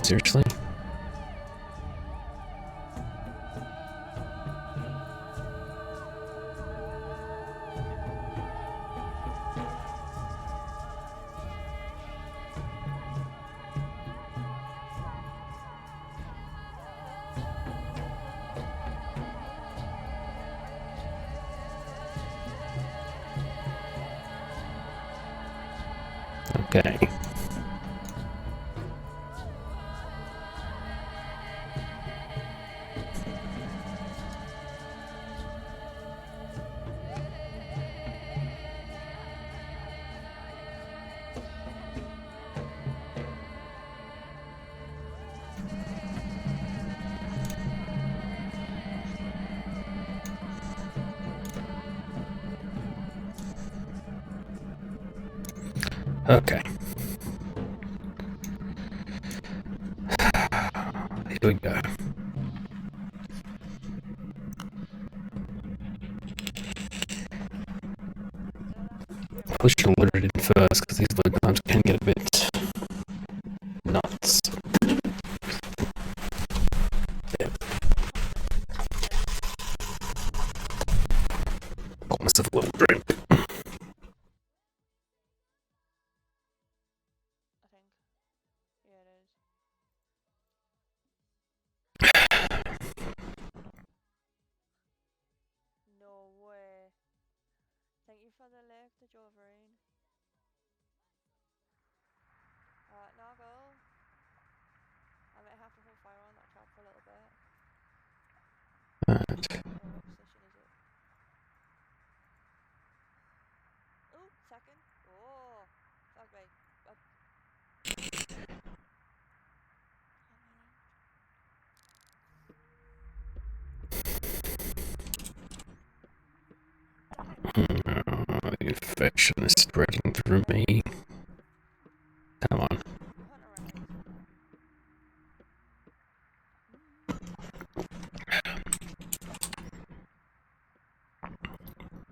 Seriously? Okay. Okay. Here we go. I should have loaded it in first because these load times can get a bit nuts. Yeah. Got myself a little drink. No way. Thank you for the lake, the Joverine. Now go. I might have to hold fire on that trap for a little bit. Right. What position is it? Oh, second. Oh, fuck me. The infection is spreading through me. Come on.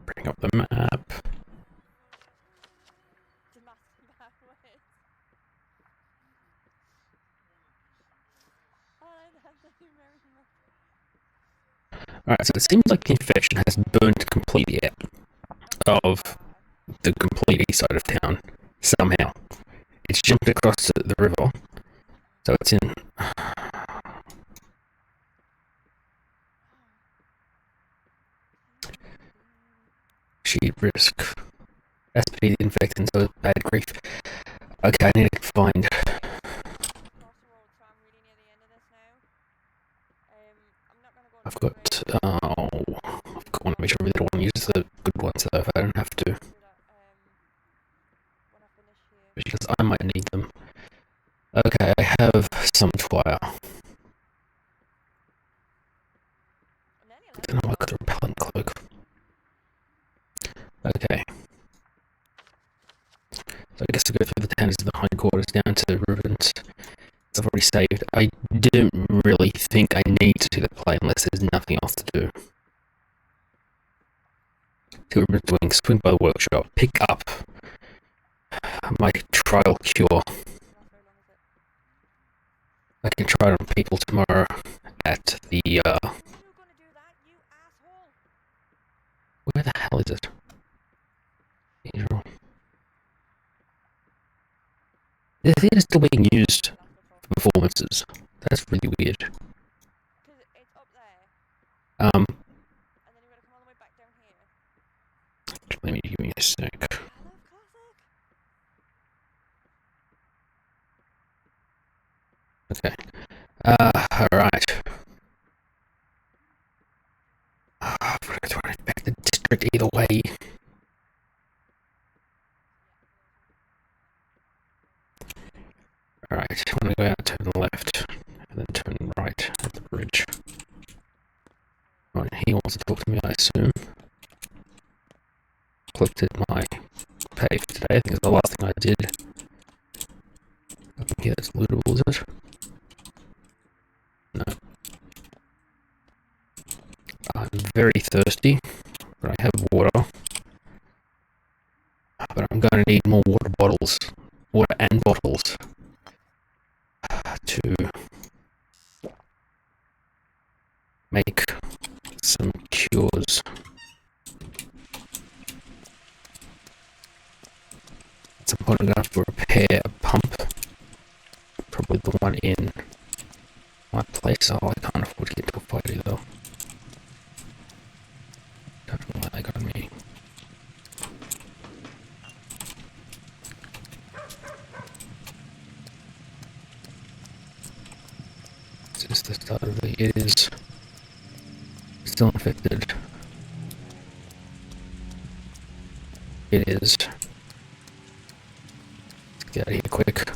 Bring up the map. Alright, so it seems like the infection has burned completely out of the complete east side of town. Somehow. It's jumped across the river. So it's in... She'd risk SPD infecting, so bad grief. Okay, I need to find... I've got one to make sure I really don't want to use the good ones though, if I don't have to. Because I might need them. Okay, I have some fire. I don't know, I got a repellent cloak. Okay. So I guess I go through the towns of the hindquarters down to the ruins. I've already saved. I didn't really think I need to do the play unless there's nothing else to do. See what we're doing, swing by the workshop, pick up my trial cure. I can try it on people tomorrow at the, where the hell is it? The theatre is still being used for performances. That's really weird. Let me give me a sec. Okay. Alright. I've got to run it back to the district either way. Alright, I'm gonna go out, turn left, and then turn right at the bridge. Right, he wants to talk to me, I assume. Collected my pay for today, I think it's the last thing I did. I think that's lootable, is it? No. I'm very thirsty, but I have water. But I'm going to need more water bottles. Water and bottles. to make some cures. At some point I'm going to have to repair a pump. Probably the one in my place. Oh, I can't afford to get to a fight either. Don't know why they got me. Is this the start of it? It is still infected. It is. Let's get out of here quick.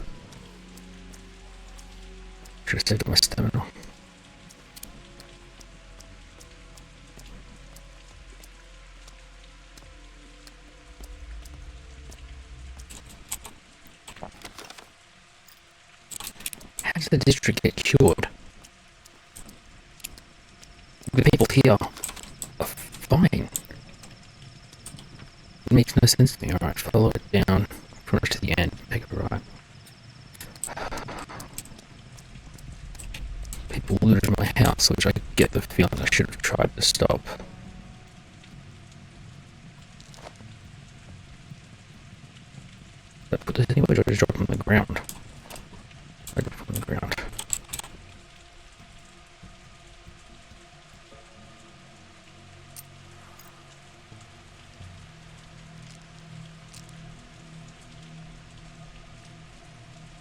Should have saved my stamina. How does the district get cured? The people here are fine. It makes no sense to me. Alright, follow it down pretty much to the end. Take a right. People looted my house, which I get the feeling I should have tried to stop. Did I put this anywhere, or did I just drop it on the ground? I dropped it on the ground.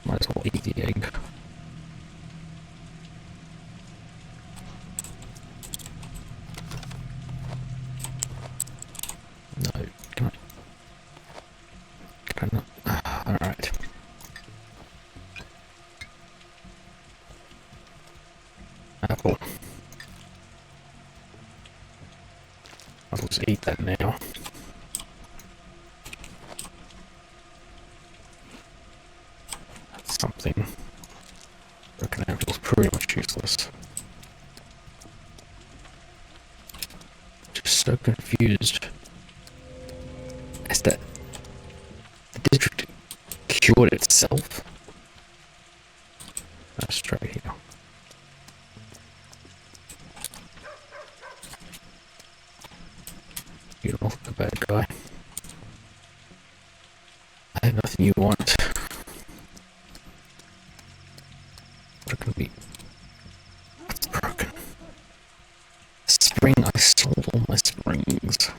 Might as well eat the egg. No, can I not? Alright. Apple. I'll just eat that now. That's something. Broken apple's pretty much useless. Just so confused. Is that the district cured itself? Let's try here. You don't look a bad guy. I have nothing you want. What can be? What's broken? Spring, I sold all my springs.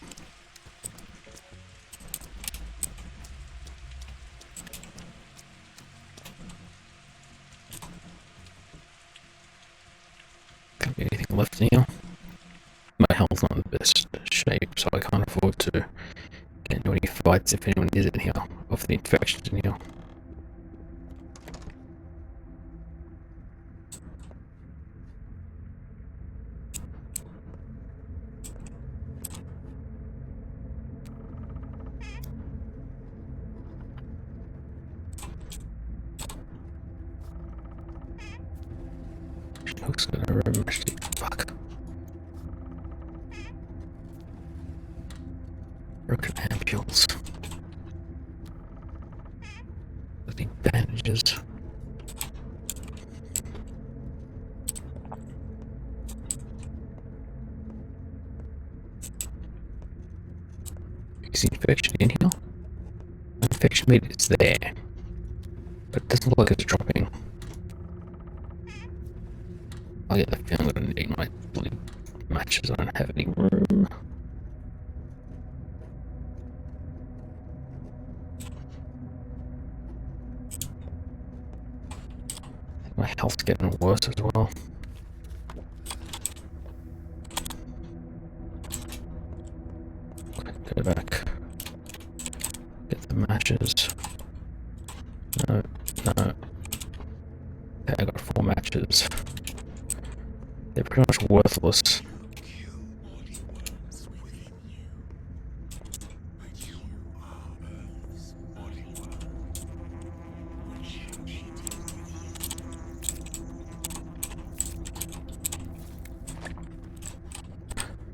Can't be anything left here. My health's not in the best shape, so I can't afford to get into any fights if anyone is in here, or if the infection's in here. Looks like a room, actually. Fuck. Broken ampules. The bandages. Is the infection in here? Infection meter is there. But it doesn't look like it's dropping. I get the feeling I'm gonna need my bloody matches. I don't have any room. I think my health's getting worse as well. Okay, go back. Get the matches. No, no. Okay, I got 4 matches. They're pretty much worthless.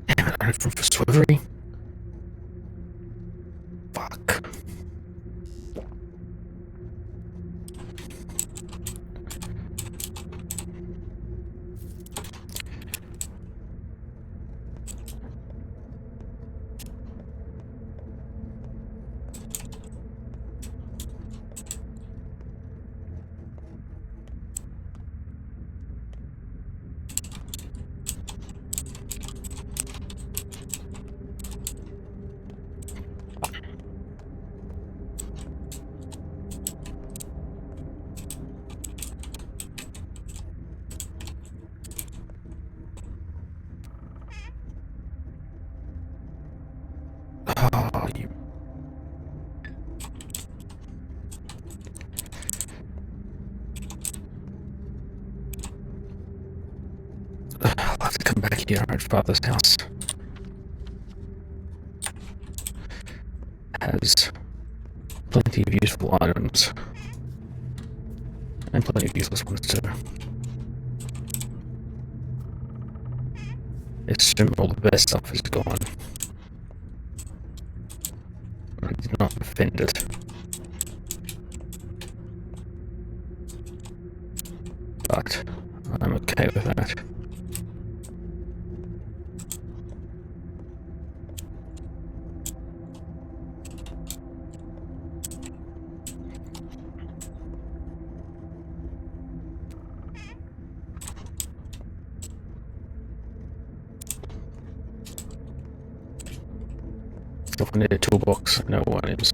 Damn it, I don't have for swivery. Fuck. Oh, you. I'll have to come back here at Father's house. Has plenty of useful items. And plenty of useless ones too. Assume all the best stuff is gone. I did not defend it. But I'm okay with that. Still need a toolbox, no one is.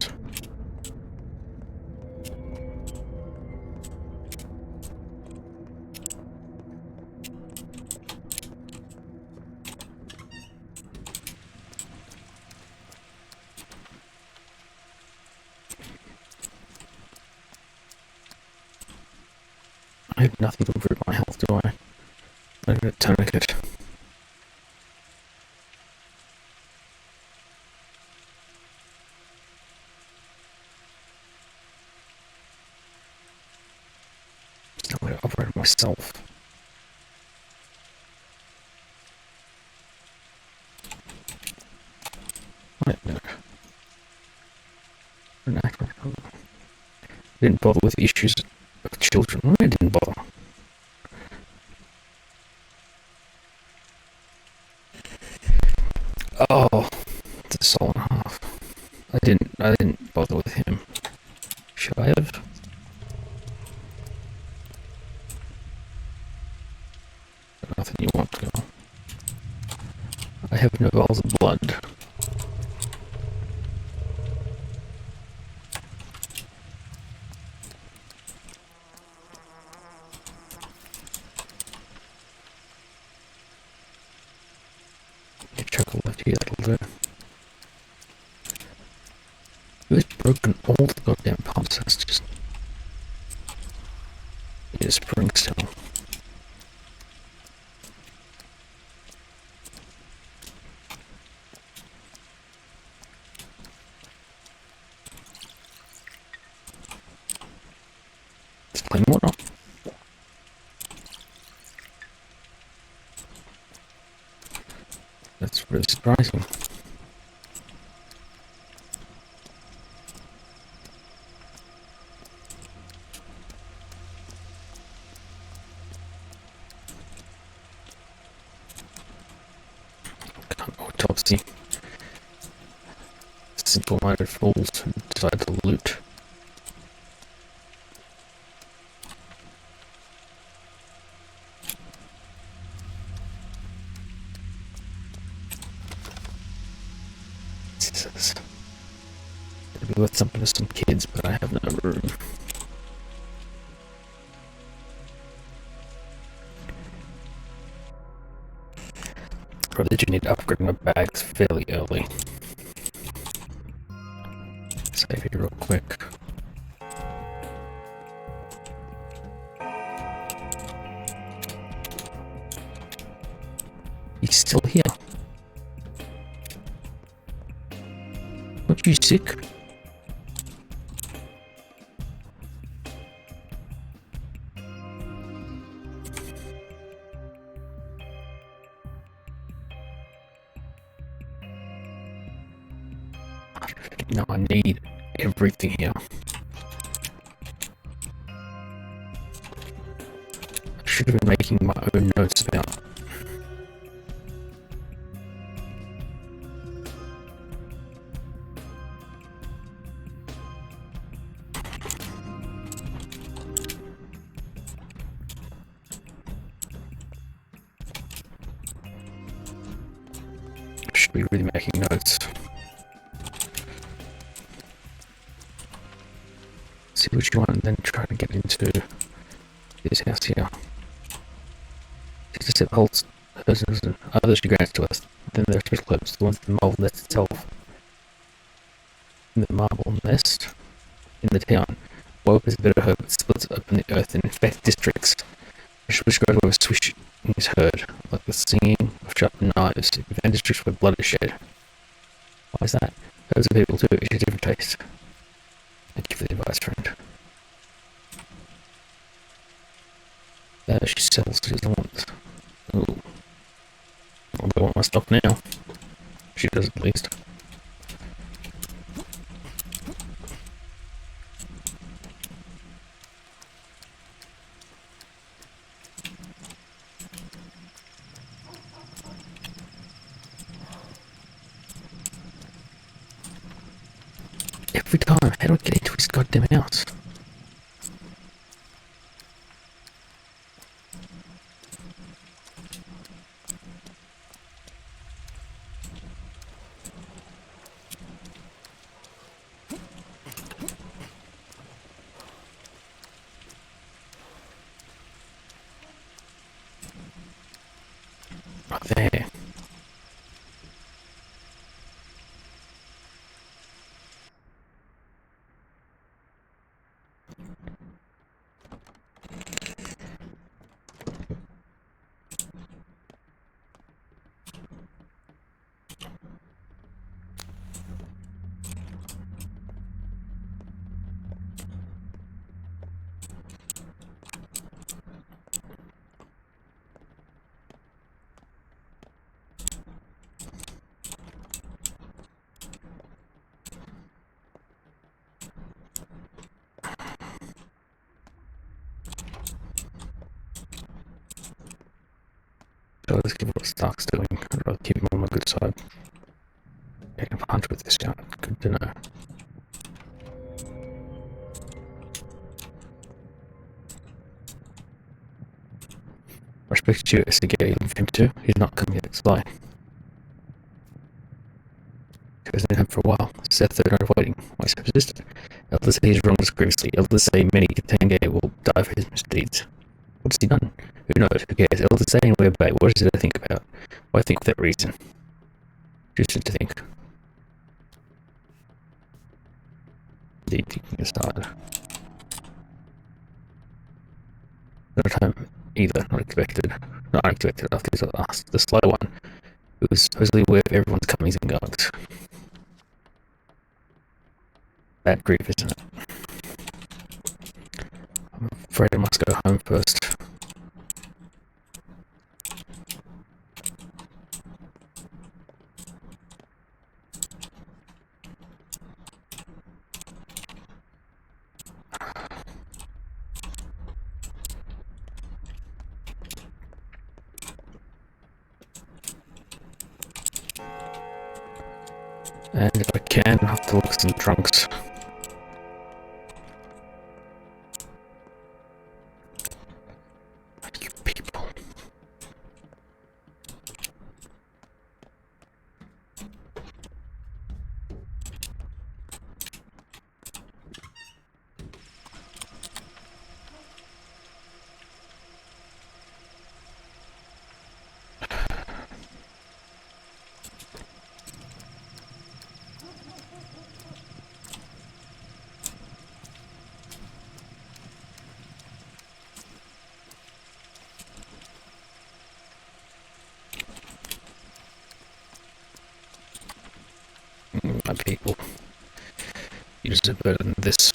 I have nothing to improve my health, do I? I need a tourniquet. There's no way to operate it myself. Wait, no. Didn't bother with issues of children. I didn't bother. Oh, it's a soul and a half. I didn't bother with him. Should I have? Nothing you want to go. I have no vials of blood. Chuckle left here, that'll do. Who's broken all the goddamn pumps? That's just. It is spring still. It's plain water. That's really surprising. Autopsy. Simple-minded fools who decide to loot. Jesus. It'd be worth something to some kids, but I have no room. Probably do need to upgrade my bags fairly early. Save it real quick. He's still here. Aren't you sick? No, I need everything here. I should have been making my own notes about. I should be really making notes. See which one and then try to get into this house here. Just holds hers and others she grants to us. Then there are special clubs, the ones that mold nest itself. in the marble nest in the town. Woke is a bit of herb that splits open the earth and infects districts. Which goes where swishing is heard, like the singing of sharpened knives, in districts where blood is shed. Why is that? Those are people too, each a different taste. Thank you for the advice, friend. She sells, she doesn't want. Ooh. I want my stock now. She does at least. Every time, how do I get into his goddamn house? Oh, there. So let's give what Stark's doing. I'd rather keep him on my good side. I can punch with this gun. Good to know. I expect you to get even from him too. He's not come yet, Sly. He hasn't been home for a while. It's their third night of waiting. Why so persistent? Elders say he's wronged us grievously. Elders say many Katanga will die for his misdeeds. What has he done? Who knows? Who cares? Elders say we're bait. What is it to think about? Why think for that reason? Just to think. Indeed, thinking aside. Not time either, not expected. Not unexpected after this last. The slow one, who was supposedly aware of everyone's comings and goings. Bad grief, isn't it? I'm afraid I must go home first. And if I can, I'll have to look at some trunks. You people. My people. You deserve better than this.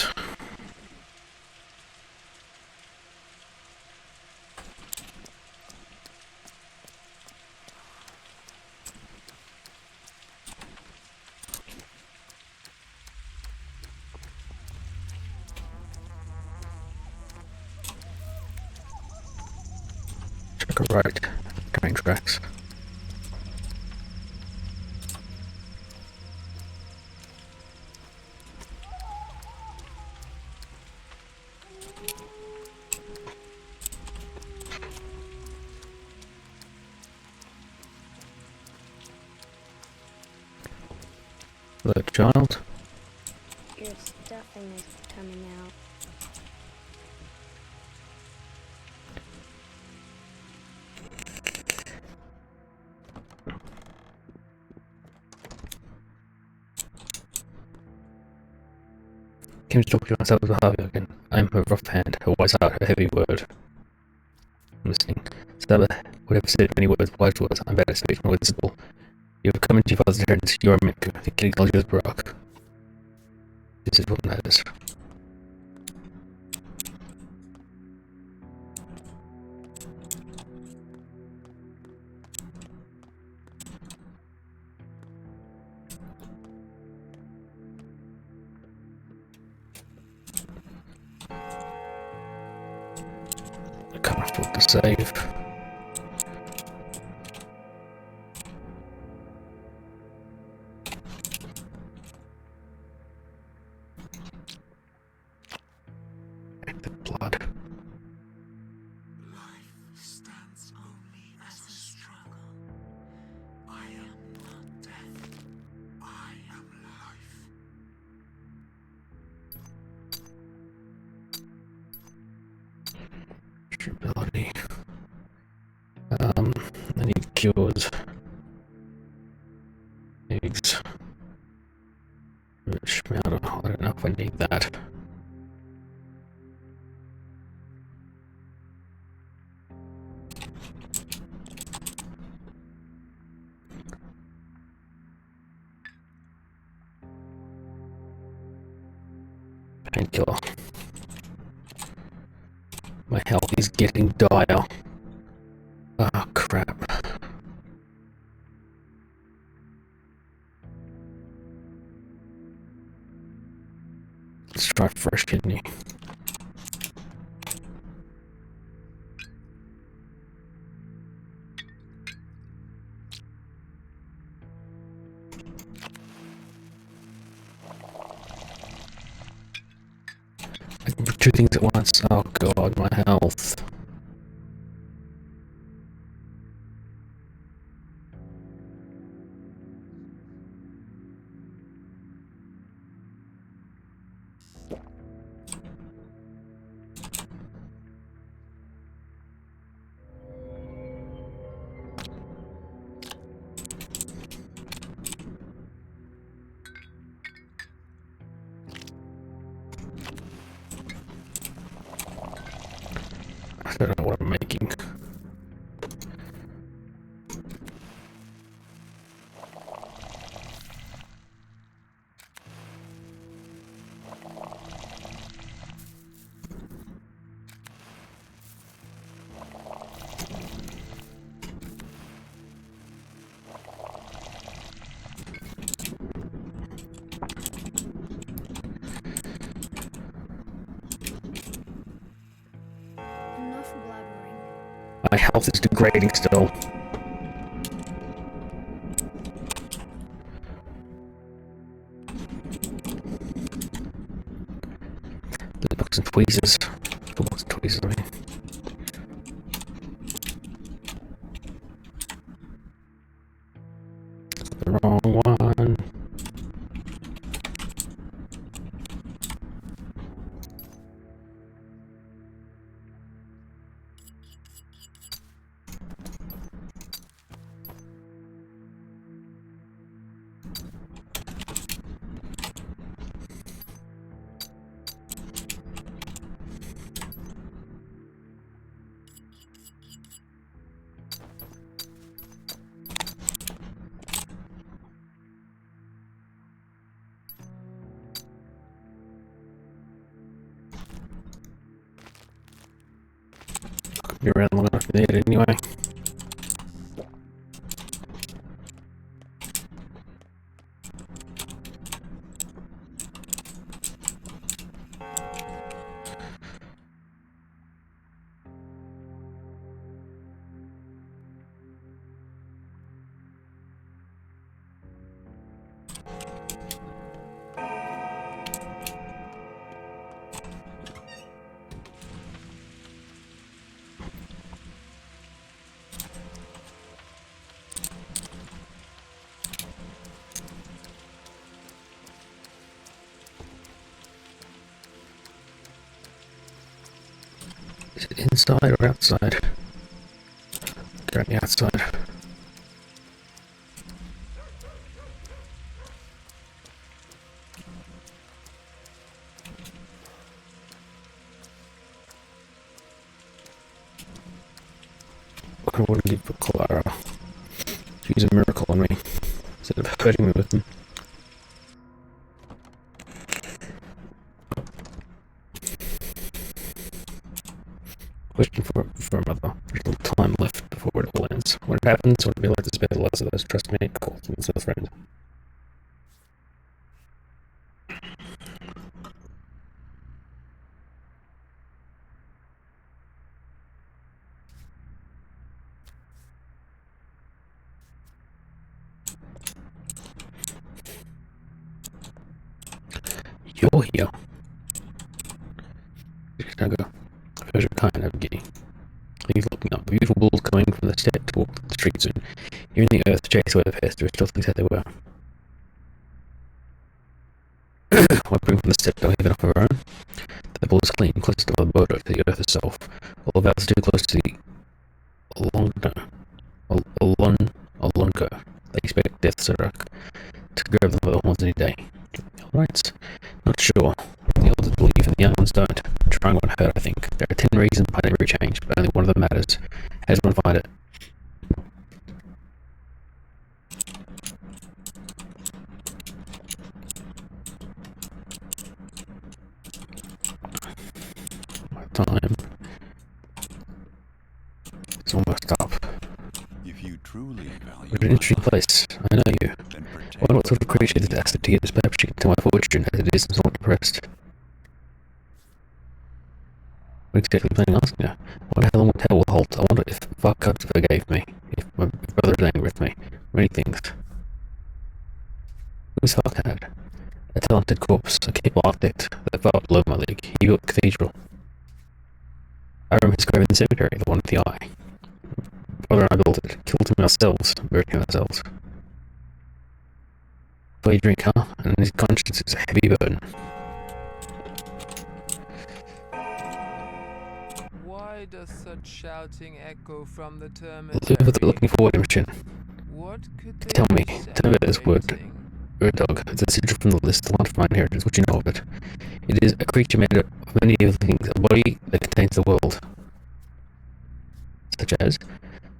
Check a right. Train tracks. Hello, child. Your stuffing is coming out. came to talk to you myself as Harvey again. I am her rough hand, her wise heart, her heavy word. I'm listening. Saba would have said many words, wise words. I'm better speech, more visible. You have come into your father's inheritance. You are Mitku. The king acknowledges Barak. This is what matters. I can't afford to save. The blood. Life stands only as a struggle. I am not death. I am life. Durability. I need cures. Eggs. Schmouder. I don't know if I need that. Painkiller. My health is getting dire. Oh crap. Let's try fresh kidney. I can do two things at once. Oh god, my health. I don't know what I'm making. Enough blabbering. My health is degrading still. The box and tweezers. The box and tweezers, I mean. The wrong one. Be around long enough to need it anyway. Is it inside or outside? Go on the outside. I wouldn't give for Clara. She's a miracle on me, instead of hurting me with them. Question for a mother. There's little time left before it all ends. When it happens, I would be like to spare the last of those. Trust me, call them as a friend. You're here. Naga, pleasure kind of giddy. He's looking up. Beautiful bulls coming from the steppe to walk the street soon. Here in the earth, chase away the pest, still things as they were. Wandering from the steppe, don't even off of our own. The bull is clean, close to the border to the earth itself. All of ours too close to the Alongo. They expect death, Sarak, to grab them by the horns any day. Alright, not sure. The elders believe and the young ones don't. Trying won't hurt, I think. There are 10 reasons behind every change, but only one of them matters. How does one find it? My time. It's almost up. If you truly value What an interesting place. I know you. then I protect wonder what sort of creature this asked to get. Perhaps she can tell my fortune as it is and somewhat depressed. What exactly planning on asking her? I wonder how long my tail will hold. I wonder if Farkut forgave me. If my brother is angry with me. Many things. Who's Farkut? A talented corpse, a capable architect that far below my league. He built a cathedral. I remember his grave in the cemetery, the one with the eye. Brother and I built it, killed him ourselves, buried him ourselves. But he drink, huh? And his conscience is a heavy burden. Why does such shouting echo from the Live looking forward, Imogen. What could they Tell me, be tell me about this word. celebrating? Urdog. It's a sigil from the list, the one of my inheritance. What you know of it? It is a creature made of many other things, a body that contains the world. Such as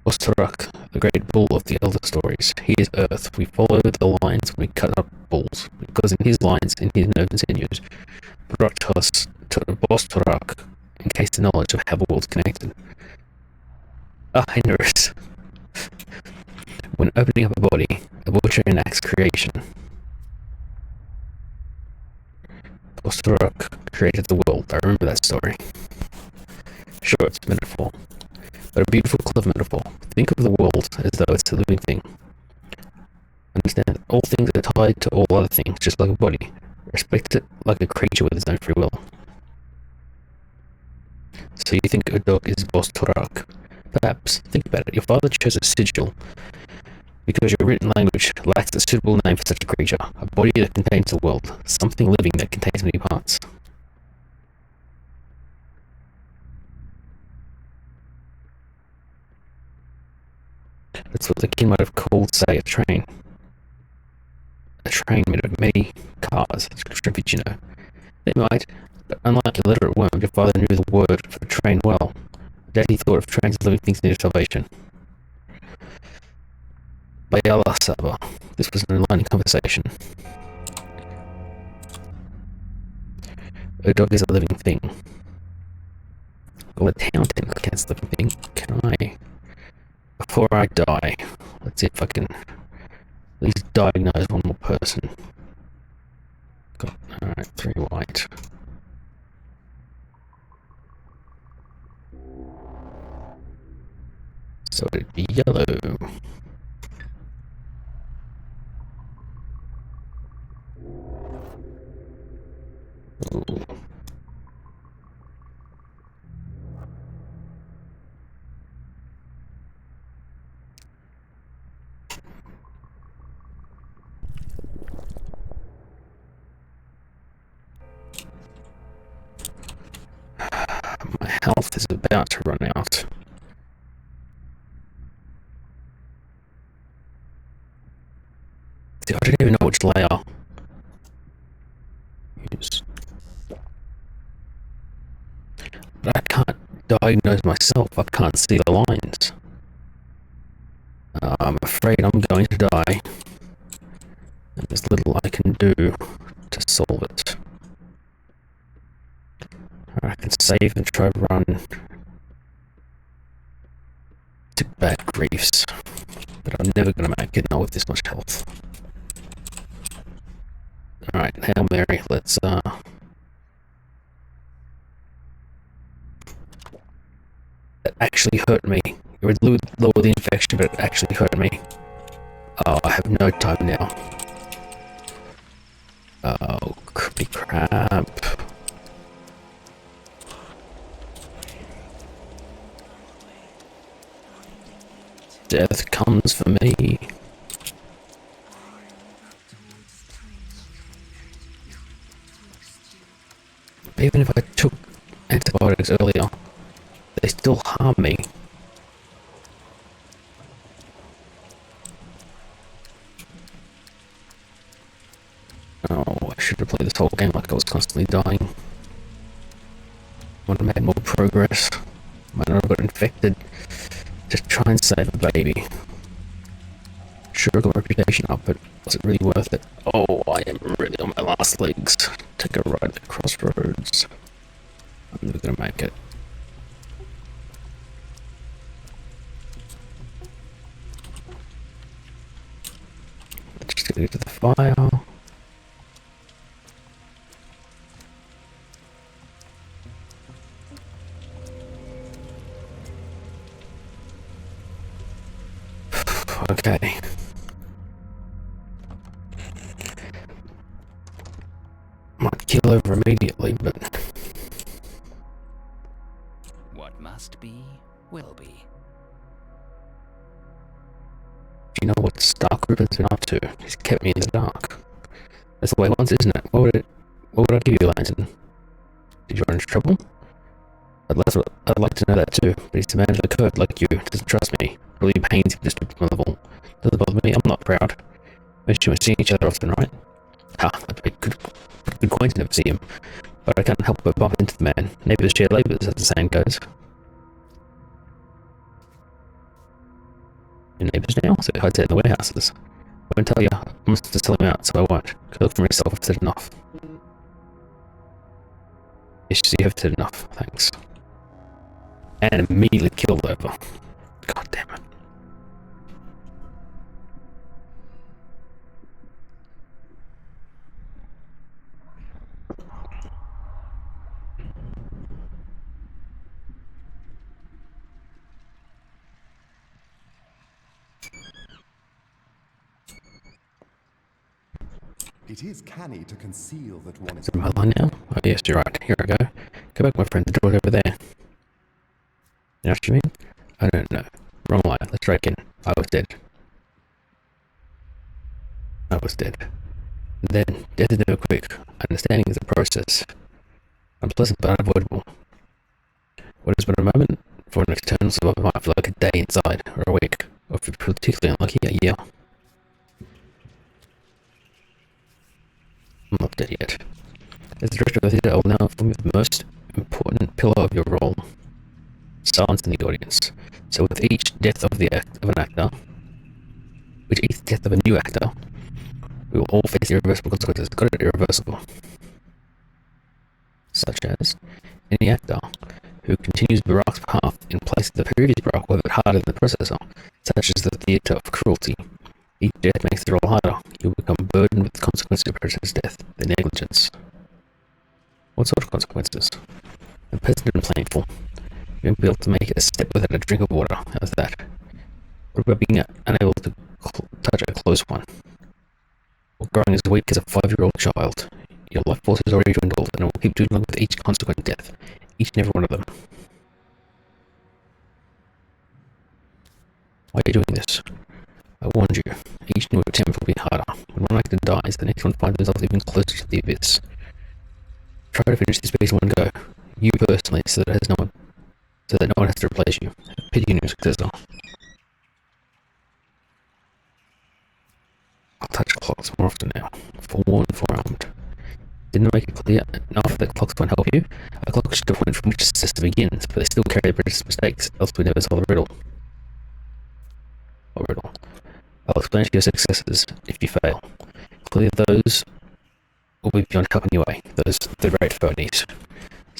Ostorak, the great bull of the elder stories. He is earth. We follow the lines when we cut up bulls, because in his lines, in his nerves and sinews, Brotos Bostorak encased the knowledge of how the world's connected. Ah, Henris. When opening up a body, a butcher enacts creation. Bostorak created the world. I remember that story. Sure, it's a metaphor, but a beautiful, clever metaphor. Think of the world as though it's a living thing. Understand that all things are tied to all other things, just like a body. Respect it like a creature with its own free will. So you think a dog is Bostorak? Perhaps. Think about it. Your father chose a sigil because your written language lacks a suitable name for such a creature, a body that contains the world, something living that contains many parts. That's what the king might have called, say, a train. A train made of many cars, you know. They might, but unlike your literate worm, your father knew the word for train well. Daddy thought of trains as living things needed salvation. Bayala Saba. This was an enlightening conversation. A dog is a living thing. Well, a town technically can't living thing. Can I? Before I die, let's see if I can at least diagnose one more person. Got, alright, 3 white. So it'd be yellow. Ooh. My health is about to run out. I don't even know which layer. Use. But I can't diagnose myself. I can't see the lines. I'm afraid I'm going to die. And there's little I can do to solve it. I can save and try to run to bad griefs, but I'm never gonna make it, not with this much health. Alright, Hail Mary, let's That actually hurt me. It would lower the infection, but it actually hurt me. Oh, I have no time now. Oh, creepy crap. Death comes for me. Even if I took antibiotics earlier, they still harm me. Oh, I should have played this whole game like I was constantly dying. Would have made more progress. Might not have got infected. Just try and save a baby. Sure, I got my reputation up, but was it really worth it? Oh, I am really on my last legs. Take a ride at the crossroads. I'm never gonna make it. Let's just get to the fire. Okay. Might kill over immediately, but What must be, will be. do you know what Stark Ripper's been up to? He's kept me in the dark. That's the way it wants, isn't it? What would I give you, Lantern? Did you run into trouble? I'd like to know that too, but he's a man of the code like you, doesn't trust me. Really pains him to stoop to my level. Doesn't bother me, I'm not proud. Most of us seeing each other often, right? I'd be good coin to never see him, but I can't help but bump into the man. Neighbours share labours, as the saying goes. Your neighbours now? So I'd say in the warehouses. I won't tell you, I promised to sell him out, so I won't. Go look for myself, I've said enough. Yes, you have said enough, thanks. And immediately killed over. God damn it. It is canny to conceal that one is. Is it my line now? Oh yes, you're right. Here I go. Go back, my friend. The door's over there. You know what you mean? I don't know. Wrong line. Let's try again. I was dead. I was dead. Then, death is never quick. Understanding is a process. Unpleasant but unavoidable. What is but a moment? For an external survivor might feel like a day inside, or a week, or if you're particularly unlucky, a year. I'm not dead yet. As the director of the theatre, I will now inform you of the most important pillar of your role. Silence in the audience. So with each death of an actor, with each death of a new actor, we will all face irreversible consequences. Got it? Irreversible. Such as any actor who continues Barack's path in place of the previous Barack will have it harder than the predecessor, such as the theatre of cruelty. Each death makes the role harder. You will become burdened with the consequences of predecessor's death, the negligence. What sort of consequences? Unpleasant and painful. You won't be able to make it a step without a drink of water. How's that? What about being unable to touch a close one? Or growing as weak as a 5-year-old child? Your life force is already dwindled, and it will keep dwindling with each consequent death. Each and every one of them. Why are you doing this? I warned you. Each new attempt will be harder. When one actor dies, the next one finds himself even closer to the abyss. Try to finish this piece in one go. You personally, so that no one has to replace you. Pity your new successor. I'll touch clocks more often now. Forewarned, forearmed. Didn't make it clear enough that clocks won't help you. A clock should point from which success begins, but they still carry the British mistakes, else we never solve the riddle. What riddle? I'll explain your successes if you fail. Clearly those will be beyond help anyway, those the great phonies.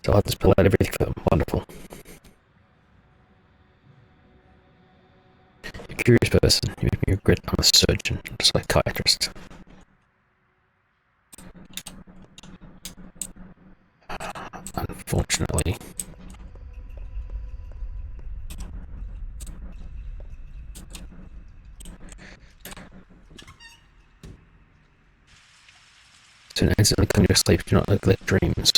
So I'll just pull out everything for them. Wonderful. You're a curious person. You make me regret I'm a surgeon, not a psychiatrist. Unfortunately. To instantly come to your sleep, do not neglect dreams.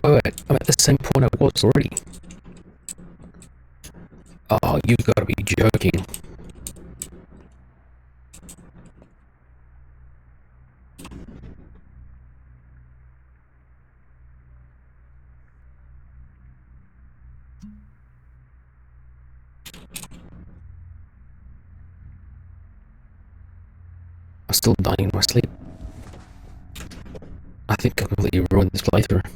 Wait, I'm at the same point I was already. Oh, you've got to be joking. I'm still dying in my sleep. I think I completely ruined this playthrough.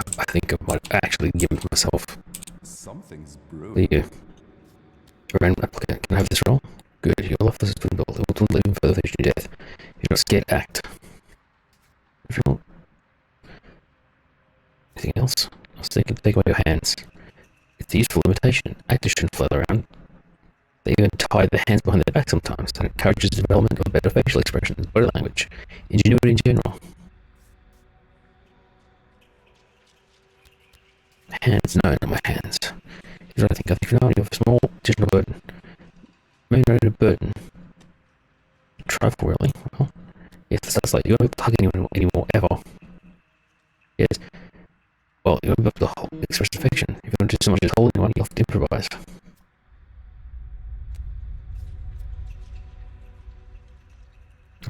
I think I might have actually given myself Something's the brewing. random applicant. Can I have this role? Good, your life is dwindled. It will dwindle even further to your death. You're not scared, act. If you're not... Anything else? I was thinking, take away your hands. It's a useful limitation. Actors shouldn't float around. They even tie their hands behind their back sometimes. That encourages the development of better facial expressions, body language, ingenuity in general. Hands, no, not my hands. Here's what I think. I think for now, you have a small additional burden. Maybe not a burden. Trifle, really. Well, yes, that's like you don't hug anyone anymore, ever. Yes. Well, you remember the whole express affection. If you don't do so much as hold anyone, you'll have to improvise.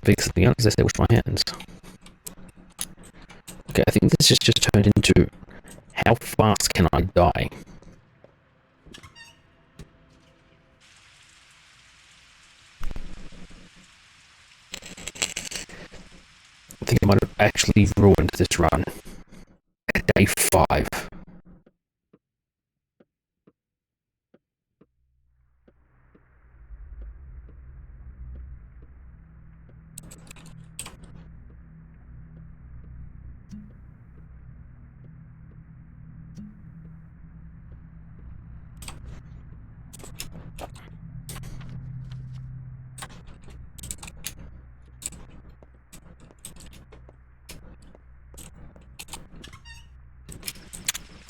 Fix something else, as I said, wash my hands. Okay, I think this has just turned into how fast can I die? I think I might have actually ruined this run at day 5.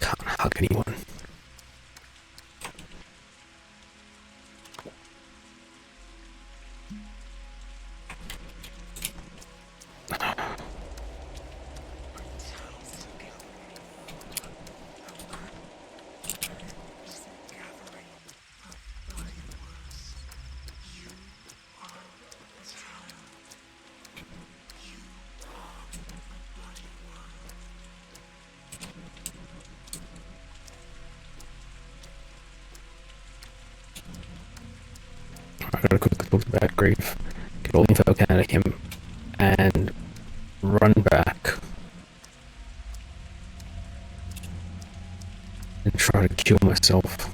Can't hug anyone. I gotta quickly talk about grief, get all the info I can out of him, and run back and try to kill myself.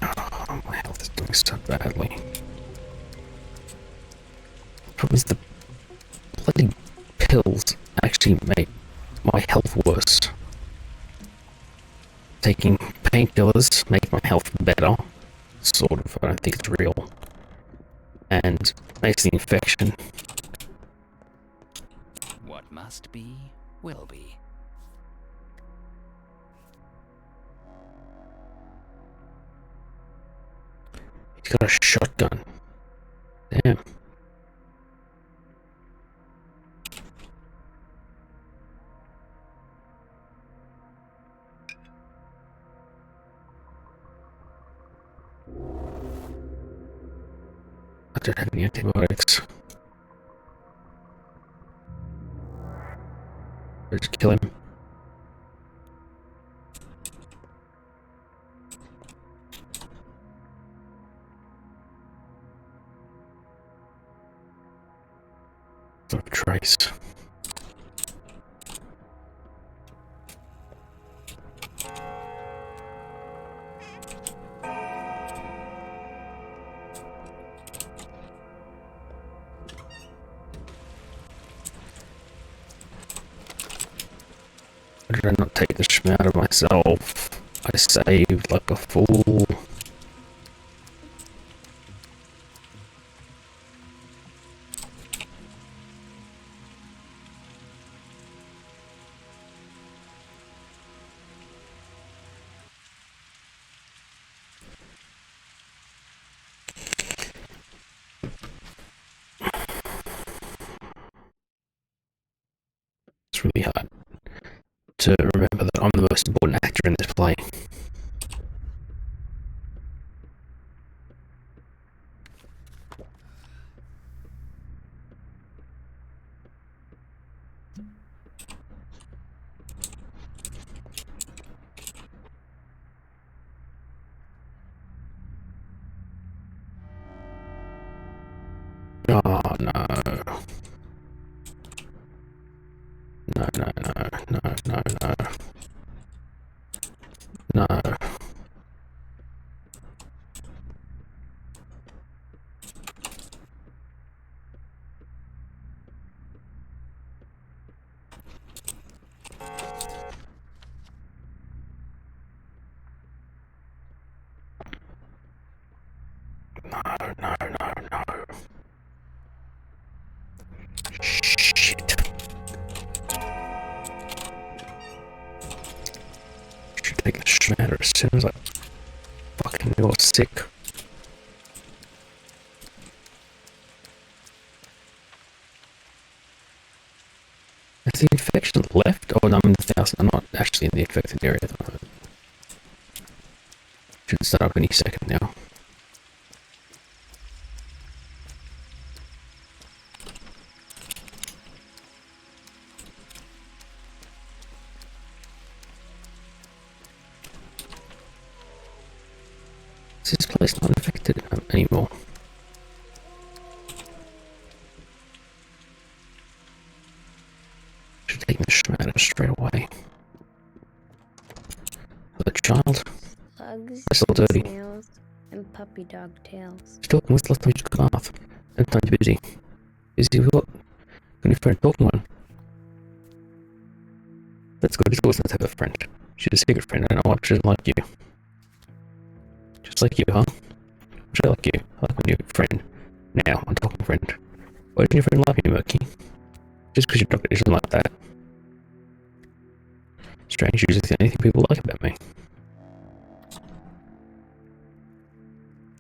Oh, my health is doing so badly. The problem is the bloody pills actually make my health worse. Taking painkillers make my health better, sort of. I don't think it's real, and makes the infection. What must be, will be. He's got a shotgun. Damn. don't have any antibiotics. Let's kill him. Sort of trace. Why did I not take the shim out of myself? I saved like a fool. It's really hard to remember that I'm the most important actor in this play. Oh no. No, no, no, no, no, no. No. No, no, no, no. Shit. Should take the shmatter as soon as I fucking go sick. Has the infection left? Oh, no, I'm in the 1000. I'm not actually in the infected area at the moment. Should start up any second now. Is this place not infected anymore? Should take the shmatter straight away. The child? Bugs, They're still dirty. snails, and puppy dog tails. Still, when's the last time you took a bath? Every time you're busy. Busy with what? Got your friend talking one. That's good. It's always nice to have a friend. She's a secret friend. I don't know why she doesn't like you. Just like you, huh? Just like you. I like my new friend. Now, I'm talking friend. Why didn't your friend like me, Murky? Just because your doctor isn't like that. Strange, usually the only thing people like about me.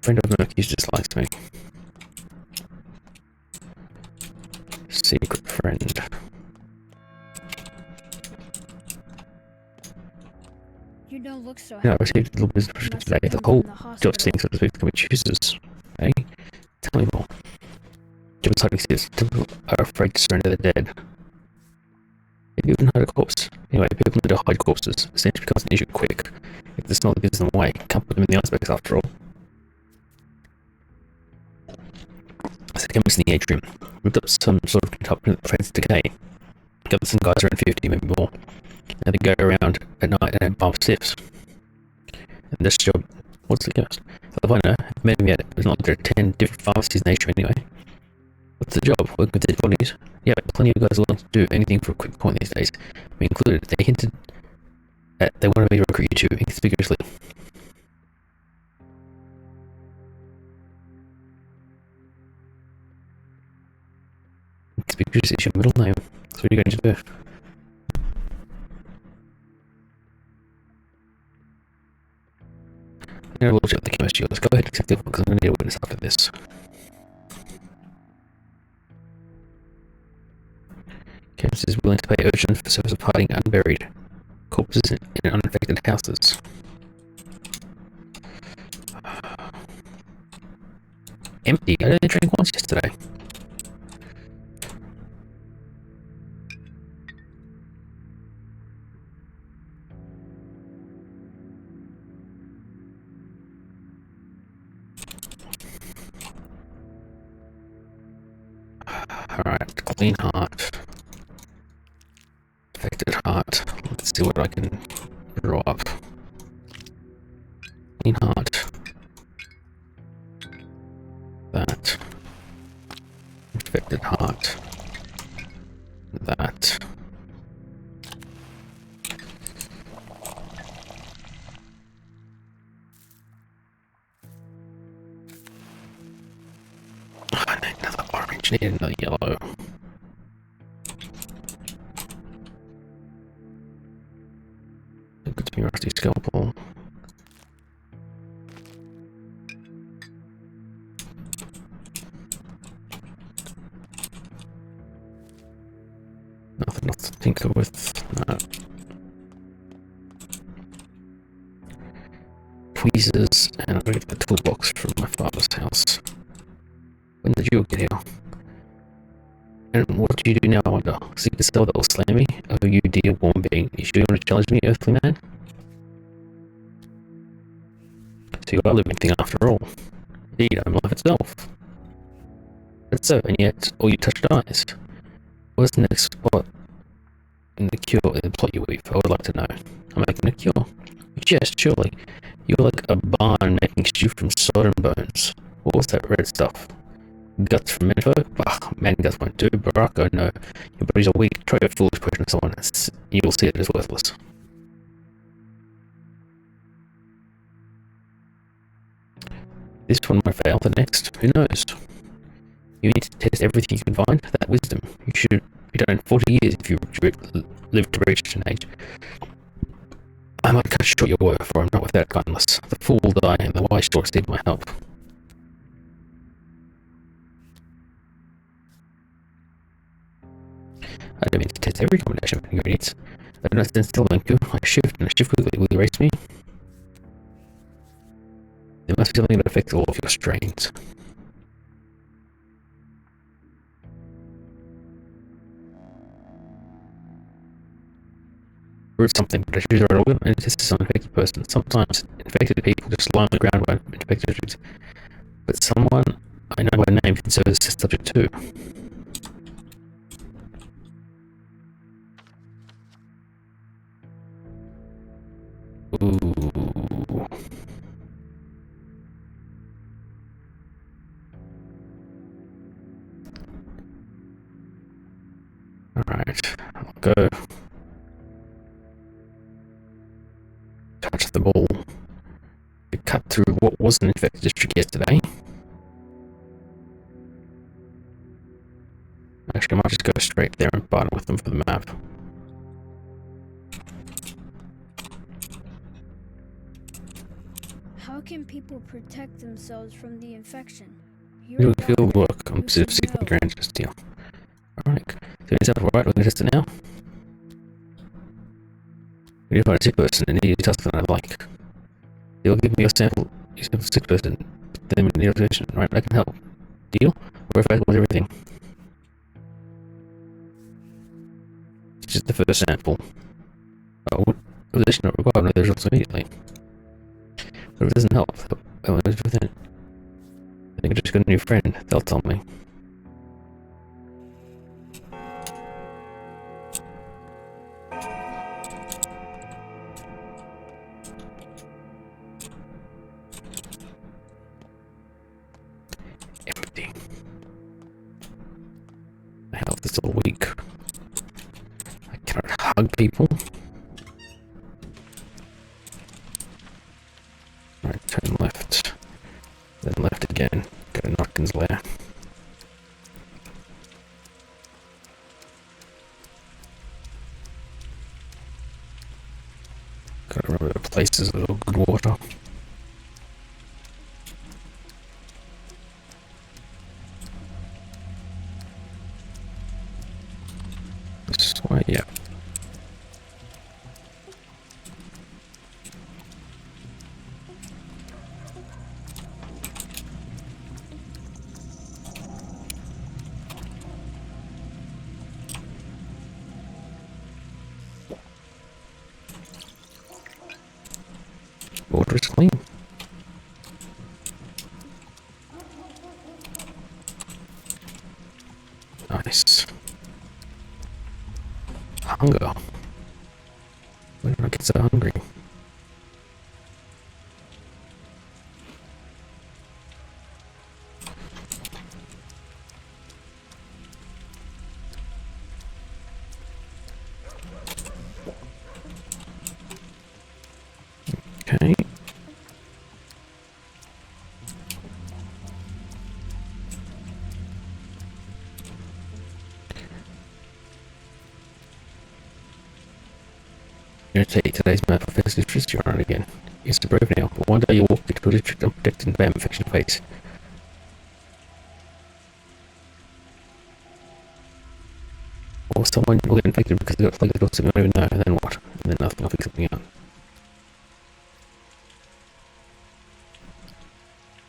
Friend of Murky's dislikes me. Secret friend. You don't look so Yeah, I happy. received a little business pressure Must today. have The come whole from the job hospital. thing, so to speak, can be chooses. Hey, tell me more. Different side exists. People are afraid to surrender the dead. Have you even heard of corpse? Anyway, people need to hide corpses. The stench becomes an issue quick. If the smell gives them away, can't put them in the icebergs after all. I said, chemists in the atrium. Ripped up some sort of contaminant that fades decay. Gathered some guys around 50, maybe more. And they go around at night and bomb stiffs. And this job, what's the ghost? If I know, maybe yet, there's not there are 10 different pharmacies in Asia anyway. What's the job? Working with dead bodies? Yeah, but plenty of guys are willing to do anything for a quick coin these days. Me included. They hinted at they want to recruit you too, inconspicuously. Inconspicuous is your middle name. That's what you're going to do. I'm going to look at the chemistry. Let's go ahead and accept it because I'm going to need a witness after this. Chemist is willing to pay urgent for the service of hiding unburied corpses in uninfected houses. empty. I didn't drink once yesterday. Alright, clean heart. Affected heart. Let's see what I can draw up. Clean heart. That. Infected heart. That. I need another orange, need another yellow. Good to be rusty scalpel. Nothing else to tinker with. Tweezers, and I'll get the toolbox from my father's house. When did you get here? And what do you do now, I wonder? Seek a spell that will slay me? Oh, you dear warm being. You sure you want to challenge me, earthly man? So you are a living thing after all. Indeed, I'm life itself. But so, and yet, all you touch dies. What's the next spot in the cure, in the plot you weave? I would like to know. I'm making a cure. Yes, surely. You're like a barn making stew from sod and bones. What was that red stuff? Guts from menfolk? Bah, man guts won't do. Baraka, no. Your bodies are weak. Try a foolish question of someone else. You will see it as worthless. This one might fail, the next, who knows? You need to test everything you can find, that wisdom. You should be done in 40 years if you live to reach an age. I might cut short your woe, for I'm not without kindness. The fool will die, and the wise storks need my help. I don't mean to test every combination of ingredients. I do not stand still, thank you. I shift, and I shift quickly. Will you erase me? There must be something that affects all of your strains. Or something, but I choose the right organ and test some infected person. Sometimes infected people just lie on the ground while infected dudes. But someone I know by name can serve as test subject too. Ooh. Alright, I'll go. Touch the ball. To cut through what was an infected district yesterday. Actually, I might just go straight there and partner with them for the map. How can people protect themselves from the infection? You'll field work. I'm specifically granted this deal. Alright, so it's up right, we're gonna test it now. We need to find a sick person and need a task that I like. They'll give me a sample, you sample a sick person, then we need a solution, right? I can help. Deal? Or if I with everything. It's just the first sample. Oh, position not required, no, there's also immediately. But if it doesn't help, I will live within it. I think I just got a new friend, they'll tell me. Empty. My health is all weak. I cannot hug people. Right, turn left. Then left again. Go to Notkin's lair. Gotta remember the places with all good water. This way, yeah. water is clean. Nice. Hunger. Why did I get so hungry? Okay. I'm going to take today's map of physical history on again. It's brave now, but one day you walk into a district unprotected by infection face. Or someone will get infected because they got flagged or something, I don't even know, and then what? And then nothing, I'll fix something out.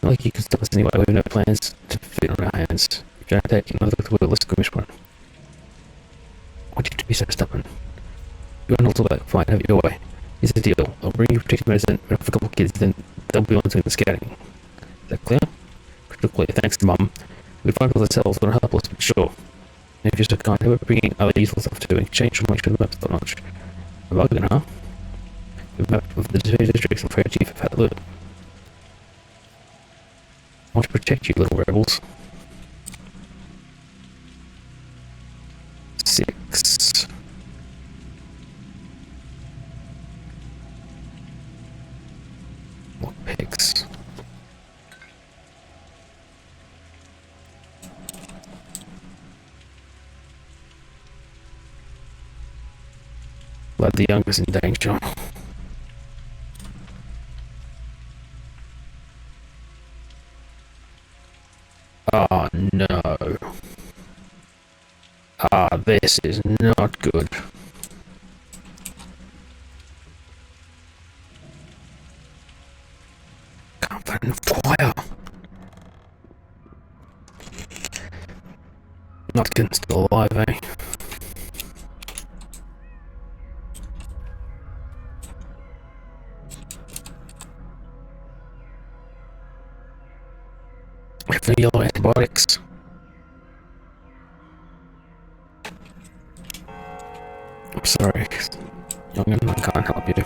Not like you can stop us anyway, we have no plans to fit on our hands. If you don't take another look at the world, let's go this one. Why do you have to be so stubborn? You want to talk about fine, have it your way. Here's the deal. I'll bring you protective medicine, but for a couple of kids, then they'll be on doing the scouting. Is that clear? Crystal clear, thanks, Mum. We could find all ourselves, but it'll help us, but sure. And if you're so kind, how about bringing other useful stuff too, in exchange for make sure the map's top notch? A bargain, huh? The map of the districts and Fire Chief have had a look. I want to protect you, little rebels. 6. What pigs? Let the youngest in danger. Oh no. This is not good. Comfort and fire. Not getting still alive, eh? We have the yellow antibiotics. I'm sorry, young'un, I can't help you.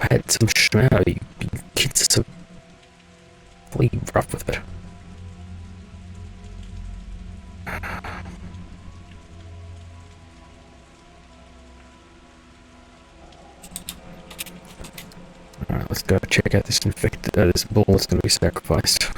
I had some schmau, you kids are so really rough with it. Alright, let's go check out this infected, this bull that's gonna be sacrificed.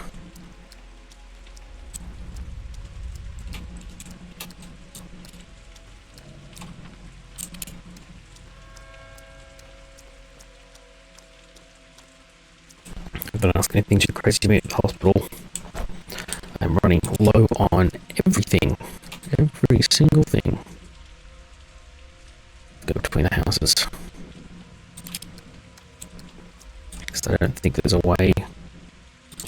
Don't ask anything too crazy to me at the hospital. I'm running low on everything. Every single thing. Go between the houses. Because I don't think there's a way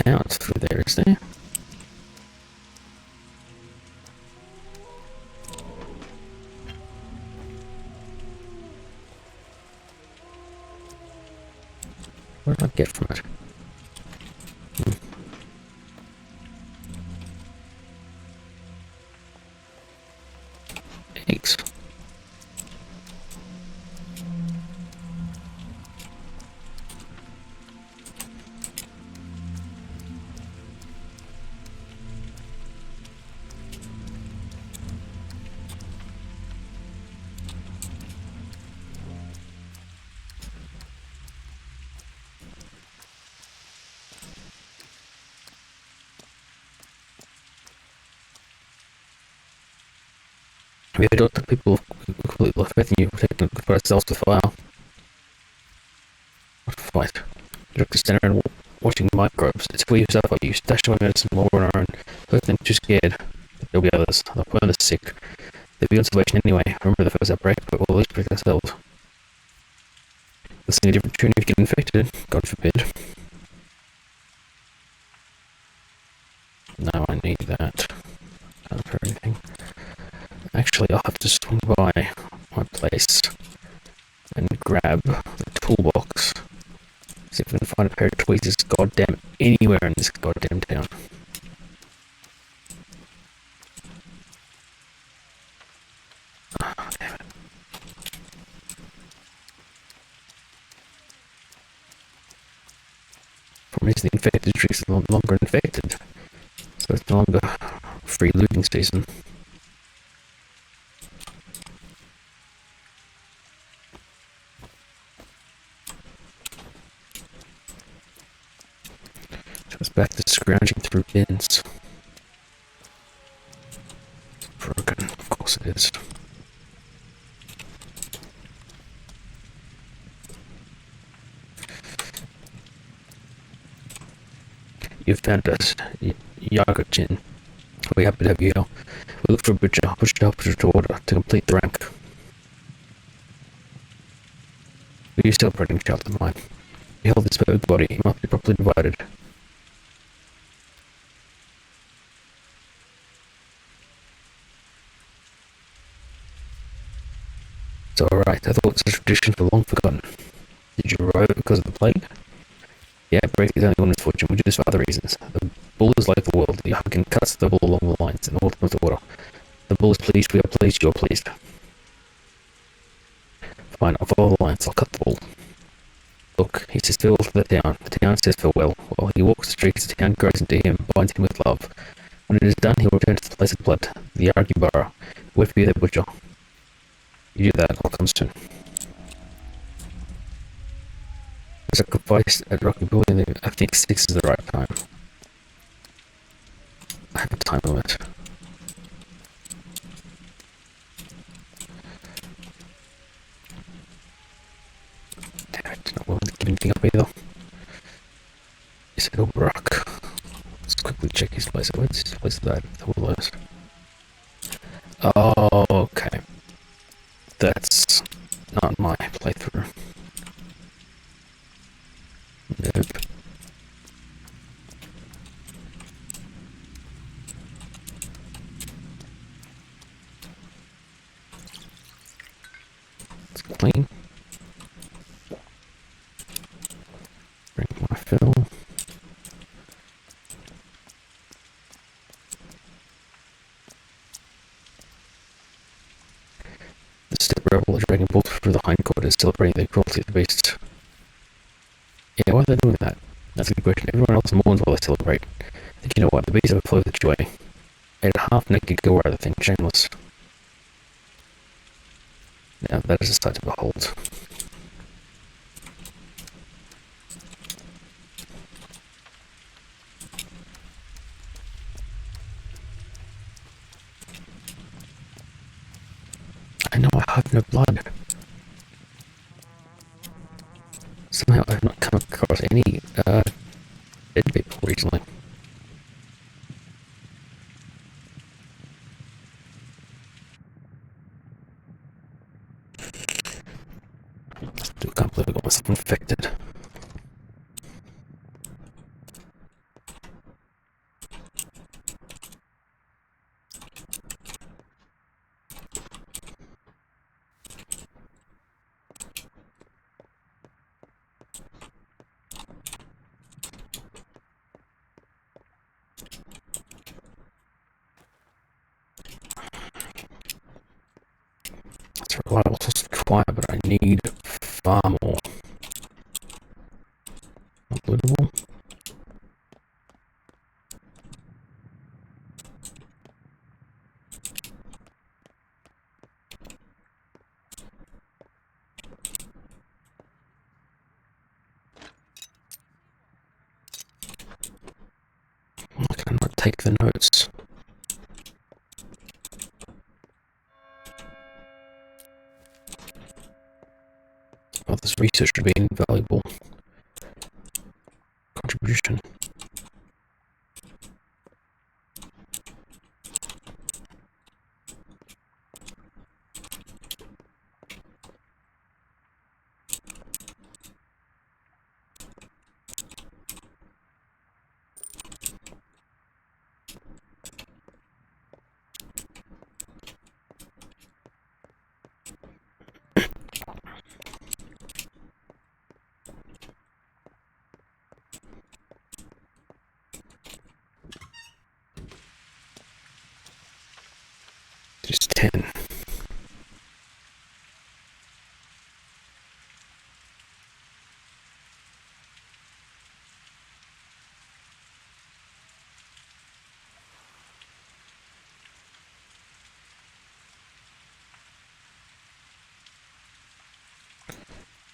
out through there, is there? What did I get from it? Eggs. We don't let people completely left faith in you, protecting good for ourselves to file. What a fight. You're just standing around watching microbes. It's for yourself, like you stash away medicine while we're on our own. Hurt them too scared. There'll be others. They'll burn the sick. They'll be on salvation anyway. Remember the first outbreak, but we'll at least protect ourselves. Listening to a different tune if you get infected. God forbid. No, I need that. Not for anything. Actually, I'll have to swing by my place and grab the toolbox find a pair of tweezers goddamn anywhere in this goddamn town. Oh, damn it. From the infected tree is no longer infected, so it's no longer free looting season. So it's back to scrounging through bins. It's broken, of course it is. You found us, Yago-chin. We happy to have you here. We look for a butcher, pusher to order to complete the rank. Are you celebrating, child of mine? You held this perfect body, it must be properly divided. So alright, I thought such traditions were long forgotten. Did you arrive because of the plague? Yeah, break is only one misfortune, we do this for other reasons. The bull is like the world, the Yakin cuts the bull along the lines and ultimately the water. The bull is pleased, we are pleased, you are pleased. Fine, I'll follow the lines, I'll cut the bull. Look, he says farewell to the town says farewell. While he walks the streets, the town grows into him, binds him with love. When it is done, he will return to the place of blood, the Yargibara. Wait for you there, butcher. You do that, I'll come soon. Sacrifice at Rocky Boy, I think 6 is the right time. I have a time limit. Damn it, not willing to give anything up either. Is it over rock? Let's quickly check his place. What's that? The willows. Oh, okay. That's not my playthrough. Nope. It's clean. Bring my fill. The step rebel, the dragon bolted through the hindquarters, celebrating the cruelty of the beasts. Yeah, why are they doing that? That's a good question. Everyone else mourns while they celebrate. And you know what? The bees overflow with joy. Made a half-naked go rather than shameless. Now that is a sight to behold. I know I have no blood. Somehow I've not come across any dead people recently. Still can't believe I got myself infected. It's a reliable source of fire, but I need far more. Unbelievable. I cannot take the notes. Oh, this research would be an invaluable contribution. is 10.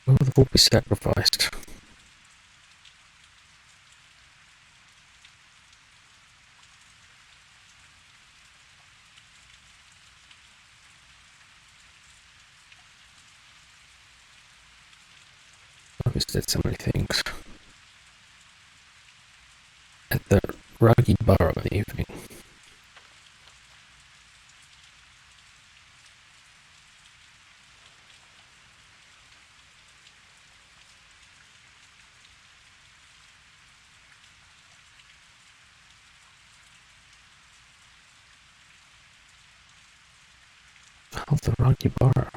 Will the bull be sacrificed? I've just said so many things. At the Ruggy Bar in the evening. Oh, the Ruggy Bar.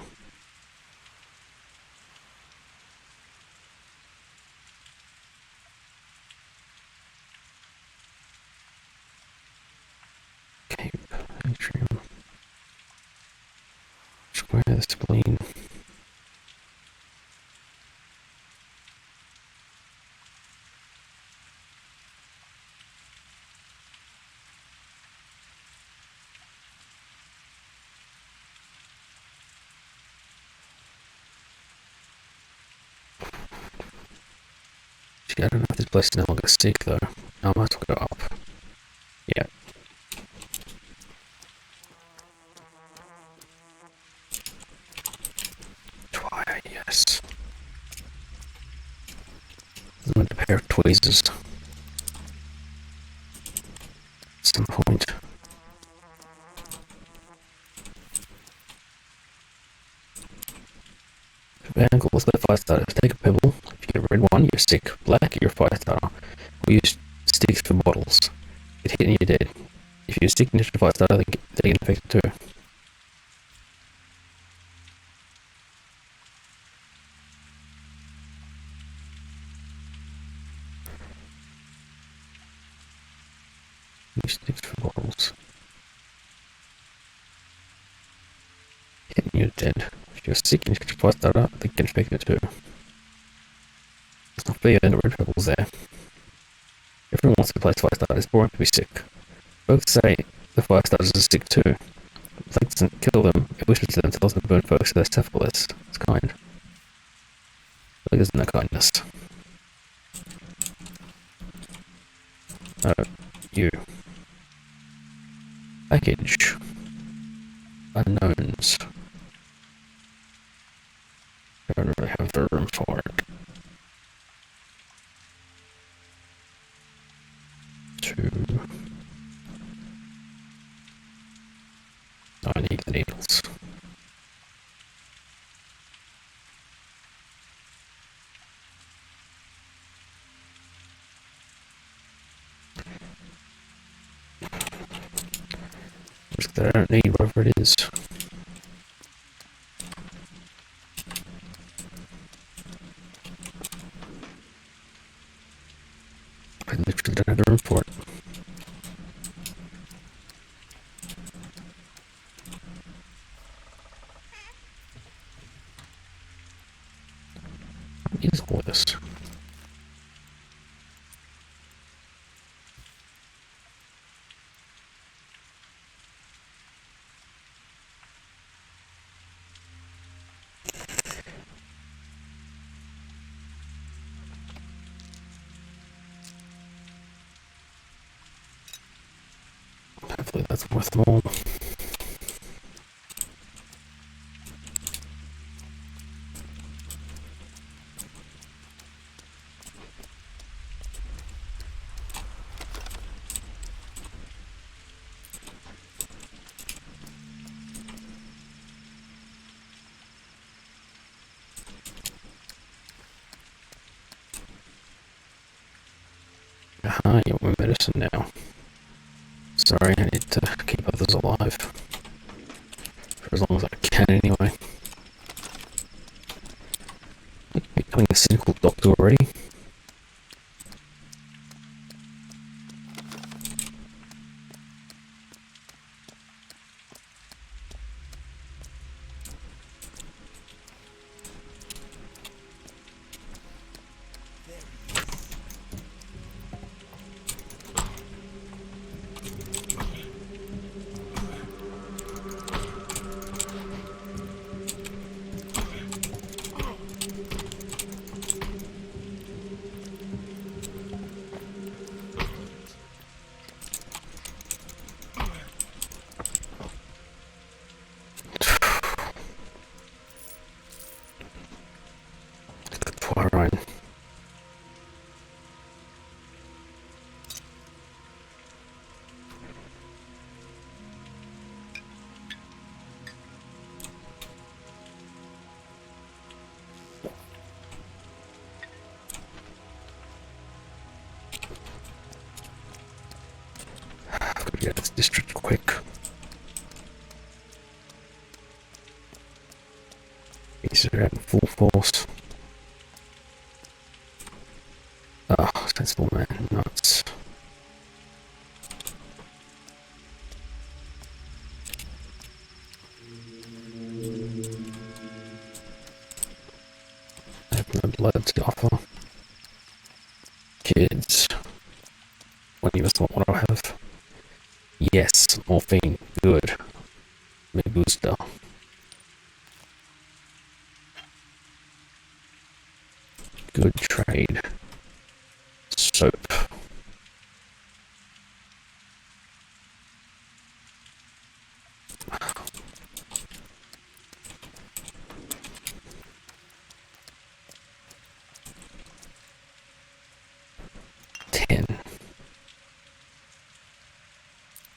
Cape Atrium. Square the spleen. Gee, I don't know if this place is no longer sick though. I might as well go up. Yeah. Twilight, yes. I'm going to pair of tweezers. At some point. Vangle is the fire starter. Take a pebble. If you get a red one, you're sick. Black, you're a fire starter. We use sticks for bottles. Get hit and you're dead. If you're sick and you're a fire starter, they get infected too. Use sticks for bottles. Hit and you're dead. If you're sick and you're a fire starter, they get infected too. It's not fair, the red pebble's there. Everyone wants to play fire starter, it's boring to be sick. Both say the fire starters are sick too. Blake doesn't kill them, it wishes to them, tells them to burn folks to their syphilis. It's kind. Blake doesn't know kindness. No, you. Package. Unknowns. I don't really have the room for it. 2. I need the needles. Risk that I don't need whatever it is. I literally don't have the room for it. What is all this? Hopefully that's worth more. Aha, you want my medicine now. Sorry, I need to keep others alive. For as long as I can, anyway. You're becoming a cynical doctor already. I've got to get to this district quick. These are out in full force. Oh, sensible man, nuts. I have no blood to offer. Kids. What do you thought what I have? Yes, morphine. Good. Me gusta. Good trade. Soap. Ten.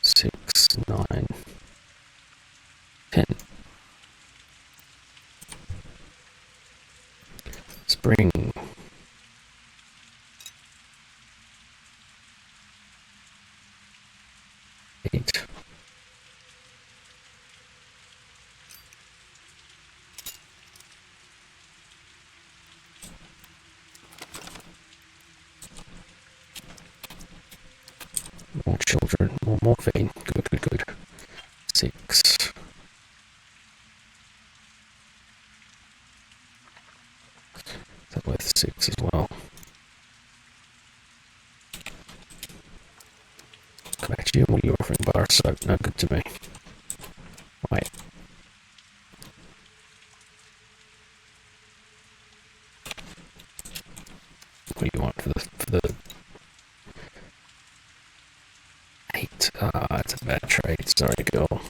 6, 9, 10. Spring. Eight. More children, more morphine. Good, good, good. 6. That with 6 as well. Come back to you. What are you offering? Bar soap. No good to me. Wait. What do you want for the 8? Ah, it's a bad trade. Sorry, girl.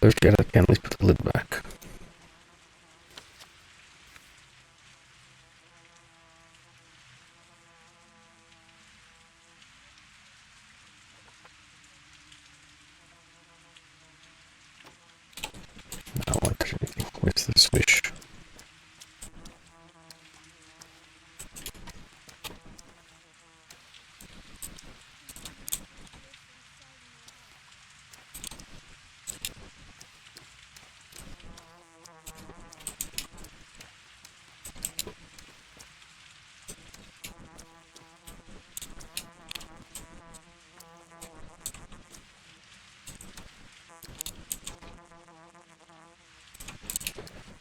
Oh shit, I can't at least put the lid back. No, I won't touch anything. Where's the swish?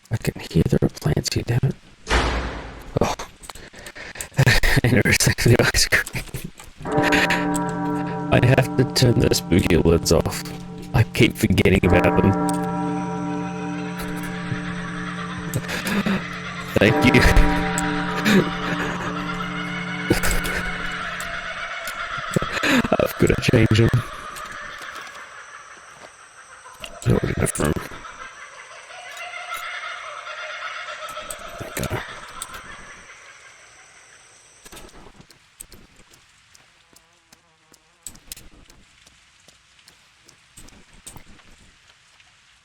I can hear there are plants here, damn it. Oh. And there's actually ice cream. I have to turn the spooky alerts off. I keep forgetting about them. Thank you. I've got to change them. Not enough room. There we go.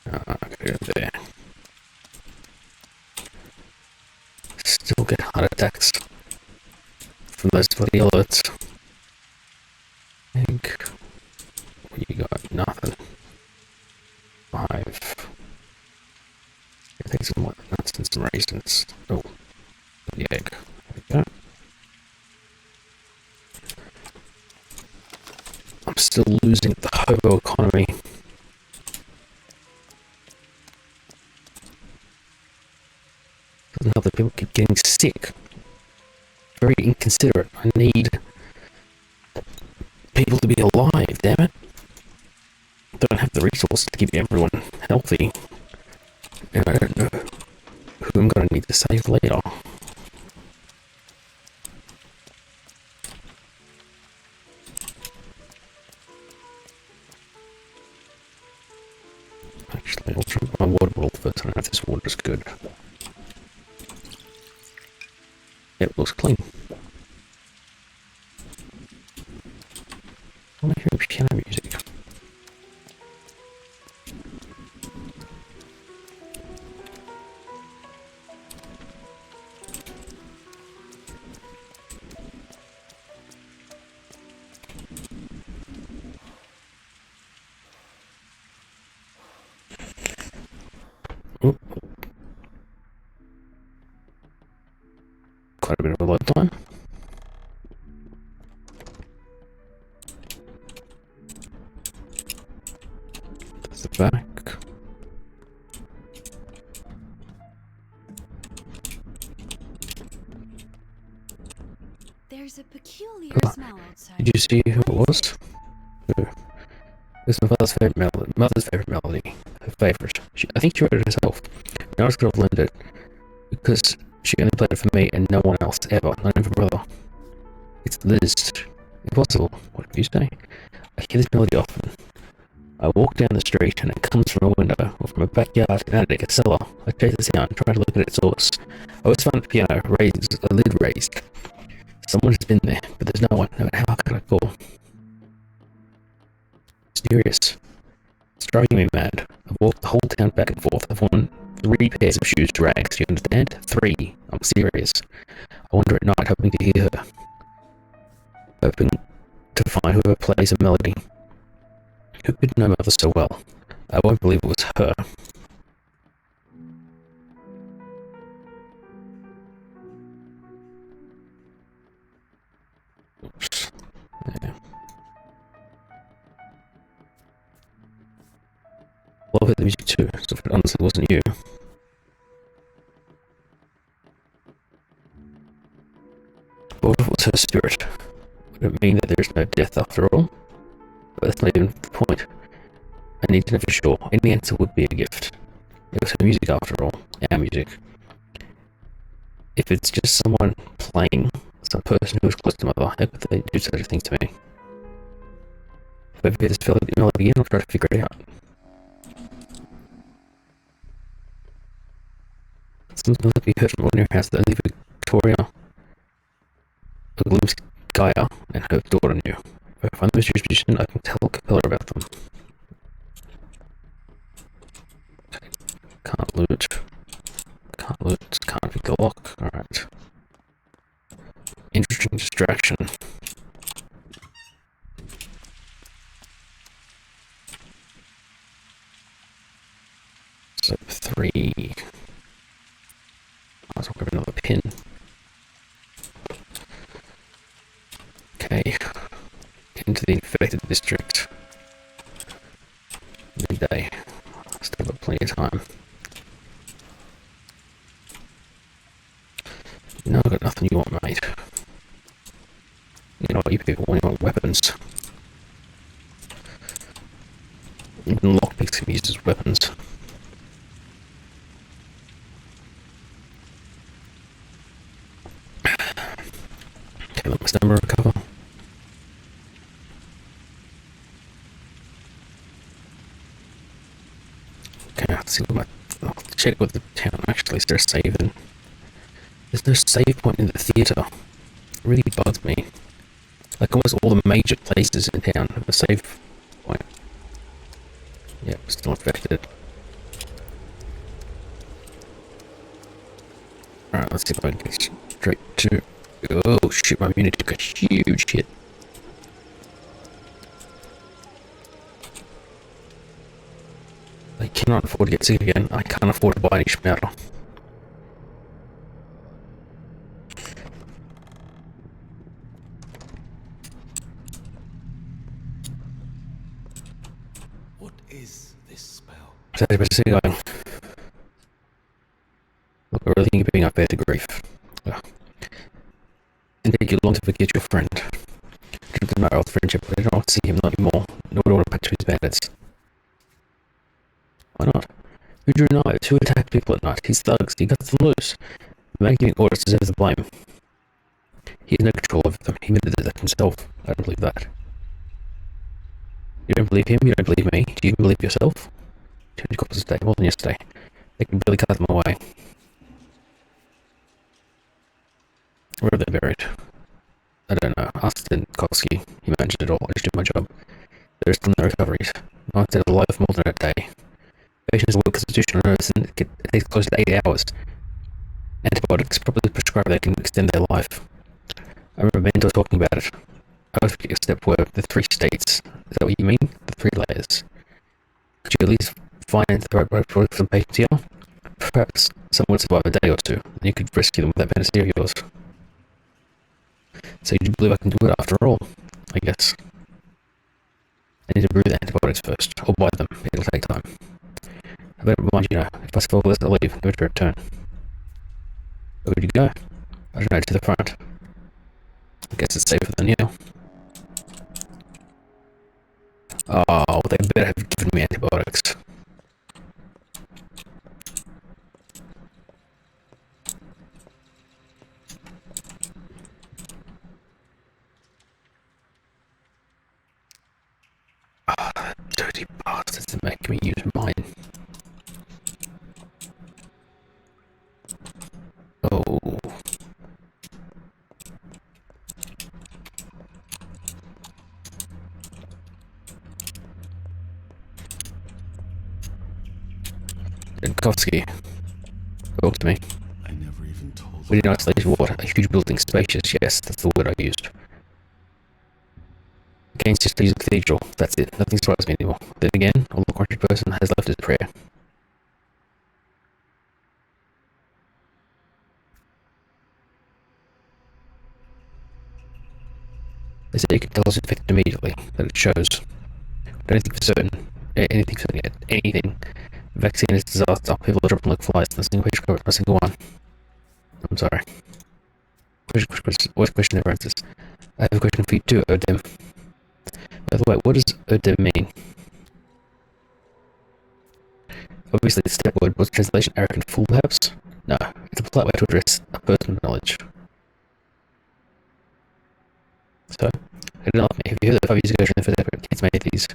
I gotta go there. Still get heart attacks from those bloody alerts. Egg. What you got? Nothing. 5. Take some more nuts and some raisins. Oh, the egg. There we go. I'm still losing the hobo economy. Other people keep getting sick. Very inconsiderate. I need people to be alive, damn it. I don't have the resources to keep everyone healthy. And I don't know who I'm gonna need to save later. Actually, I'll drink my water bottle first. I don't know if this water is good. Yep, looks clean. I want to hear piano music. Oop. Quite a bit of a load time. There's the back. There's a peculiar Ah, smell outside. Did you see who it was? Who? It's my father's favorite melody. Mother's favorite melody. Her favorite. I think she wrote it herself. I was going to lend it because she only played it for me and no one else ever. Not even my brother. It's Liz. Impossible. What do you say? I hear this melody often. I walk down the street and it comes from a window or from a backyard, an attic, a cellar. I chase the sound, try to look at its source. I always find the piano raised, a lid raised. Someone has been there, but there's no one. No matter how can I call? Serious. It's driving me mad. I've walked the whole town back and forth. I've worn 3 pairs of shoes to rags. You understand? 3. I'm serious. I wander at night hoping to hear her. Hoping to find whoever plays a melody. Who could know Mother so well? I won't believe it was her. Oops. Yeah. Love it, the music too, so if it honestly wasn't you. What if it was her spirit? Would it mean that there is no death after all? But that's not even the point. I need to know for sure. Any answer would be a gift. It was her music after all. Our music. If it's just someone playing, some person who was close to Mother, how could they do such a thing to me? If I hear this melody again, I'll try to figure it out. Something like we heard from ordinary house that only Victoria, a glimpse Gaia, and her daughter knew. If I find the mysterious musician, I can tell Capella about them. Okay. Can't loot. Can't loot. Can't pick the lock. Alright. Interesting distraction. So 3. Might as well grab another pin. Okay. Into the infected district. Midday. Still got plenty of time. No, I've got nothing you want, mate. You know what you people want, you want weapons. Even lockpicks can be used as weapons. Okay, let my stamina recover. Okay, let's see what I'll check with the town actually. Is there a save in? There's no save point in the theatre. It really bugs me. Like almost all the major places in town have a save point. Yeah, we're still infected. Alright, let's see if I can get straight to... Oh shit, my immunity took a huge hit. I cannot afford to get sick again. I can't afford to buy any schmouter. What is this spell? So I better see going. Look, I really think you're being unfair to grief. Didn't take you long to forget your friend. Didn't deny our old friendship, but I don't want to see him not anymore. Nor do I want to patch his bandits. Why not? Who drew knives? Who attacked people at night? He's thugs. He cuts them loose. The man giving orders deserves the blame. He has no control over them. He admitted that himself. I don't believe that. You don't believe him? You don't believe me? Do you even believe yourself? 200 copies today, more than yesterday. They can barely cut them away. Where are they buried? I don't know. Ask Dinkowski. He managed it all. I just did my job. There's still no recoveries. Not dead alive more than a day. Patients with constitutional nerves and it takes close to 80 hours. Antibiotics properly prescribed they can extend their life. I remember Mentor talking about it. I always forget a step were the 3 states. Is that what you mean? The 3 layers. Could you at least find the right product for the patients here? Perhaps someone would survive a day or 2, and you could rescue them with that panacea of yours. So you believe I can do it after all? I guess. I need to brew the antibiotics first, or buy them. It'll take time. I better remind you, if I fall less, I'll leave, never to return. Where would you go? I don't know, to the front. I guess it's safer than here. Oh, they better have given me antibiotics. Ah, dirty bastards that make me use mine. Oh. Dinkowski, talk to me. I never even told We did isolate water, a huge building, spacious, yes, that's the word I used. Against just use a cathedral, that's it, nothing surprises me anymore. Then again, all the conscious person has left is prayer. They say you can tell us infected immediately, that it shows. But anything for certain, anything for certain yet, anything. The vaccine is disaster, people are dropping like flies, not a single patient covered, not a single one. I'm sorry. What question never answers? I have a question for you too, Odin. By the way, what does Odin mean? Obviously, the step word was translation arrogant fool, perhaps? No, it's a polite way to address a person of knowledge. So, I didn't ask me, have you heard that 5 years ago during the first epidemic, kids made these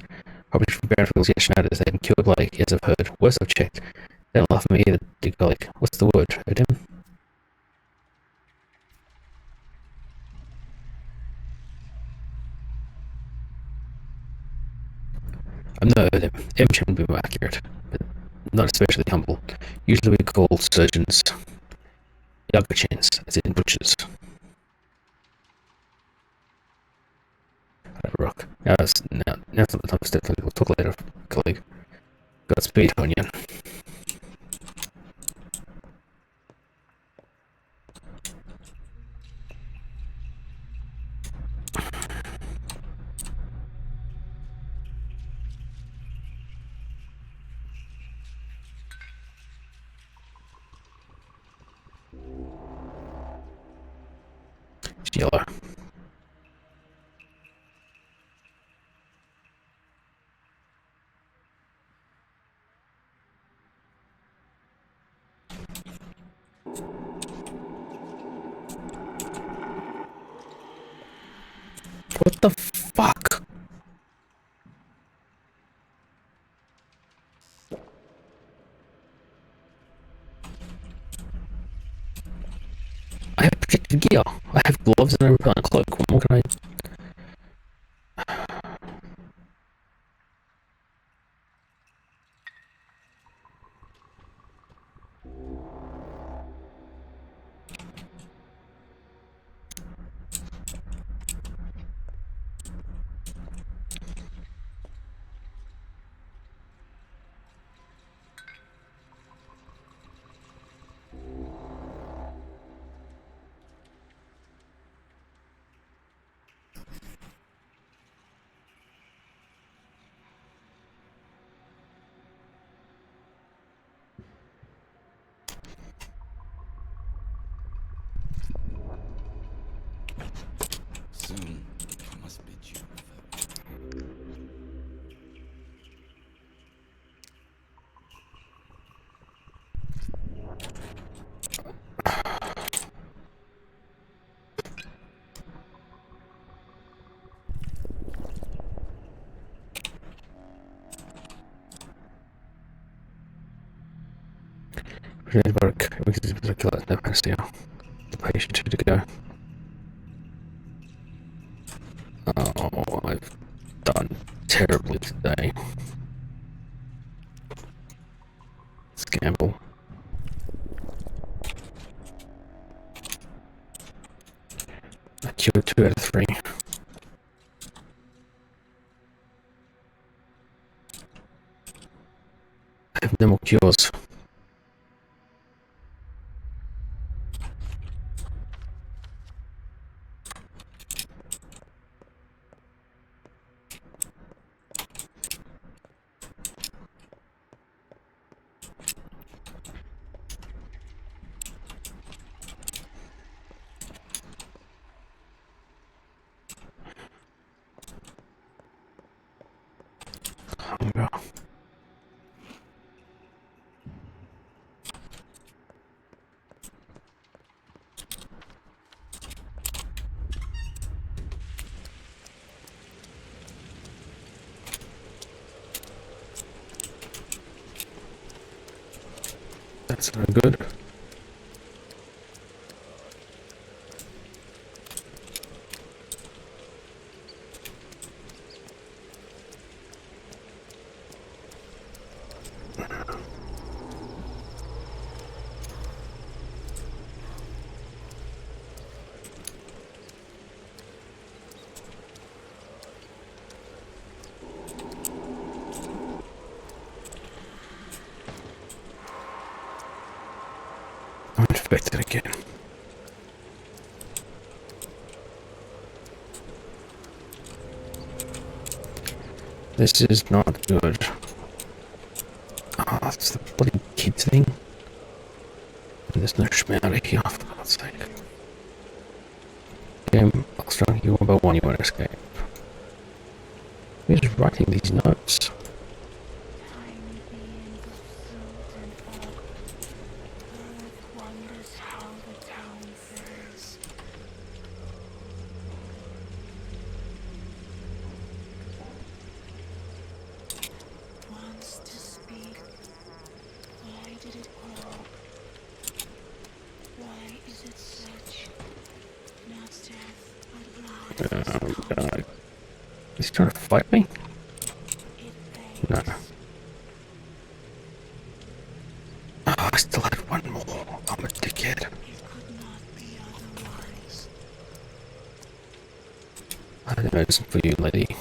probably from brownfields yet shadows, they can cure plague, yes I've heard, worse I've checked. Don't laugh at me either, dear colleague. What's the word, Odin? I'm no Odin. Emchin would be more accurate, but not especially humble. Usually we call surgeons Yagachins, as in butchers. Rock. Now's not the time to step in. We'll talk later, colleague. Godspeed, Onion. It's yellow. What the fuck? I have protective gear. I have gloves and a repellent cloak. What more can I... Soon, I must bid you farewell. Work. We can kill it. No panacea. The patient to go. terribly today. Let's gamble. I killed 2 out of 3. I have no more cures. Hunger. That's not good. I'm infected again. This is not good. Ah, oh, it's the bloody kids thing. There's no schmouty here, for God's sake. Game, I'll strike you 1 by 1, you won't escape. Who's writing these notes? Tiny beings of silt and fog. Earth wonders how the town fares. Wants to speak. Why did it grow? Why is it such? Not death, but life. Oh god. Is he trying to fight me? It No. begs. Oh, I still had 1 more. I'm a dickhead. It could not be otherwise. I had medicine for you, lady.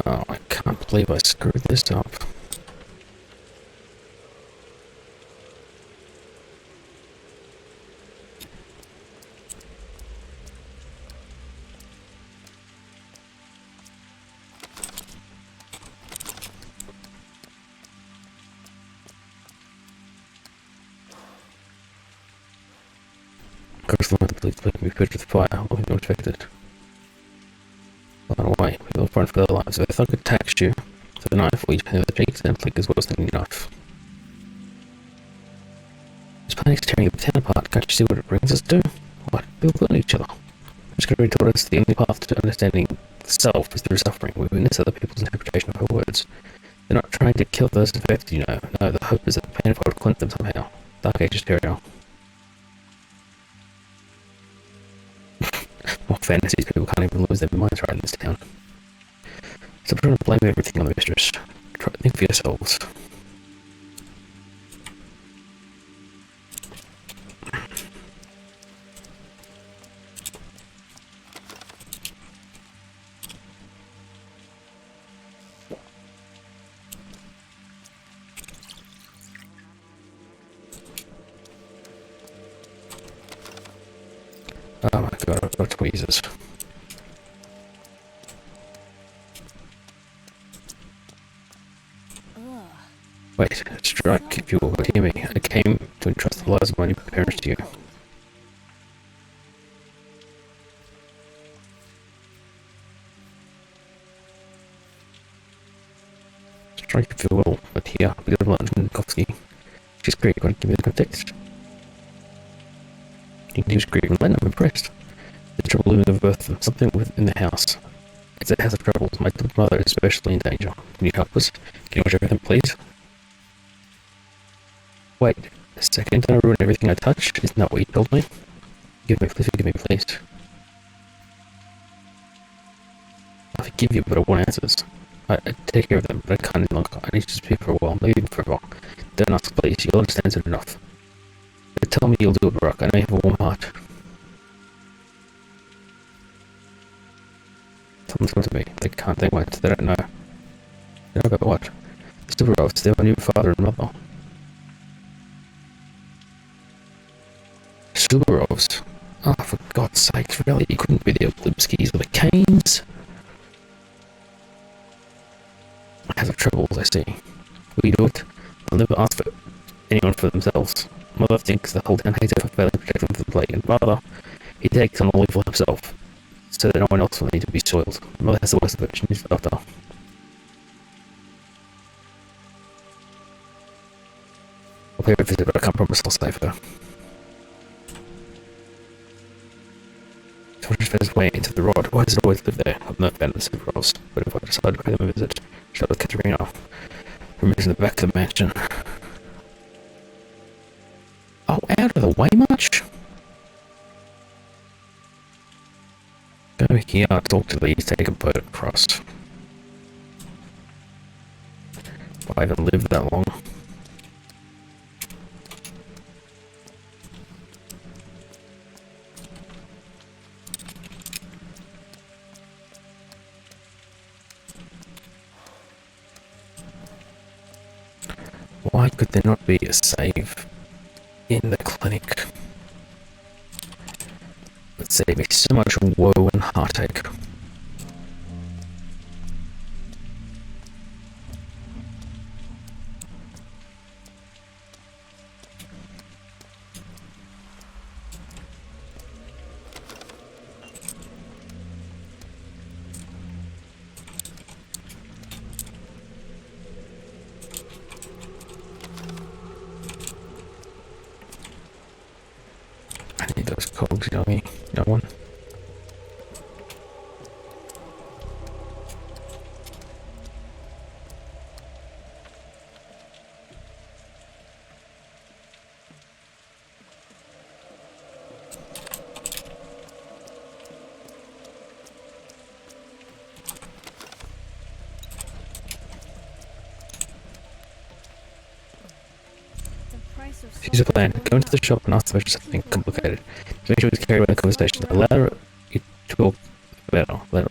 Oh, I can't believe I screwed this up. Curse the please make me put with fire, or you're infected. Run away, people run for their lives. If a thug attacks you with a knife, or you the cheeks, then flick is worse than your knife. This planet is tearing the town apart, can't you see what it brings us to? What? People killing each other. I'm just going to retort us the only path to understanding the self is through suffering. We witness other people's interpretation of her words. They're not trying to kill those infected, you know. No, the hope is that the pain of it will cleanse them somehow. Dark Ages material. More fantasies, people can't even lose their minds right in this town. Stop trying to blame everything on the mistress. Try to think for yourselves. Oh my god, I've got tweezers. Wait, strike if you will hear me. I came to entrust the lives of my new parents to you. Strike if you will, but here, we got London She's great, going to give me the context. You can use Greek and Latin, I'm impressed. There's trouble in the birth of something within the house. It's a house of troubles. My mother is especially in danger. Can you help us? Can you watch everything, please? Wait a second, don't I ruin everything I touch? Isn't that what you told me? Forgive me, please. I forgive you, but I want answers. I take care of them, but I can't any longer. I need to disappear for a while, maybe even forever. Don't ask, please. You'll understand soon enough. But tell me you'll do it, Brock. I know you have a warm heart. Someone's come to me. They can't, they won't, they don't know. They know about what? The Silverovs, they're my new father and mother. Silverovs? Oh, for God's sakes, really? You couldn't be the Oblipskis or the Canes? Has troubles, I see. Will you do it? I'll never ask for anyone for themselves. Mother thinks the whole town hates her for failing to protect them from the plague, and father, he takes on all evil himself, so that no one else will need to be soiled. Mother has the worst of it, she needs the doctor. I'll pay her a visit, but I can't promise I'll save her. So I just found his way into the rod. Why does it always live there? I've never been in the Silverovs, but if I decide to pay them a visit, shout with Katerina. Room is in the back of the mansion. Oh, out of the way much? Go here, talk to Lee, take a boat across. If I even lived that long. Why could there not be a save in the clinic? It saved me so much woe and heartache. I need those cogs, yummy. No one. Here's a plan. Go into the shop and ask the merchant something complicated. Make sure it's carried away in the conversation. The louder you talk, the better. The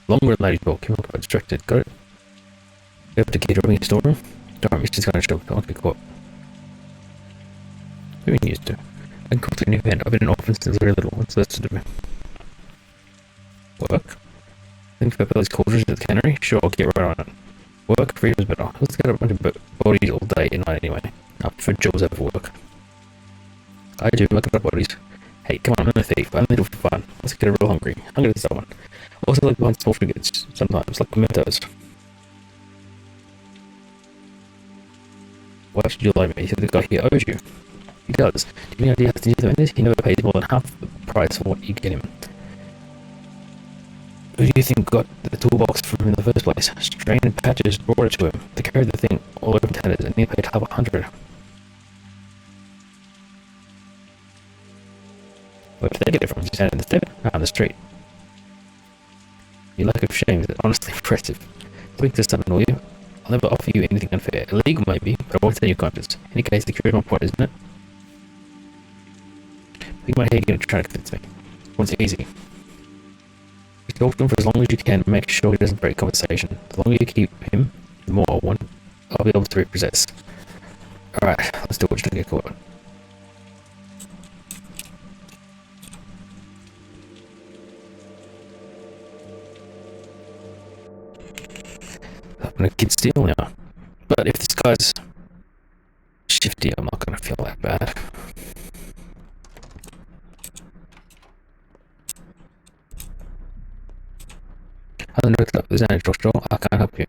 longer the louder you talk, you won't get distracted. Got it? You have to key to ring your storeroom? Don't worry, Mr. Gonna show up. Don't be caught. Who are you used to? I can call to a new event. I've been an orphan since very little. What's that to do? Work? Think about Billy's cauldrons at the cannery? Sure, I'll get right on it. Work? Freedom's better. Let's get a bunch of bodies all day and night anyway. I prefer jobs over work. I do, make up bodies. Hey, come on, I'm not a thief. I only do it for fun. Let's get real hungry. Hungry to someone. Also like buying small trinkets, sometimes, like mementos. Why should you like me? The guy here owes you. He does. Do you have any idea how to do that? He never pays more than half the price for what you get him. Who do you think got the toolbox from him in the first place? Strain and Patches brought it to him. They carried the thing all over Tanners and he paid half 100. Where did they get it from? Just out in the step? Out on the street. Your lack of shame is honestly impressive. Speak to someone, will you? I'll never offer you anything unfair. Illegal maybe, but I won't tell your conscience. In any case, the cure is my point, isn't it? Think my head, you're gonna try to convince me. One's easy. You talk to him for as long as you can, make sure he doesn't break conversation. The longer you keep him, the more I'll be able to repossess. Alright, let's do it, just don't get caught. I'm gonna kid steal now. But if this guy's shifty, I'm not gonna feel that bad. I don't know if there's any store. I can't help you.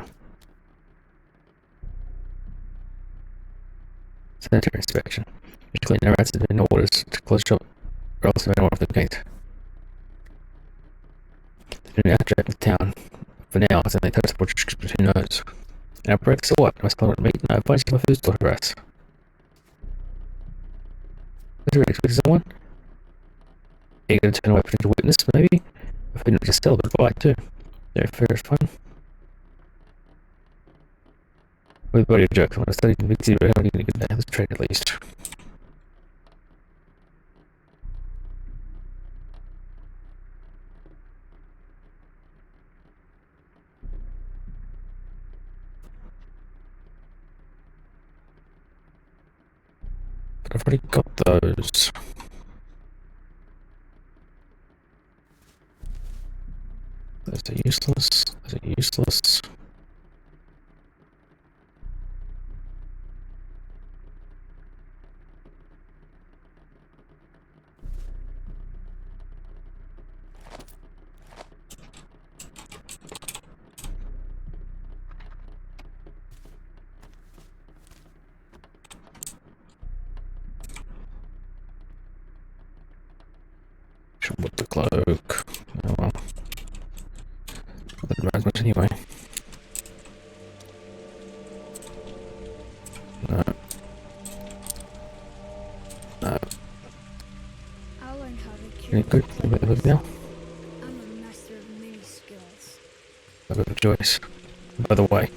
Sanitary inspection. You should clean no rats and no orders to close shop, or else I don't want to the gate. They're doing outdraft in town. For now, it's only a test portrait, but who knows? And outbreak, so what? Am I supposed to meet? No, if I just my food store harass. Is there expect someone? Are you gonna turn away potential witness, maybe? If I didn't just sell, but buy too. Very fair, fun. With body joke, when I studied in Big Zero, I need to get down this train at least. But I've already got those. Those are useless. Those are useless. With the cloak. Oh well. Doesn't matter much anyway. No. No. I'll learn how to Any cure good? Anybody look now? I'm a master of many skills. I've got a choice. By the way,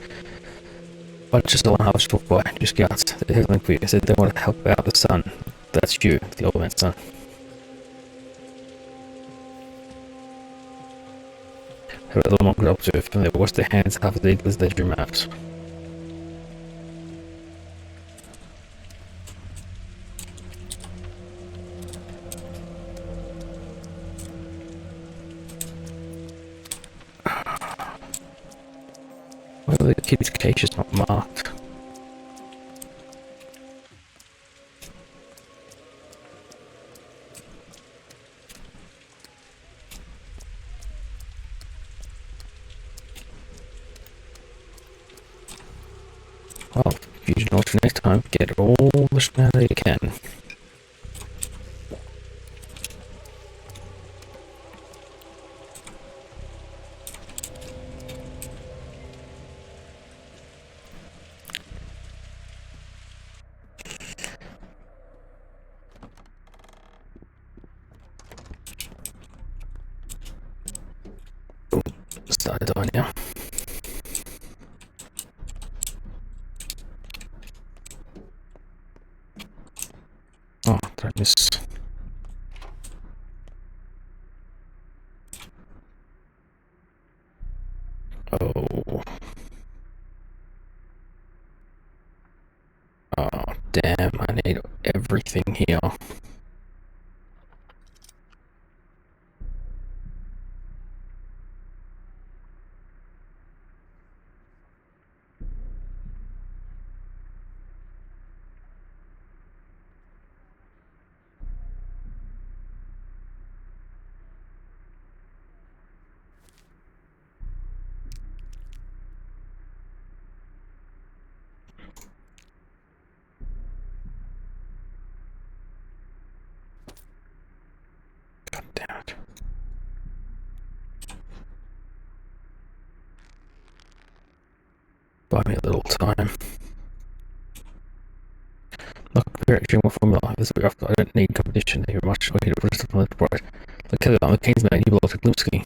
but just allow us to talk by just scouts. They're healing for you. They said they want to help out the son. That's you, the old man's son. Who are no longer observed, and they wash their hands half as eagerly as they drew maps. Why are the kid's cage is not marked? Well, fusion ultra next time, get all the shenanigans you can. Boom, started on now. Oh, did I miss? Oh. Oh, damn, I need everything here. God damn it. Buy me a little time. Look, very extreme formula. This week after I don't need competition here much. I need to put something left right. Look at it, I'm the King's man, you belong to Glimsky.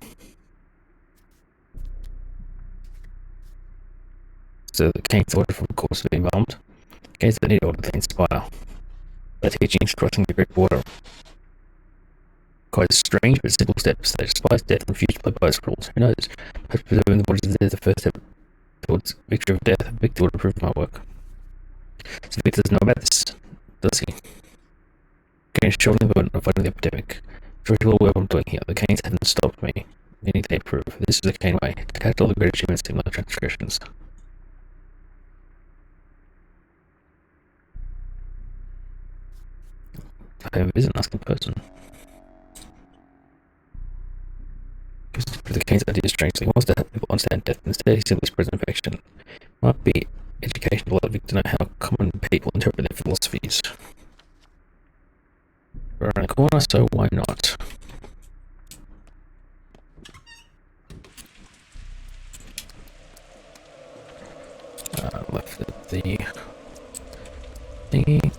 So the King's order from course being bombed. King's that need order to inspire. By teaching crossing the great water. Quite strange but simple steps. They despise death and refuse to play by its rules. Who knows? Perhaps preserving the bodies is the first step towards victory of death. Victor would approve my work. So Victor doesn't know about this, does he? Kane's shouldering the burden of fighting the epidemic. George will work I'm doing here. The Canes haven't stopped me. Meaning they approve. This is the Kane way. To catch all the great achievements in my transgressions. However, is an asking person. The Kane's idea is strange. He wants to help people understand death. Instead, he simply spreads infection. Might be educational for to know how common people interpret their philosophies. We're around the corner, so why not? Left at the thingy.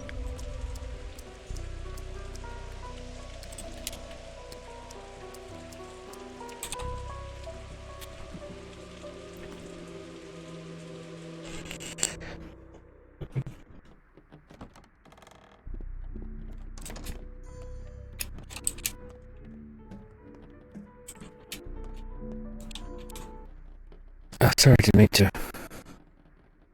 Sorry, I didn't mean to.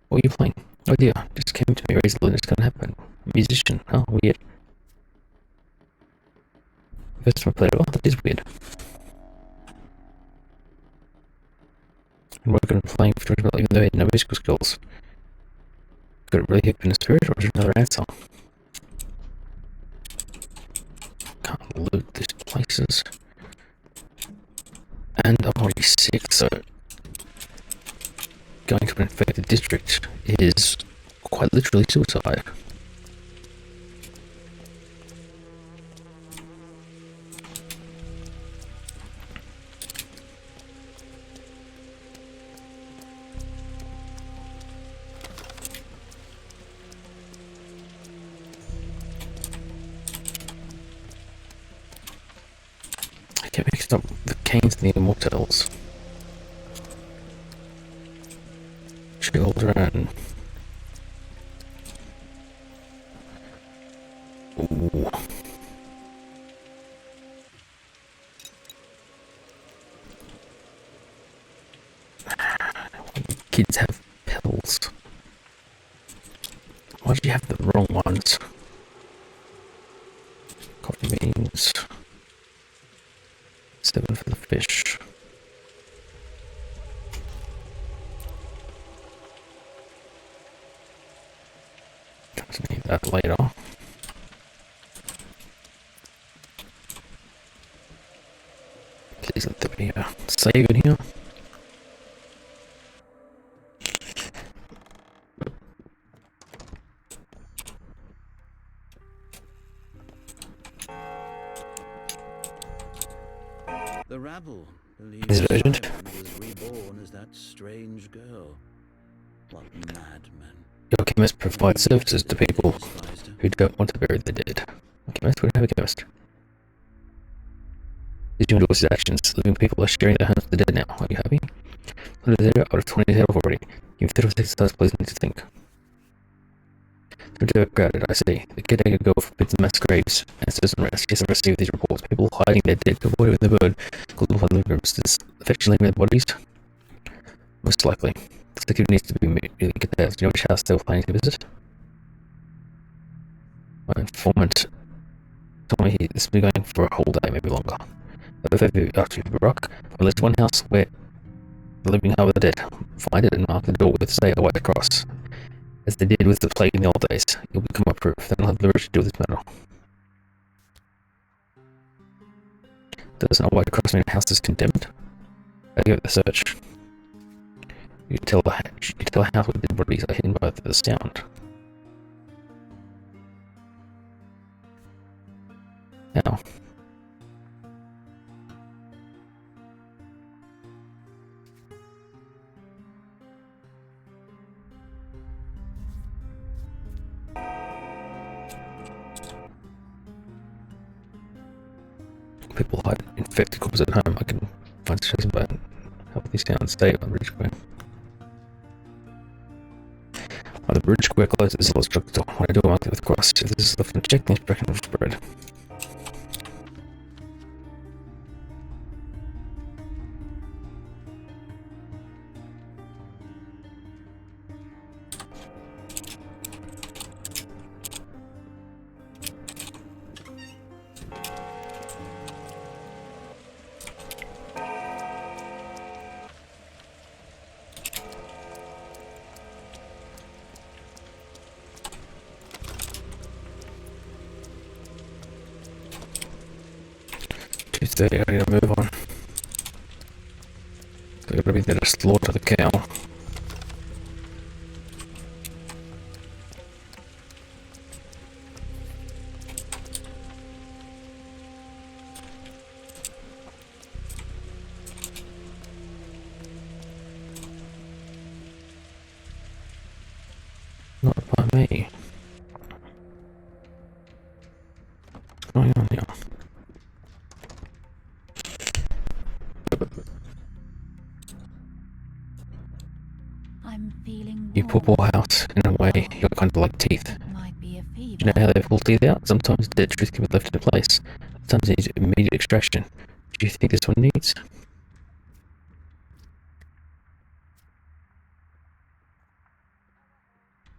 What are you playing? Oh dear, just came to me recently and it's gonna happen. Musician, oh weird. First time I played it, oh that is weird. I'm working on playing for even though I had no musical skills. Got it really hip in the spirit, or is it another answer? Can't loot these places. And I'm already sick, so going to an infected district is quite literally suicide. I get mixed up the Canes and the Immortals. Children. Ooh. Kids have pills. Why did you have the wrong ones? Coffee beans. 7 for the fish. Don't need that later. Please let there be a save in here. The rabble Is it believes urgent? Siren was reborn as that strange girl. What madman. Your chemist provides services to people Despised her. who don't want to bury the dead. A chemist would have a chemist. Did you endorse his actions? Living people are sharing their hands with the dead now. Are you happy? 100 out of 20 head off already. You've 30 exercise, please need to think. They're crowded, I see. The caretaker go forbids mass graves and says unrest. Yes, I received these reports. People hiding their dead, avoiding the bird, called them living rooms. Does affection leaving their bodies? Most likely. The security needs to be really contained. Do you know which house they were planning to visit? My informant told me this will be going for a whole day, maybe longer. After Rock, at least one house where the living are the dead. Find it and mark the door with say a white cross. As they did with the plague in the old days, you'll become a proof. Then I'll have the rich to do with this matter. Doesn't a white cross mean a house is condemned? I give it the search. You can tell a house with dead bodies are hidden by the sound. Now. People hide infected corpses at home. I can find suggestions about healthy sound state on Bridge Square. Oh, the Bridge Square closes the structure. When I do a mark with cross, if this is left unchecked, the inspection will spread. I gotta move on. I gotta be there to slaughter the cow. Not by me. What's going on here? I'm feeling You poor house, in a way, you're kind of like teeth. Might be a fever. Do you know how they pull teeth out? Sometimes dead truth can be left in place. Sometimes it needs immediate extraction. Do you think this one needs?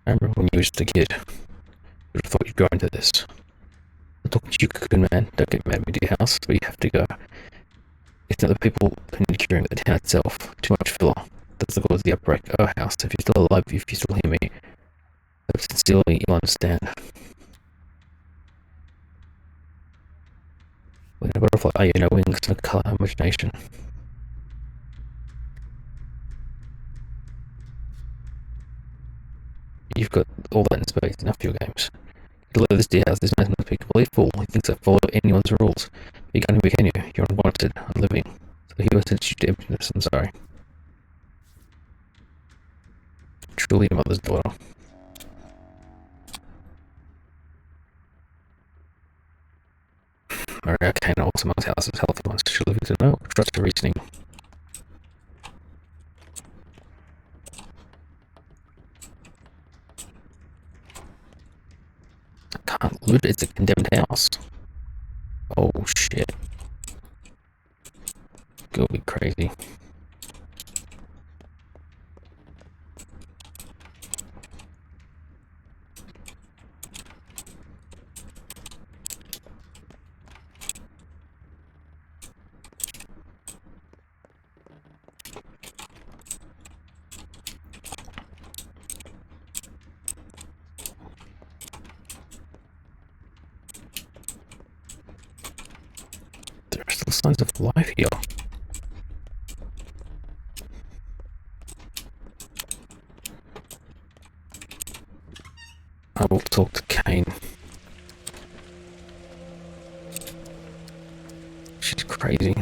I remember when you was a kid. I would have thought you'd go into this. I'm talking to you, Cocoon Man. Don't get mad at me to your house, but you have to go. It's not the people who need curing, but the town itself. Too much filler. That's the cause of the outbreak. Oh, house, if you're still alive, if you still hear me, I hope sincerely you'll understand. When a butterfly, are you no wings, no colour, imagination. You've got all that in space, enough for your games. Deliver this to your house, this man's not a complete fool. He thinks I follow anyone's rules. You can't even, can you? You're unwanted, unliving. So he was sent you to emptiness, I'm sorry. Truly your mother's daughter. Maria Kane also amongst houses, healthy ones. She's living to know. Trust her reasoning. I can't loot it, it's a condemned house. Oh shit. Go be crazy. There are still signs of life here. I will talk to Kane. She's crazy.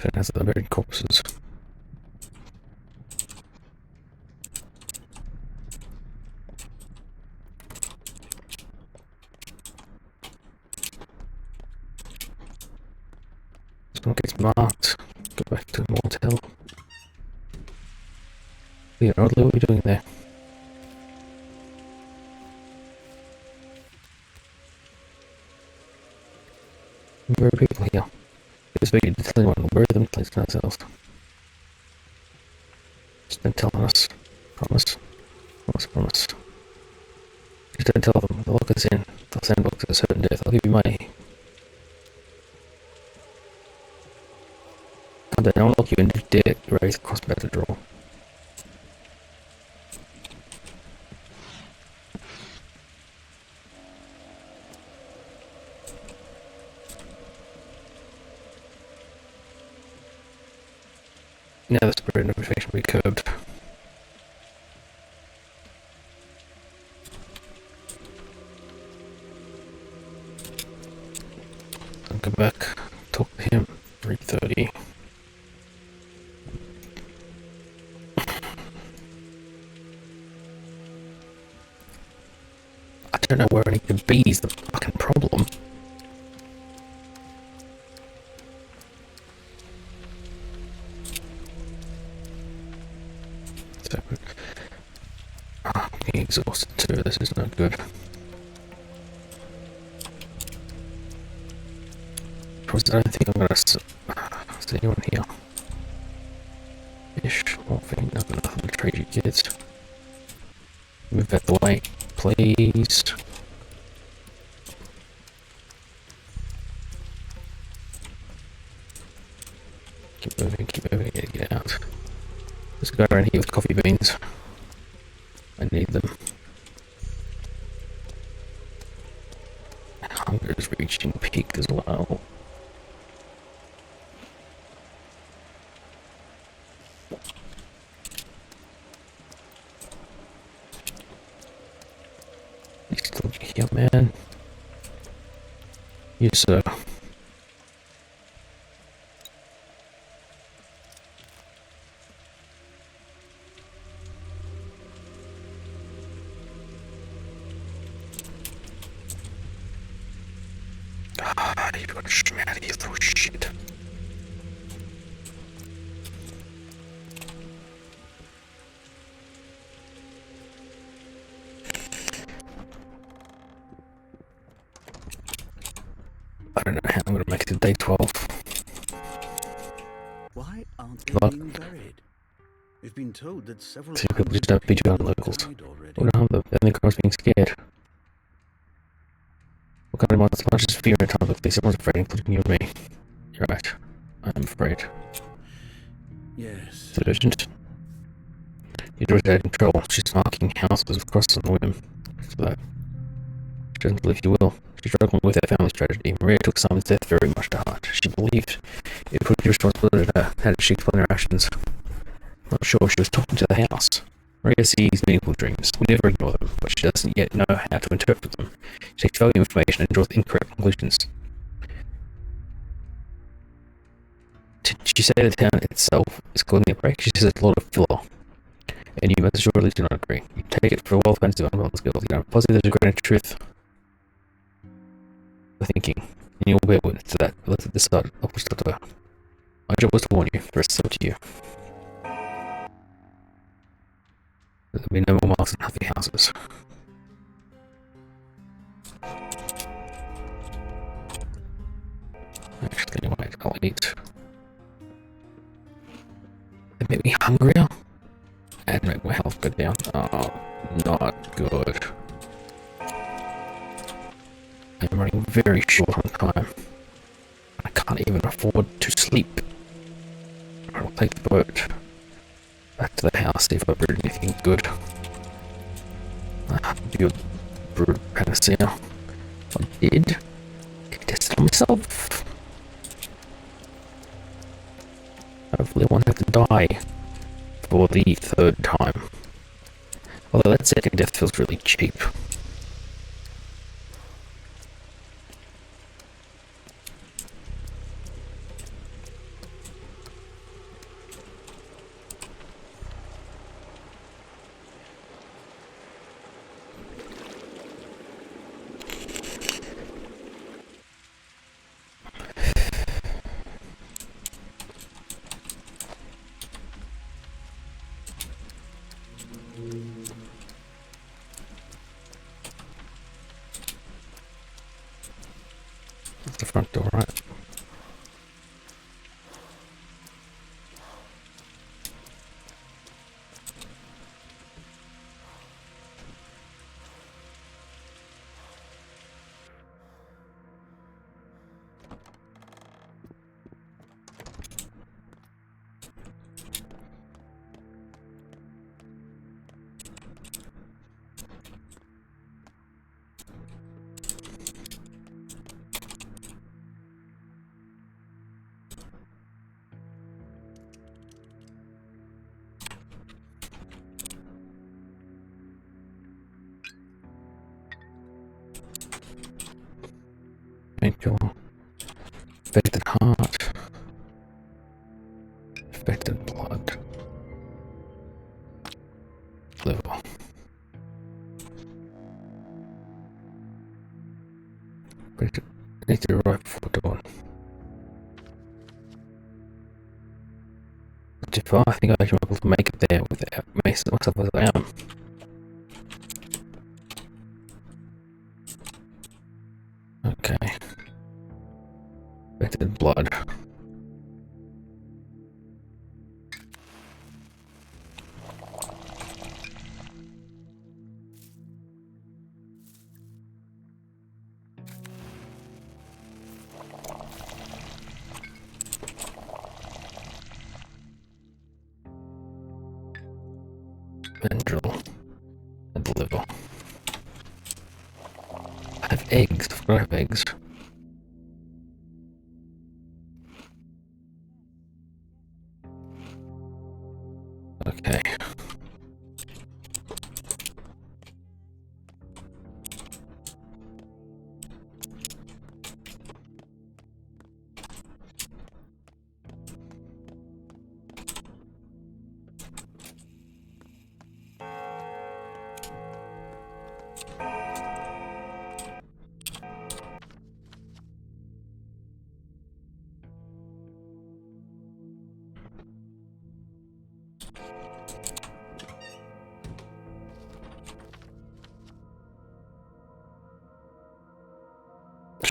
It has the buried corpses. This one gets marked. Go back to the motel. Leon, what are you doing there? Where are people here? This video to tell anyone, we'll bury them in place ourselves. Just don't tell us. Promise. Promise, promise. Just don't tell them. They'll lock us in. They'll sandbox us certain death. I'll give you money. Calm down, I'll lock you in. If you dare, raise cross back to draw. Now the spread of infection will be curbed. I'll go back, talk to him. 3:30. I don't know where I need to be is the fucking problem. So, I'm getting exhausted too, this is not good. Because I don't think I'm gonna see anyone here. Fish, morphine, nothing to trade you kids. Move out the way, please. Keep moving, get out. There's a guy around here with coffee beans. I need them. Hunger is reaching peak as well. You still here, man? You sir. You've got schmatty, you throw shit. I don't know how I'm gonna make it to day 12. Why aren't they What? being buried? We've been told that several See, people just don't feed you on locals. died already. What harm them? Then the guy's being scared. What kind of monster punches fear in times like this? Everyone's afraid, including you and me. You're right. I'm afraid. Yes. It's urgent. Your daughter's out of control. She's marking houses across the whim. For that. She doesn't believe you will. She's struggling with her family's tragedy. Maria took Simon's death very much to heart. She believed it put the responsibility to her. How did she explain her actions? Not sure. She was talking to the house. Maria sees meaningful dreams. We never ignore them, but she doesn't yet know how to interpret them. She takes valuable information and draws incorrect conclusions. Did she say the town itself is causing a break? She says it's a lot of filler. And you most assuredly do not agree. You take it for a well-founded unwell skills. You know, positive there's a greater truth for thinking. And you'll bear witness to that. Let's decide. I'll push the door. My job was to warn you. The rest is up to you. There'll be no more marks and happy houses. Actually, wait, I'll eat. It made me hungrier and make my health go down. Oh, not good. I'm running very short on time. I can't even afford to sleep. I'll take the boat back to the house, see if I brewed anything good. You brewed panacea. I did. Can test it on myself. Hopefully I won't have to die for the third time. Although that second death feels really cheap. That's the front door, right? jaw, infected heart, infected blood, liver. Need to arrive before dawn. Not too far, I think I should be able to make it there without messing myself around. Okay. Infected blood. Ventral and liver. I have eggs. I forgot I have eggs. Okay.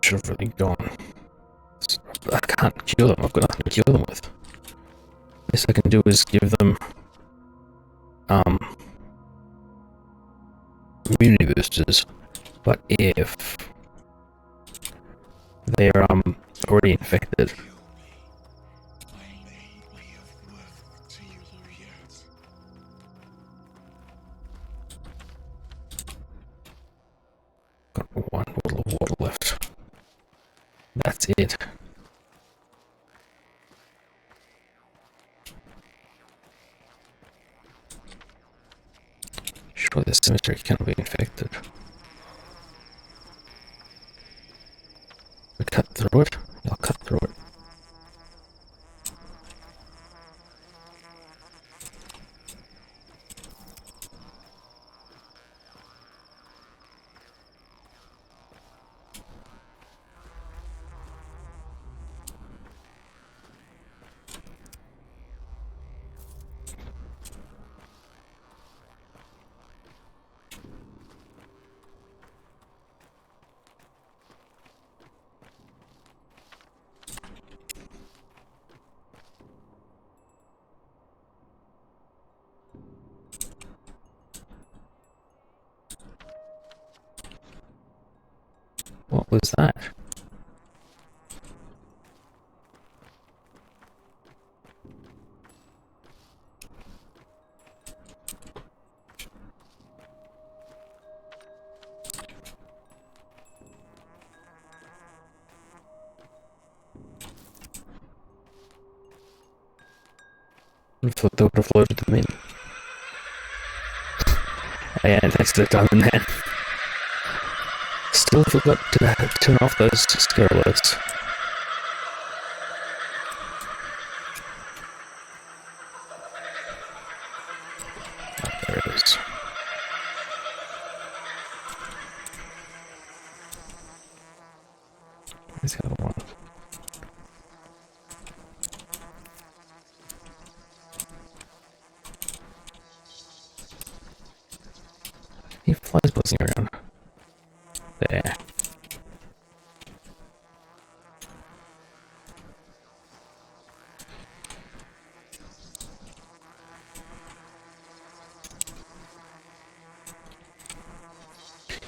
Should have really gone. I can't kill them. I've got nothing to kill them with. Best I can do is give them immunity boosters. But if they're already infected, got one bottle of water left. That's it. Sure, this cemetery cannot be infected. I cut through it? I'll cut through it. What was that? I thought they would have loaded them in. And thanks to the diamond man. Still forgot to turn off those scare alerts. Oh, there it is. Where's the other one? He flies buzzing around. There.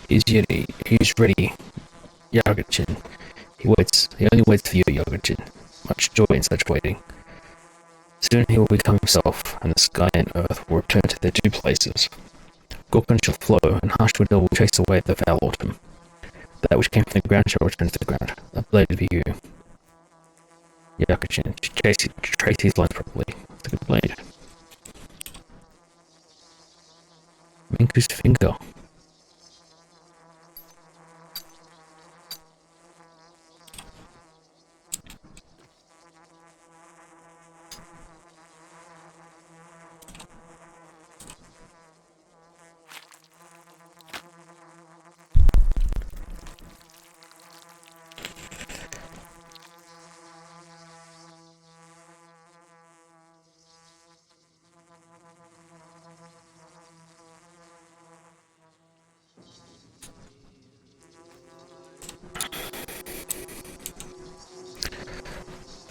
He's ready. Yagachin. He only waits for you, Yagachin. Much joy in such waiting. Soon he will become himself, and the sky and earth will return to their two places. Gorgon shall flow, and harsh wind will chase away the foul autumn. That which came from the ground shall return to the ground. A blade for you. Yagachin. Trace his lines properly. With a good blade. Minku's finger.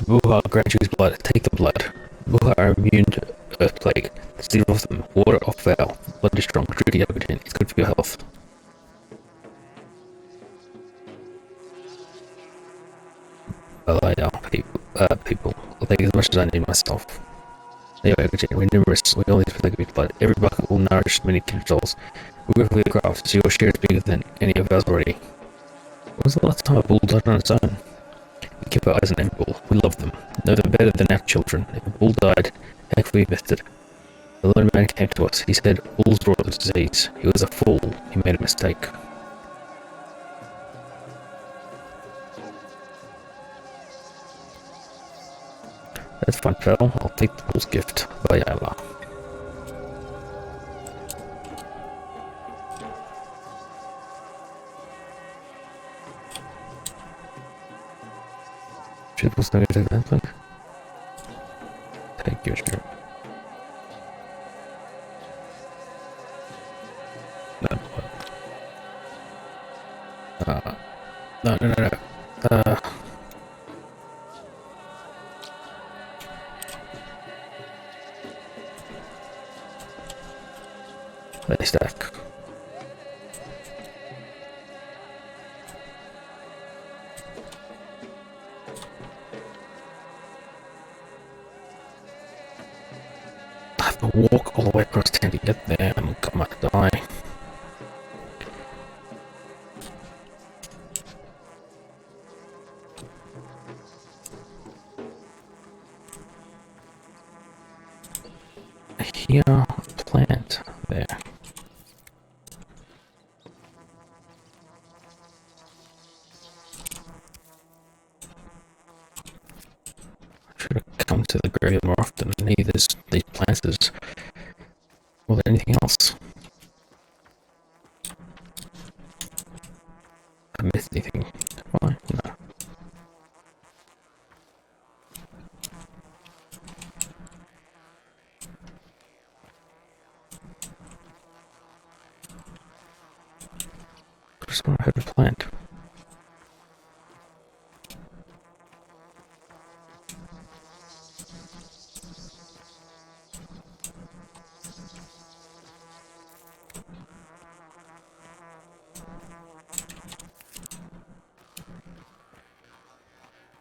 Buha grant use blood. Take the blood. Buha are immune to Earth Plague. Steal off them. Water off foul. Blood is strong. Drink yogurt. It's good for your health. I lie down, people. I'll take as much as I need myself. Anyway, we're numerous. We only feel like we blood. Every bucket will nourish many souls. We work with the craft, so your share is bigger than any of ours already. When was the last time a bull died on its own? We keep our eyes on every bull. We love them. Know them better than our children. If a bull died, how could we invest it? A lone man came to us. He said bulls brought the disease. He was a fool. He made a mistake. That's fine, fellow. I'll take the bull's gift. By Allah. People's not gonna take that thing. Take your shirt. No. No. They stack. I have to walk all the way across town to get there. I'm gonna die. Here, plant there. Should have come to the graveyard more often and need these plants as more than anything else. I missed anything? Why? No. Just want to have a plant.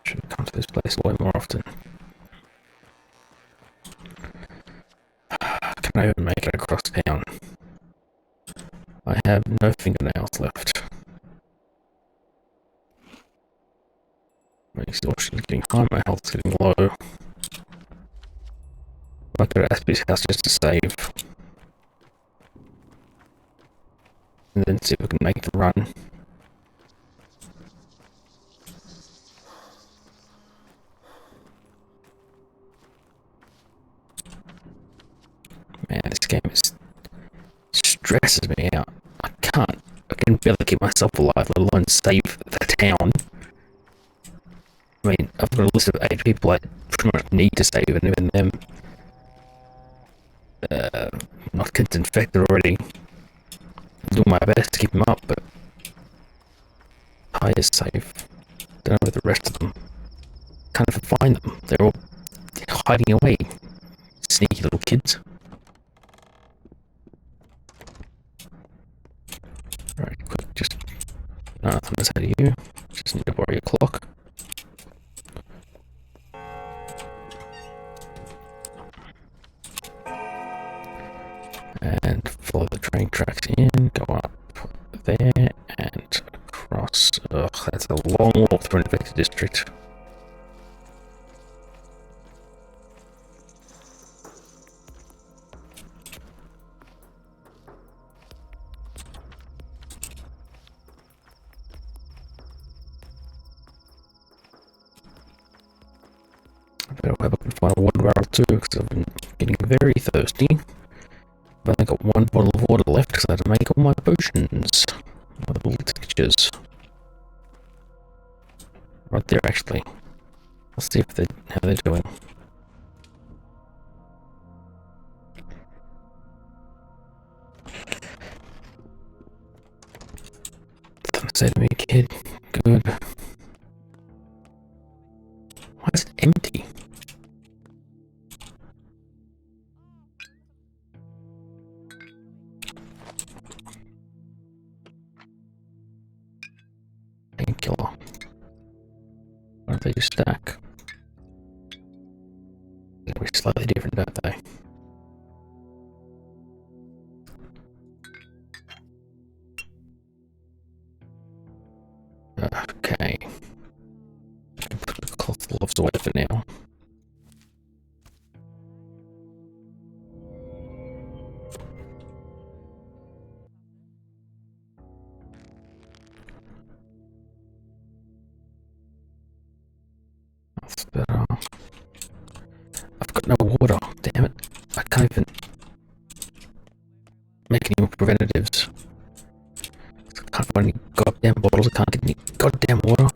Should come to this place way more often. Can I even make it across town? I have no fingernails left. My exhaustion is getting high, my health is getting low. I go to Aspie's house just to save. And then see if we can make the run. Man, this game stresses me out. I can barely keep myself alive, let alone save the town. I mean, I've got a list of 8 people I pretty much need to save, and even them, not kids infected already. I'm doing my best to keep them up, but I is safe. Don't know where the rest of them. Can't even find them. They're all hiding away. Sneaky little kids. Right, quick, just nothing to say to you. Just need to borrow your clock. And follow the train tracks in, go up there and across. Ugh, that's a long walk through an infected district. I better hope I can find a water barrel too, because I've been getting very thirsty. I've only got 1 bottle of water left because I had to make all my potions. My little textures. Right there, actually. I'll see if how they're doing. Nothing to say to me, kid. Good. Why is it empty? they just stack? They're slightly different, don't they? Okay. Put the cloth gloves away for now. That's better. I've got no water. Damn it. I can't even make any more preventatives. I can't find any goddamn bottles. I can't get any goddamn water.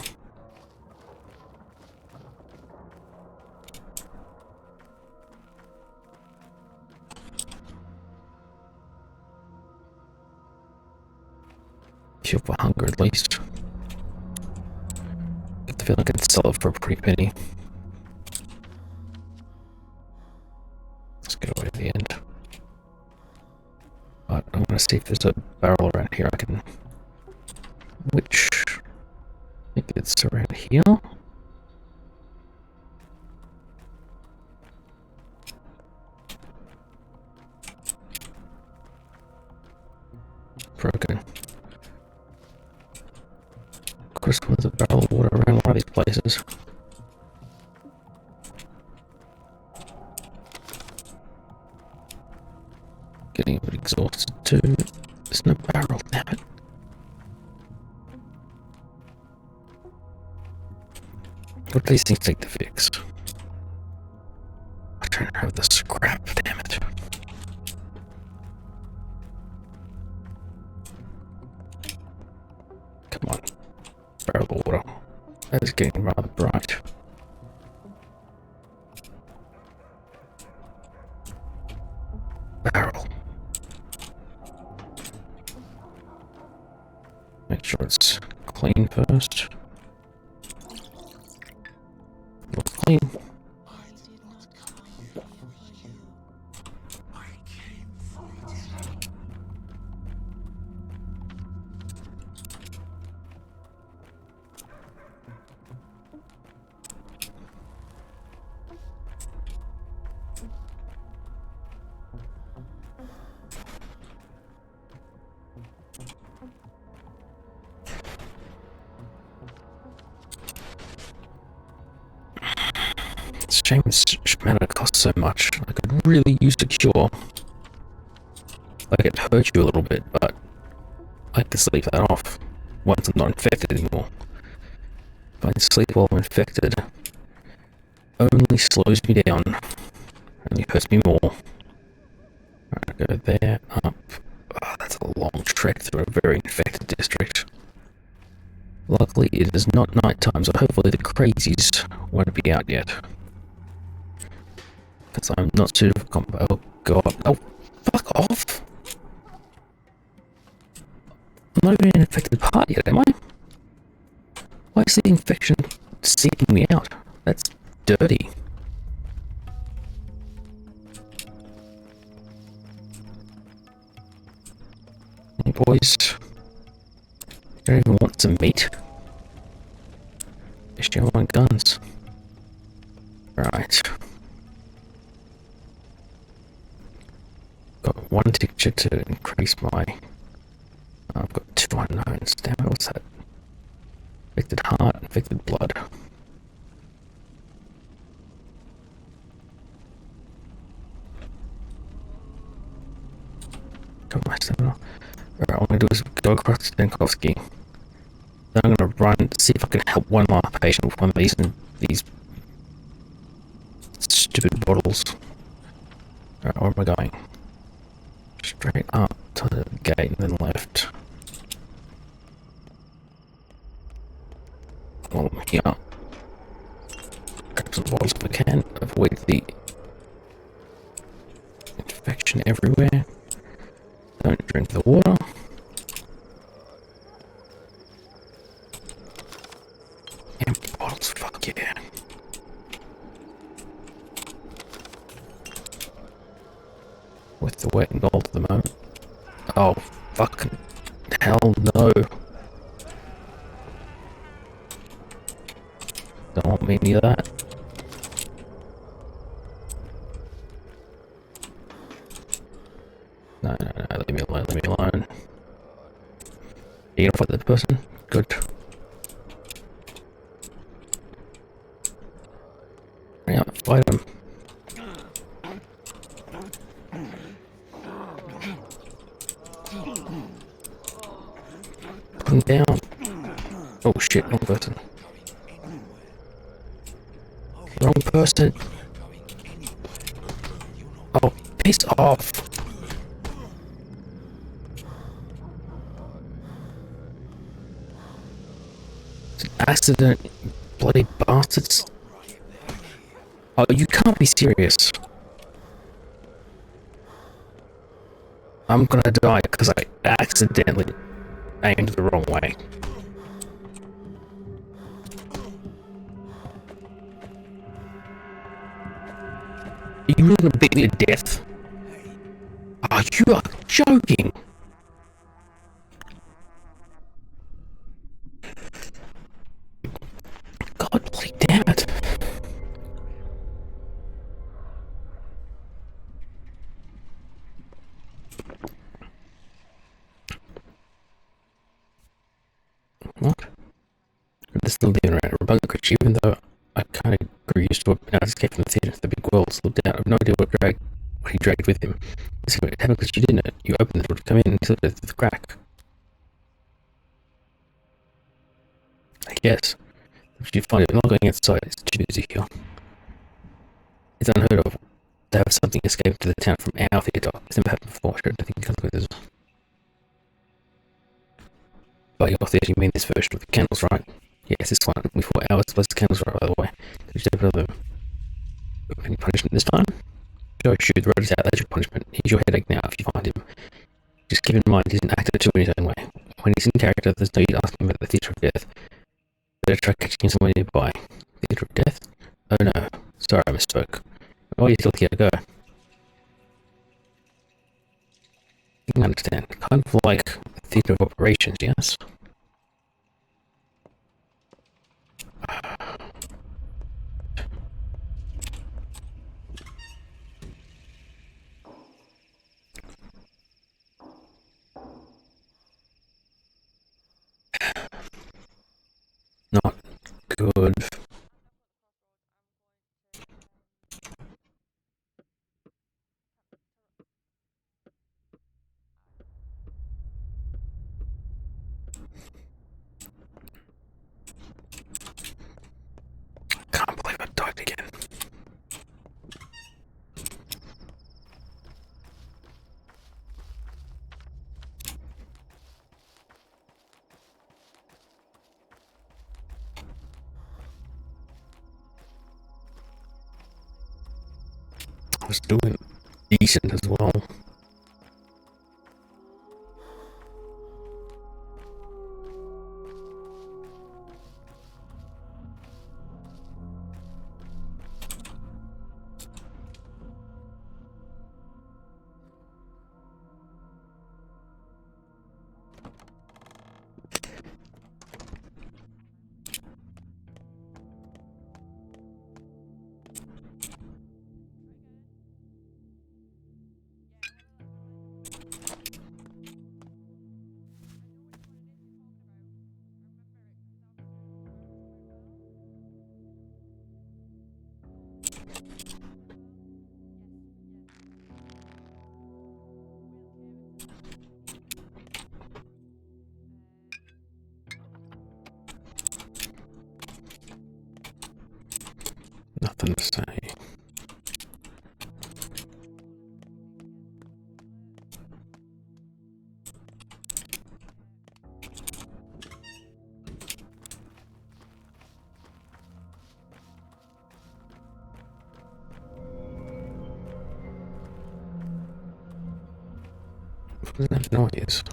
Fuel for hunger at least. Get the feeling I can sell it for a pretty penny. Let's get away to the end. But I want to see if there's a barrel around here I can... Which... I think it's around here? Broken. Of course, there's a barrel of water around one of these places. Getting a bit exhausted too. There's no barrel, damn it. What do these things take to fix? I'm trying to have the scrap, damn it. Come on. Barrel of water. That is getting rather bright. Barrel. Make sure it's clean first. Looks clean. I did not come here for you. I came for you. It's a shame this shimano costs so much. I could really use a cure. Like it hurt you a little bit, but I can sleep that off once I'm not infected anymore. If I sleep while I'm infected, only slows me down, only hurts me more. Alright, go there, up. Oh, that's a long trek through a very infected district. Luckily, it is not night time, so hopefully the crazies won't be out yet. Because I'm not suited for combat. Oh god. Oh, fuck off! I'm not even an infected part yet, am I? Why is the infection seeking me out? That's dirty. Hey boys. You don't even want some meat. Just you want guns. Right. Got one tincture to increase my... I've got 2 unknowns. Damn it, what's that? Infected heart, infected blood. Got my stamina. Alright, what I'm gonna do is go across to Denkovsky. Then I'm gonna run, see if I can help one last patient with one of these stupid bottles. Alright, where am I going? Straight up to the gate and then left. While I'm here, grab some bottles if I can, avoid the infection everywhere. Don't drink the water. Empty bottles, fuck yeah. With the wet and gold at the moment. Oh, fucking hell no. Don't want me any of that. No, leave me alone, leave me alone. You gonna fight that person? Good. Yeah, fight him. Put him down. Oh shit, wrong person. Wrong person. Oh, piss off. It's an accident, bloody bastards. Oh, you can't be serious. I'm gonna die because I accidentally aimed the wrong way. Are you really gonna beat me to death? Oh, you are joking! God bloody damn it! What? This still being around a repugnant, even though I kind of grew used to it when I escaped from the theatre. The big world slipped out. I have no idea what he dragged with him. This is what happened because you didn't. You opened the door to come in and slipped it through the crack. I guess. But you find it not going outside. It's too busy here. It's unheard of to have something escape to the town from our theatre. It's never happened before. I don't think it comes with this. By your theatre, you mean this version of the candles, right? Yes, this one. 24 hours plus the candles, right, by the way. Could you step them? Any punishment this time? Go shoot, the road is out, that's your punishment. Here's your headache now if you find him. Just keep in mind he's an actor too in his own way. When he's in character, there's no use asking about the theatre of death. Better try catching him somewhere nearby. Theatre of death? Oh no. Sorry, I misspoke. Oh, you're still here to go. You can understand. Kind of like theatre of operations, yes? Not good. Can't believe I died again. I was doing decent as well. Nothing to say. What was that noise?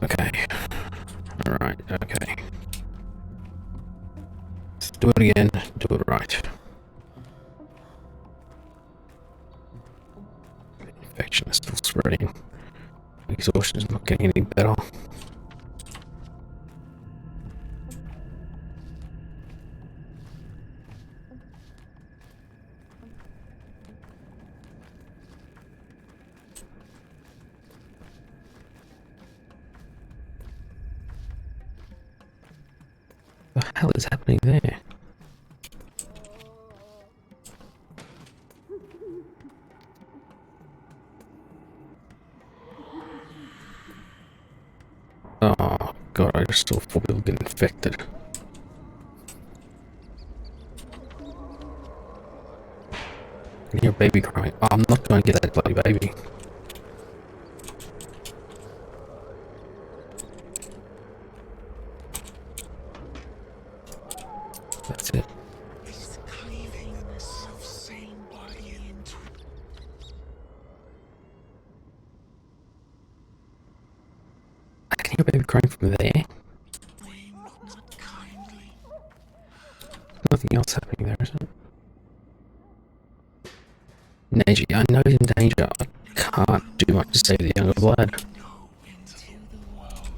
Okay. Alright, okay. Let's do it again, do it right. Infection is still spreading. Exhaustion is not getting any better. What the hell is happening there? Oh god, I just saw 4 people get infected. I can hear a baby crying. Oh, I'm not going to get that bloody baby. That's it. It's cleaving the self-same body into I can hear a baby crying from there. not kindly. Nothing else happening there, is it? Neji, I know he's in danger. I can't do much to save the younger lad. Go into the world.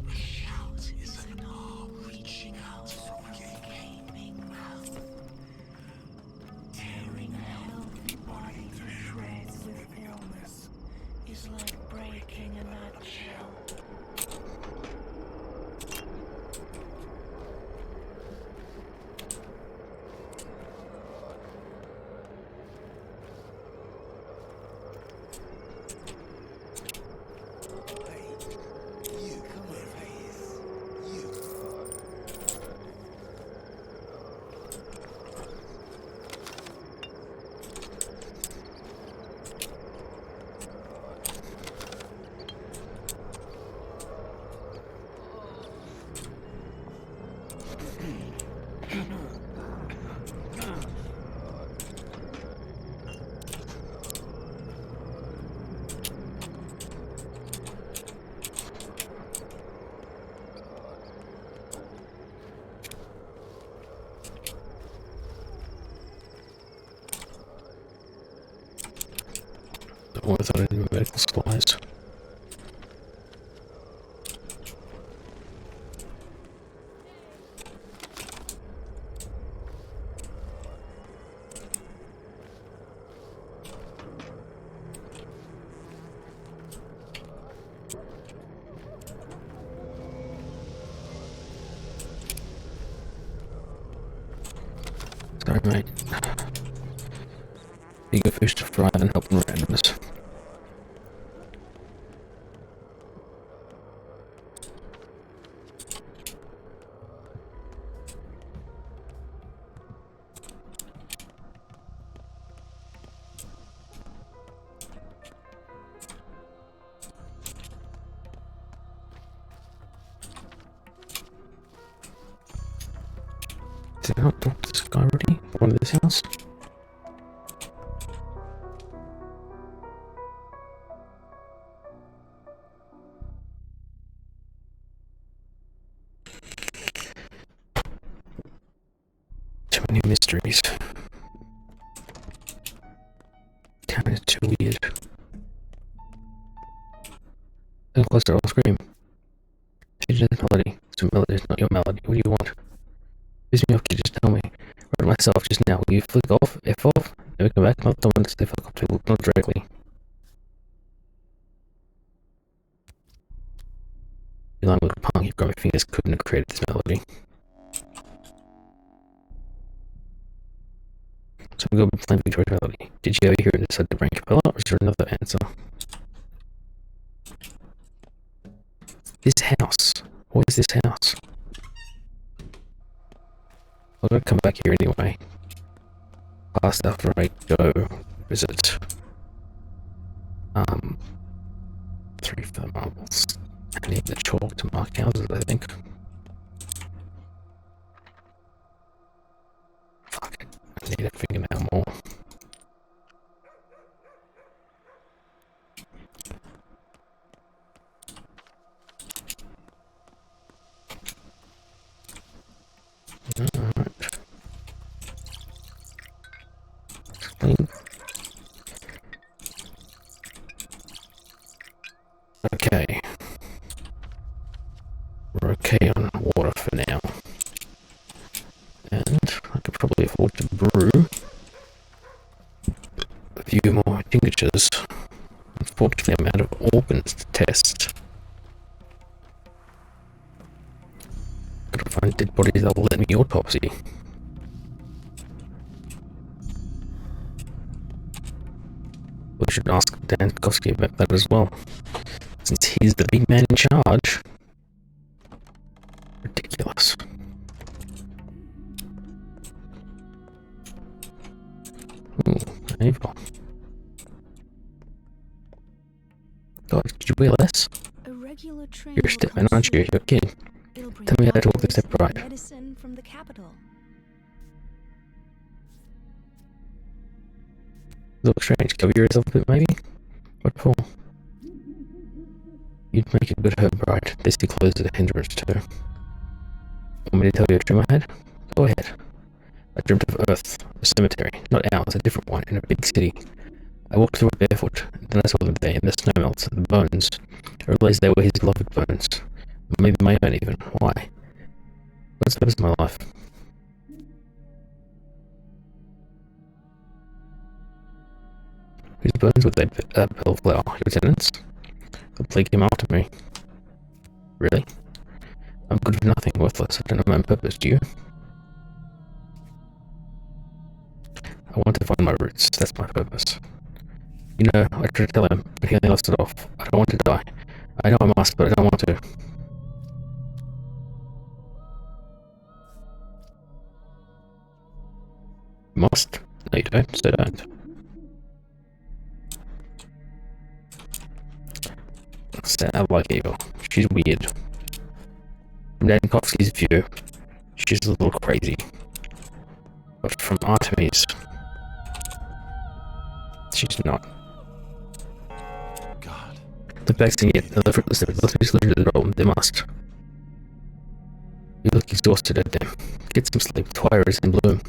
A shout is an arm reaching out from a gaping mouth, tearing a healthy body to shreds with illness is like breaking a nutshell. What was that in medical supplies? Sorry, mate. Eager fish to fry and help in randomness. Did I not talk to this guy already? One of this house? Too many mysteries. Town is too weird. Come closer, I'll scream. Change the melody. It's a melody, it's not your melody. What do you want? Piss me off, kid, just tell me. Wrote it myself just now. Will you flick off? F off? Never come back? Not the one to say fuck off to, not directly. You lying little punk, your grubby fingers couldn't have created this melody. So we go with playing Victoria's melody. Did you ever hear it and decide to bring Capella, or is there another answer? This house. What is this house? I'm gonna come back here anyway. Past after I go visit 3 fur marbles. I need the chalk to mark houses, I think. Fuck it. I need a fingernail more. going. Okay. We're okay on water for now. And I could probably afford to brew a few more tinctures. Unfortunately, I'm out of organs to test. Gotta find dead bodies that will let me autopsy. We should ask Dan Kowski about that as well, since he's the big man in charge. Ridiculous. Ooh, evil. God, did you wear less? A regular train You're a will stepman, come aren't you? soon. You're a kid. It'll bring Tell me how to walk the doctors step and right. medicine from the capital. Look strange. Cover yourself a bit, maybe? What for? You'd make a good herb bride. This clothes are a hindrance too. Want me to tell you a dream I had? Go ahead. I dreamt of Earth, a cemetery, not ours, a different one, in a big city. I walked through it barefoot, then I saw them there, in the snow melts, the bones. I realized they were his beloved bones. Maybe my own even. Why? What's the purpose of my life? Whose bones were they, Bellflower? Lieutenants? The plague came after me. Really? I'm good for nothing, worthless. I don't know my own purpose, do you? I want to find my roots, that's my purpose. You know, I tried to tell him, but he only lost it off. I don't want to die. I know I must, but I don't want to. Must? No, you don't, so don't. Sound like evil. She's weird. From Dankovsky's view, she's a little crazy. But from Artemis, she's not. God. The vaccine yet, another fruitless step. Let's be solution to the problem. They must. You look exhausted at them. Get some sleep. Fire is in bloom.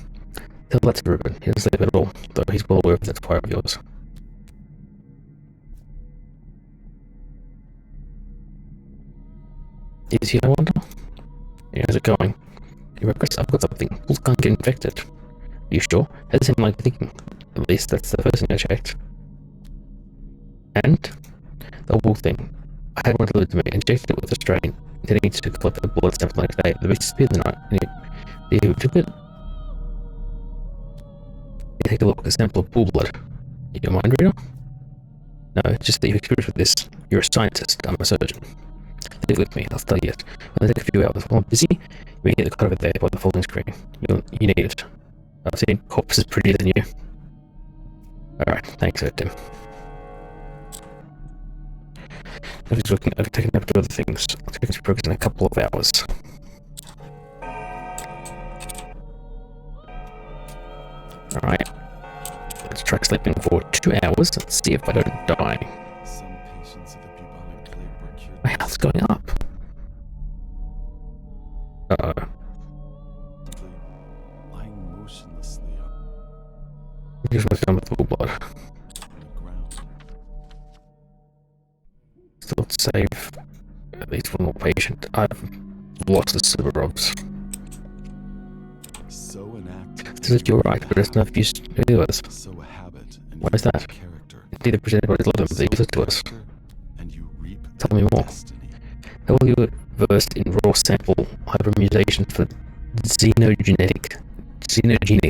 Tell that to Ruben. He doesn't sleep at all, though he's well aware of that fire of yours. Is he, I wonder? Yeah, how's it going? You regress? I've got something. Bulls can't get infected. Are you sure? Has him like thinking. At least that's the first thing I checked. And the wool thing. I had one delivered to me, injected it with a strain, intending to collect the blood sample the next day. The beast disappeared the night, and you took it? You take a look at a sample of bull blood. You a mind reader? No, it's just that you've experienced with this. You're a scientist, I'm a surgeon. Leave with me, I'll study it. It'll take a few hours. While I'm busy, you may get the cut of it there by the folding screen. You need it. I've seen corpses prettier than you. Alright, thanks, Tim. I've taken up to other things. I'll take this progress in a couple of hours. Alright. Let's try sleeping for 2 hours. Let's see if I don't die. Some patients of the bubonic plague were cured. My health's going up. Uh-oh. Lying motionlessly Here's what's done with the blood. on the ground. Still to save at least one more patient. I've lost the Silverovs. So inactive. This is you're right, but it's no use to us. So a habit. And Why you is that? reap character. Indeed, the presented bodies love them, but they use it to us. character, and you reap Tell me more. destiny. How will you versed in raw sample hypermutation for xenogenic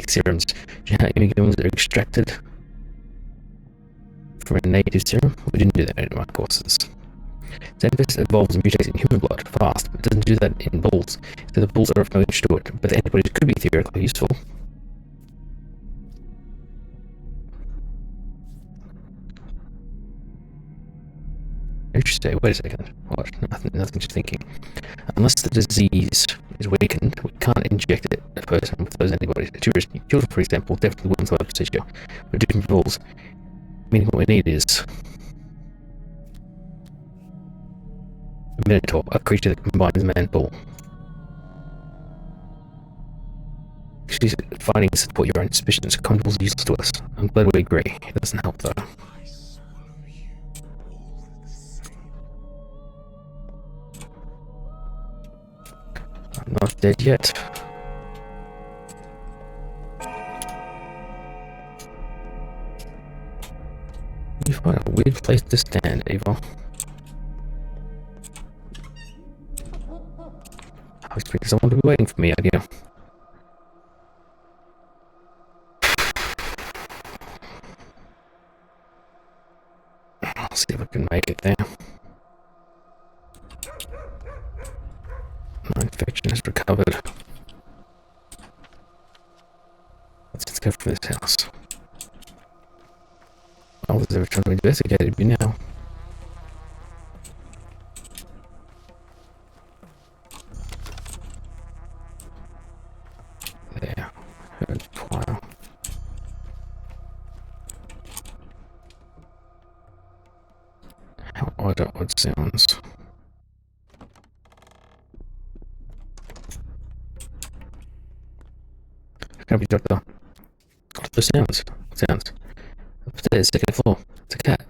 serums? Do you know how immunoglobulins are extracted from a native serum? We didn't do that in my courses. Xenopus evolves and mutates in human blood fast, but doesn't do that in bulls, so the bulls are of no use to it, but the antibodies could be theoretically useful. Interesting. Wait a second. What? Nothing. Just thinking. Unless the disease is weakened, we can't inject it a person with those antibodies. Too risky. Children, for example, definitely wouldn't survive procedure. But different rules. Meaning what we need is a minotaur, a creature that combines man and bull. She's fighting to support your own suspicions. Condoleezza's useless to us. I'm glad we agree. It doesn't help though. I swallow you all the same. I'm not dead yet. You find a weird place to stand, Ava. I was expecting someone to be waiting for me out here. I'll see if I can make it there. My infection is recovered. Let's go from this house. Oh, there's every chance we investigated me now. There. Heard choir. How odd sounds. Can be doctor. What are those sounds? What sounds? Upstairs, second floor. It's a cat.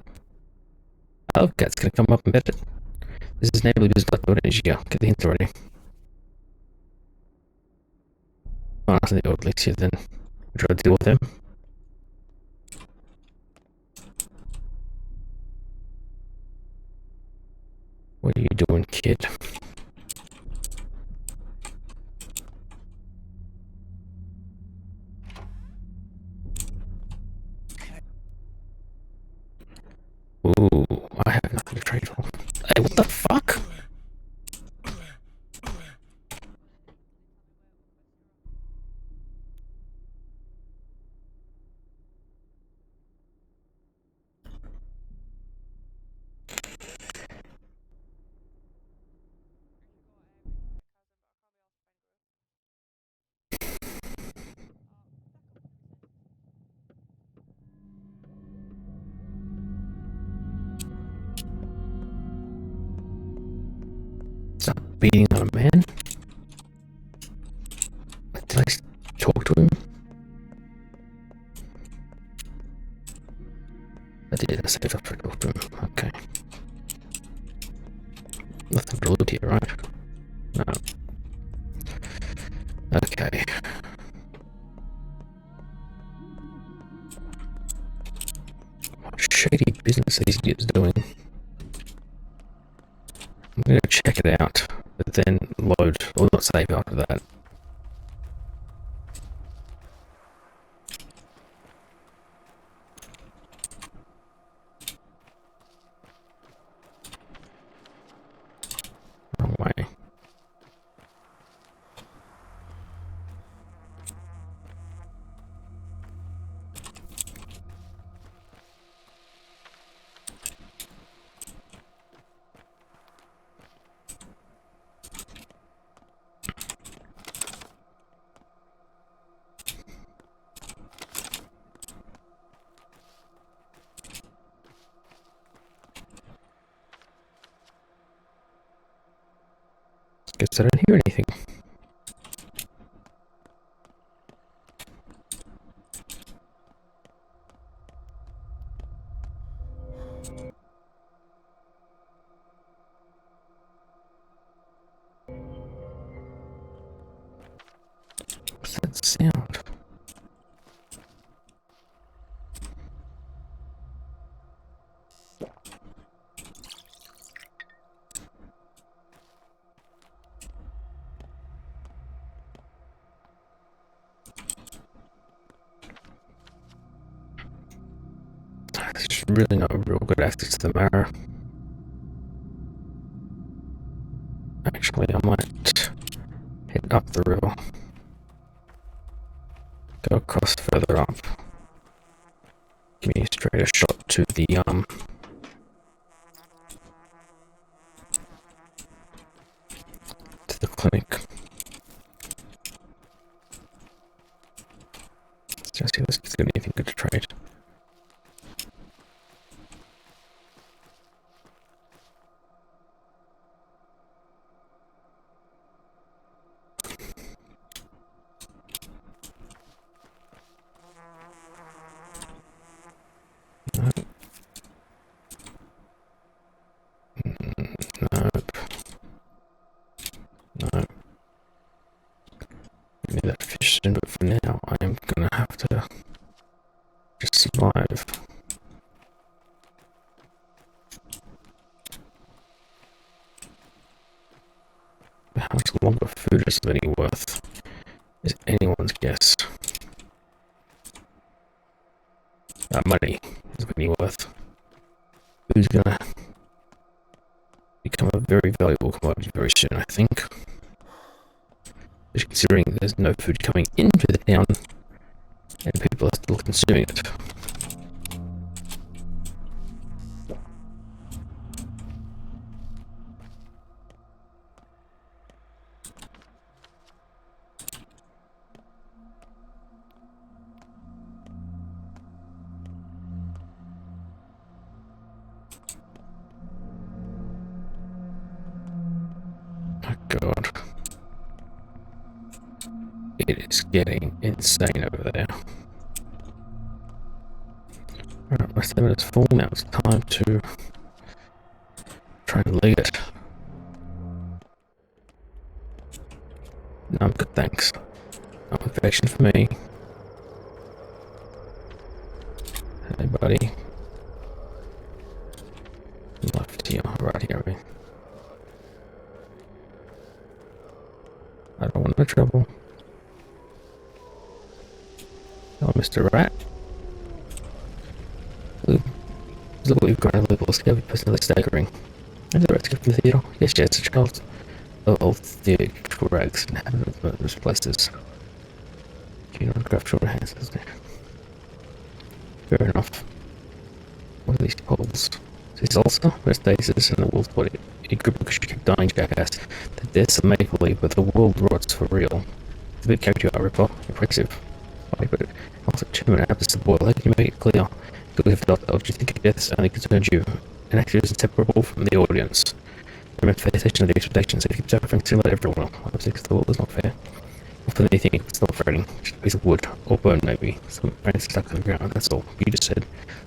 Oh, cat's gonna come up and pet it. This is neighborly business like what energy. Get the hint already. Oh, I think the old leaks here then. Try to deal with him. What are you doing, kid? Ooh, I have nothing to trade for. Hey, what the fuck? Stop beating on a man? Did I talk to him? I did. I said I talked to him. Okay. Nothing to loot here, right? No. Okay. What shady business are these idiots doing? I'm gonna check it out, but then load, or not save after that. Wrong way. Guess I don't hear anything. What's that sound? There's really no real good access to the mirror. Actually, I might head up the river. Go across further up. Give me a straighter shot to the clinic. Let's just see if this kid's got anything good to trade. infection, but for now, I am gonna have to just survive. How much longer food is of any worth is anyone's guess. Money is of any worth. Food's gonna become a very valuable commodity very soon, I think. Just considering there's no food coming into the town and people are still consuming it. God. It is getting insane over there. Alright, my stamina's full now. It's time to try and lead it. No, I'm good, thanks. No infection for me. Hey, buddy. Left here, right here. I don't want no trouble. Hello, Mr. Rat. Look what we've got a little scabby personally staggering. Is the rat from the theatre? Yes, it's a child of the rags and inhabitant of those places. You know, grab short hands, isn't it? Fair enough. What are these holes? Is this ulcer? Where's Stasis and the wolf's body? You could because you keep dying, jackass. That there's some make believe, but the world rots for real. It's a bit character you are, Ripper. Impressive. Why, but also 2 minutes after the boil, how can you make it clear? Because if not, I'll just think death only concerns you. An actor is inseparable from the audience. The manifestation of the expectations, if you keep suffering, similar to everyone. Obviously, because the world is not fair. Often anything, it's not threatening. Just a piece of wood, or bone maybe. Some brains stuck to the ground, that's all. You just said,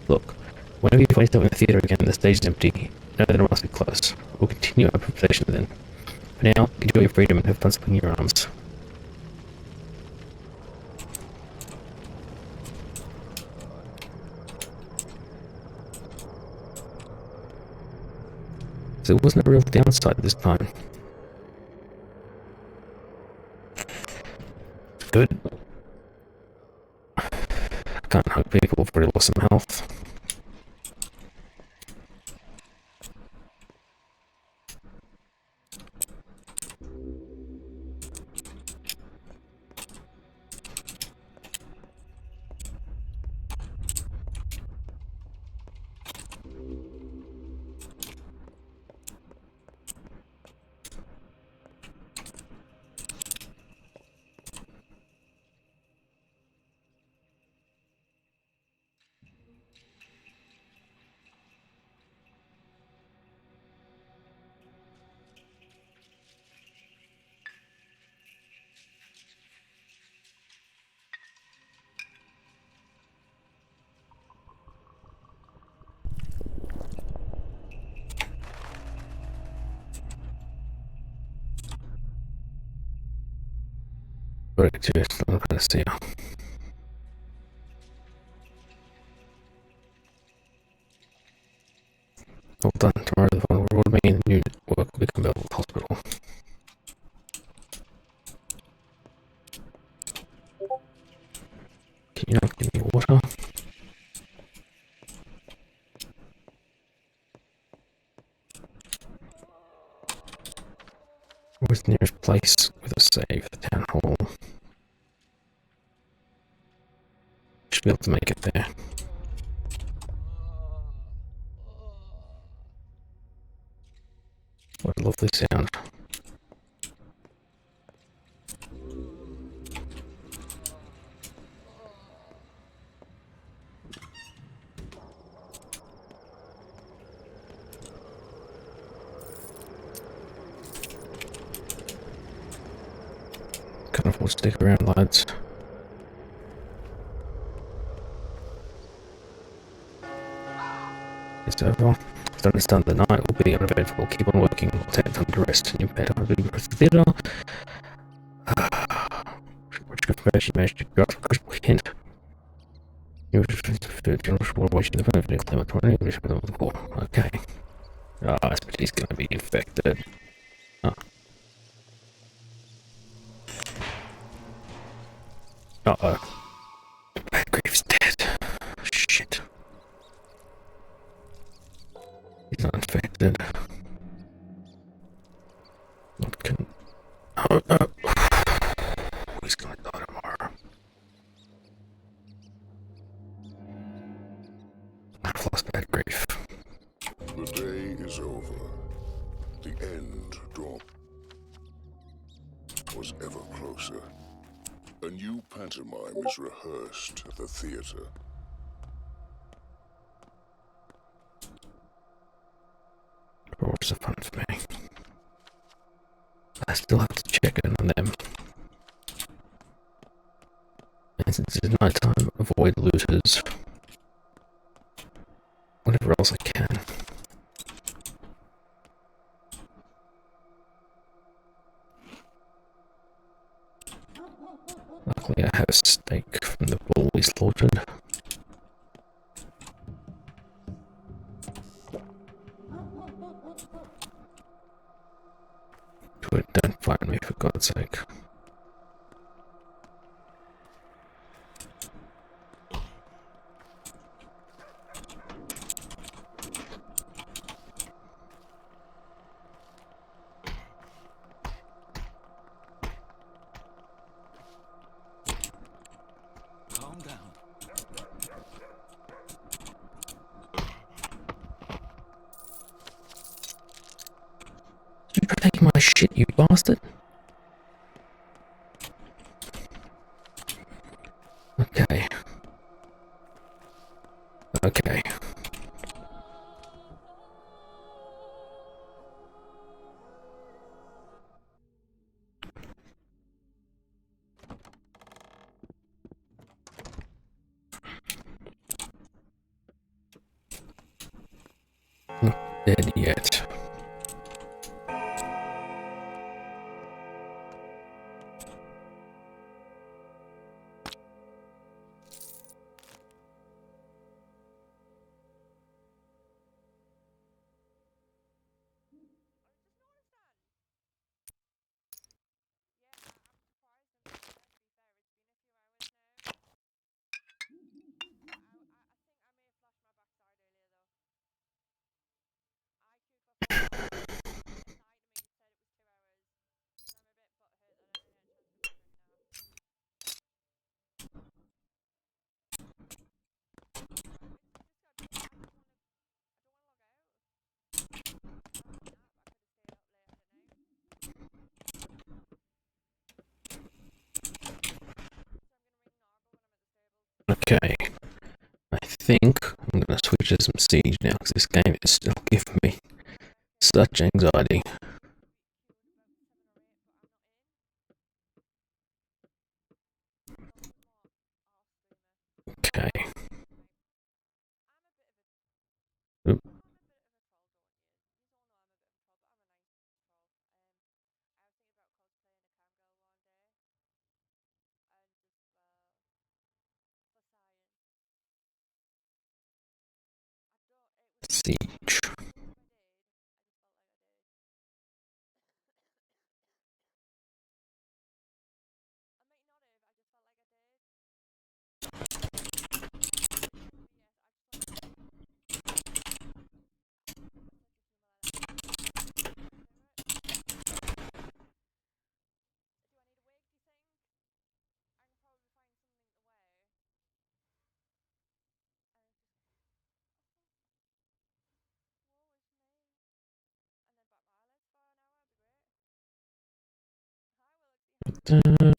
look, whenever you find yourself in the theatre again and the stage is empty, know that it must be close. We'll continue our conversation then. For now, enjoy your freedom and have fun swinging your arms. So it wasn't a real downside this time. Good. I can't hug people for really lost some health. Right, just I'm gonna see. All done. Tomorrow the phone will roll me and the new work will become available at the hospital. Can you not give me water? Where's the nearest place with a save? The town hall. Should be able to make it there. What a lovely sound. Can't afford to stick around, lads. It's over. Don't understand the night will be uneventful. Keep on working. We'll take time to rest in your bed. I'll be the theatre. Watch information managed to grasp a critical hint. You were watching the phone for the okay. Ah, but he's gonna be infected. Oh. Uh-oh. Badgrave's dead. Shit. He's not infected. What can... Oh, no. He's gonna die tomorrow. I've lost Badgrave. The day is over. The end drawn was ever closer. A new pantomime is rehearsed at the theater. What's the fun for me? I still have to check in on them. And since it's night time, avoid looters. Whatever else I can. Luckily I have a steak from the bull we slaughtered. Don't find me for God's sake. Calm down. You're taking my shit, you bastard. Okay. Okay. Not dead yet. Okay, I think I'm gonna switch to some Siege now because this game is still giving me such anxiety. Okay. Oop. Siege. Uh,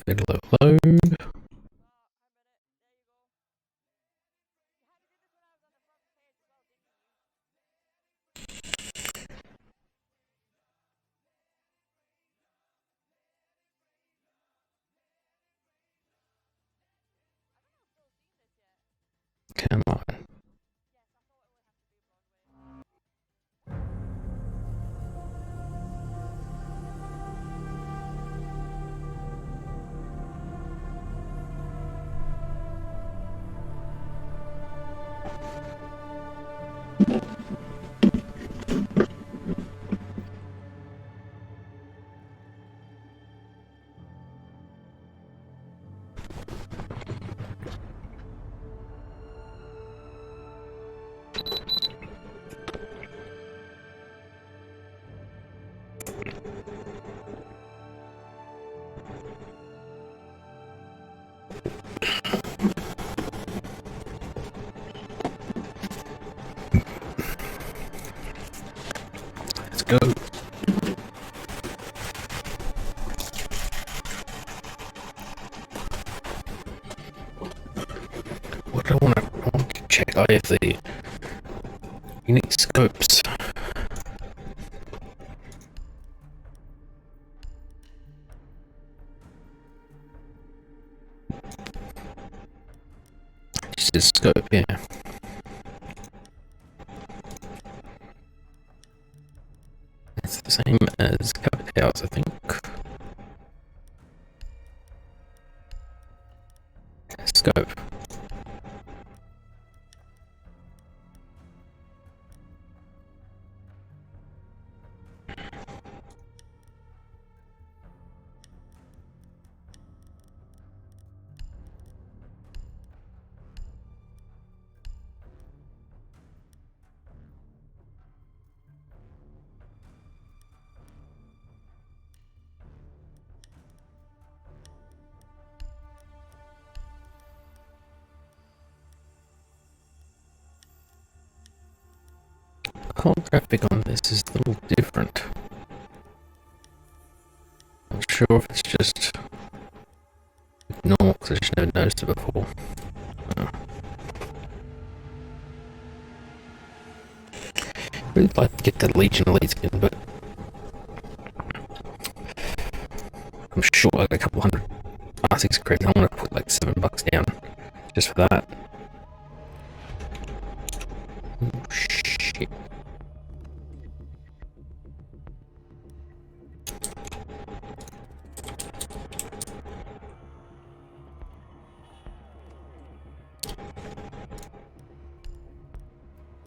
Fiddler load. Let's go. What do I want to check out if the unique scopes. Just a scope, yeah. It's the same as Covered House, I think. Scope. Call graphic on this is a little different. I'm not sure if it's just normal because I just never noticed it before. Really like to get that Legion Elite skin, but I'm sure I got a couple hundred R6 credits. I want to put like $7 down just for that. Oh, shit.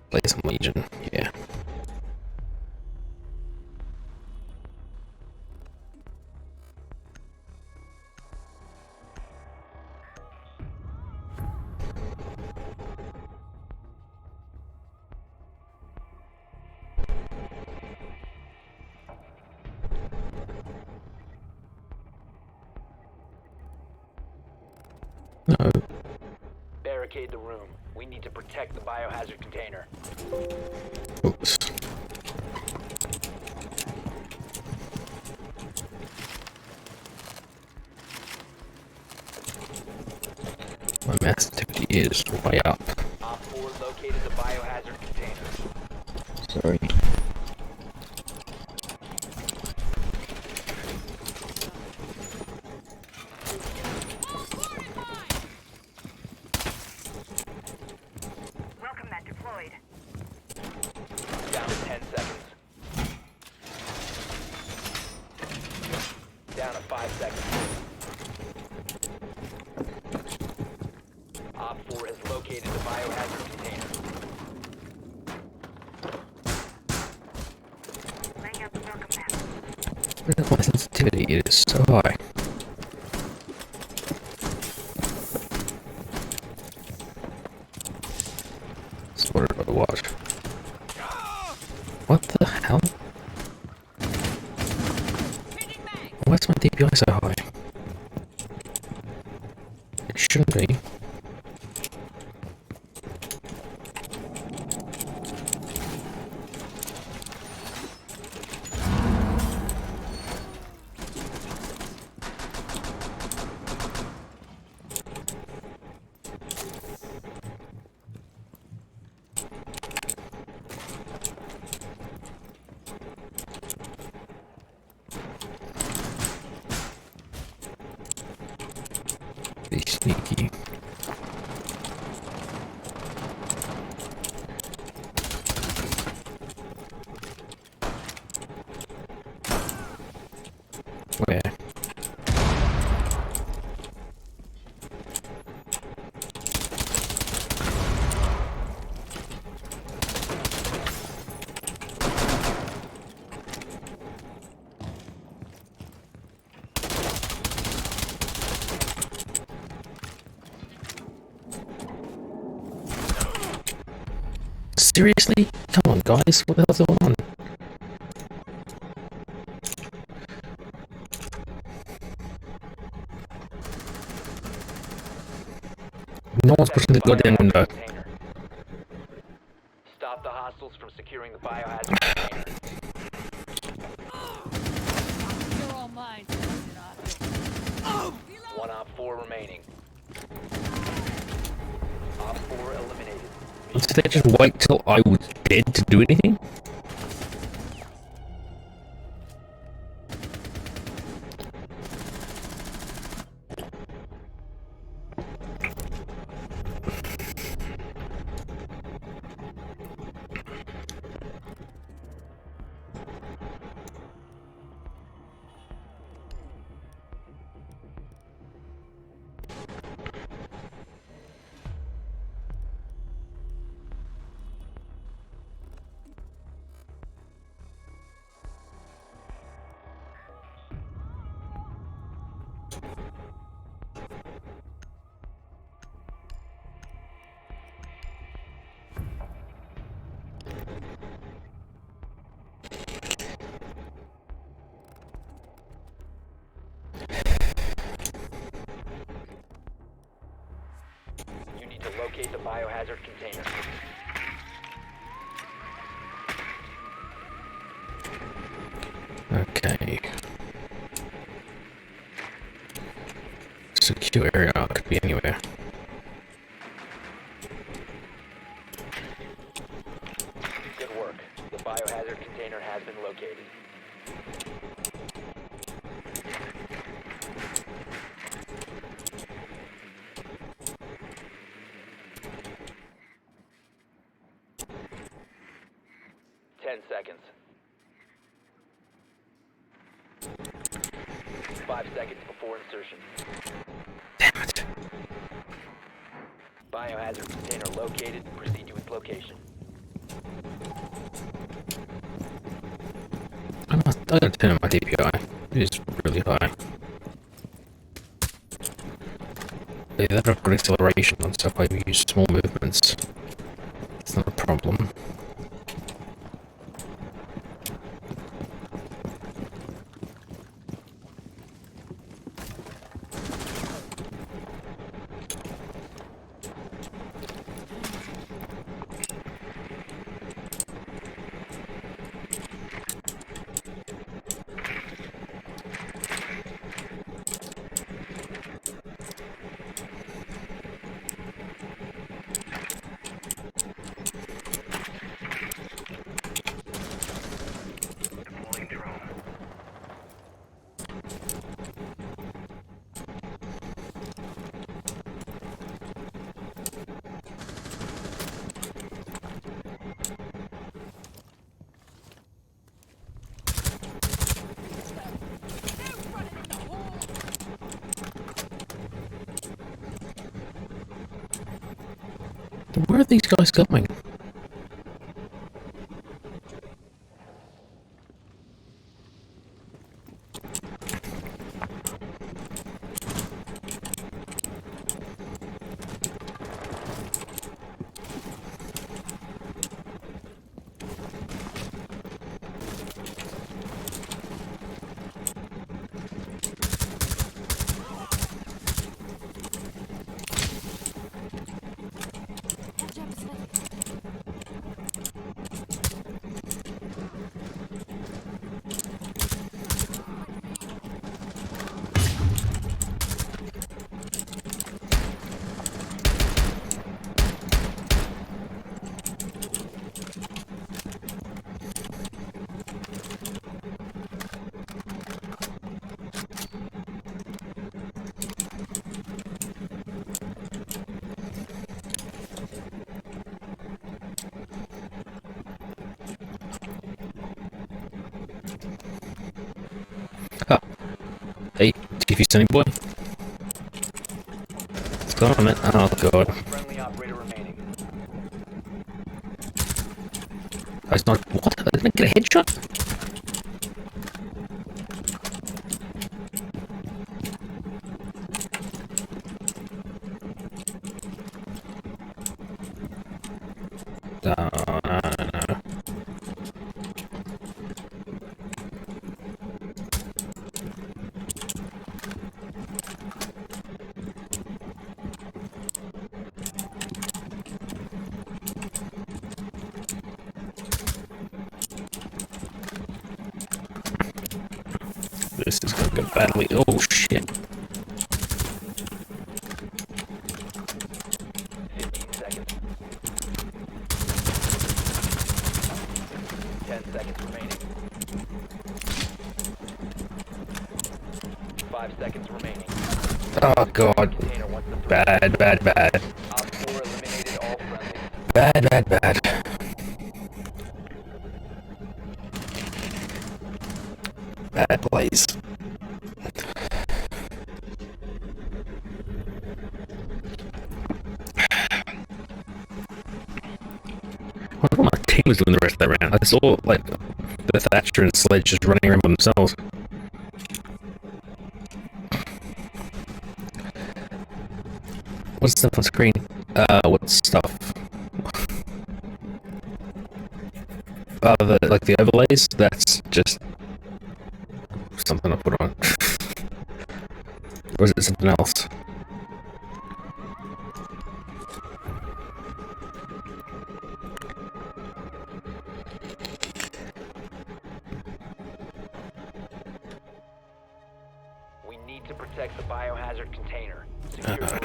Play some Legion, yeah. No. Barricade the room. We need to protect the biohazard container. Oops. My math sensitivity is way up. Op 4 located the biohazard container. Sorry. Welcome that deployed. Down to 10 seconds. Down to 5 seconds. Op 4 has located the biohazard container. Laying out the welcome map. Look at my sensitivity, it is so high. So what did I watch? What the hell? Why is my DPI so high? It shouldn't be. Be sneaky. Where? Seriously? Come on, guys. What the hell's going on? No one's pushing the goddamn window. Stop the hostiles from securing the biohazard container. You're all mine. One op 4 remaining. Op 4 eliminated. Did they just wait till I was dead to do anything? You need to locate the biohazard container. Okay. Secure area could be anywhere. Good work. The biohazard container has been located. Seconds. 5 seconds before insertion. Damn it. Biohazard container located. Proceed to its location. I gotta turn on my DPI. It is really high. Yeah, that upgrade acceleration on stuff I use small movements. It's not a problem. Where are these guys going? Oh. Hey, TV Sunny Boy. What's going on, man? Oh, God. Friendly operator remaining. It's not. What? I didn't get a headshot? This is gonna go badly. Oh shit. 15 seconds. 10 seconds remaining. 5 seconds remaining. Oh god. Container once the Bad, bad, bad. Op 4 eliminated all friendlies. Bad, bad, bad. Bad plays. I wonder what my team was doing the rest of that round. I saw, like, the Thatcher and Sledge just running around by themselves. What's stuff on screen? What stuff? Like the overlays? That's just something I put on. Or is it something else? We need to protect the biohazard container. Secure the room.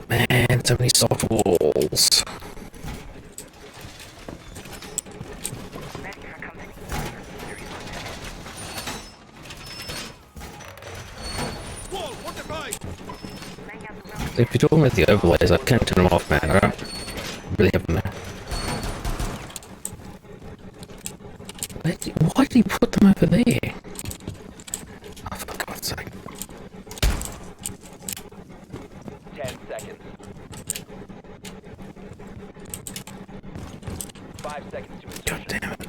Man, so many soft walls. If you're talking about the overlays, I can't turn them off, man. I don't really have them there. Why did he put them over there? Oh, for God's sake. 10 seconds. 5 seconds to God insertion. damn it.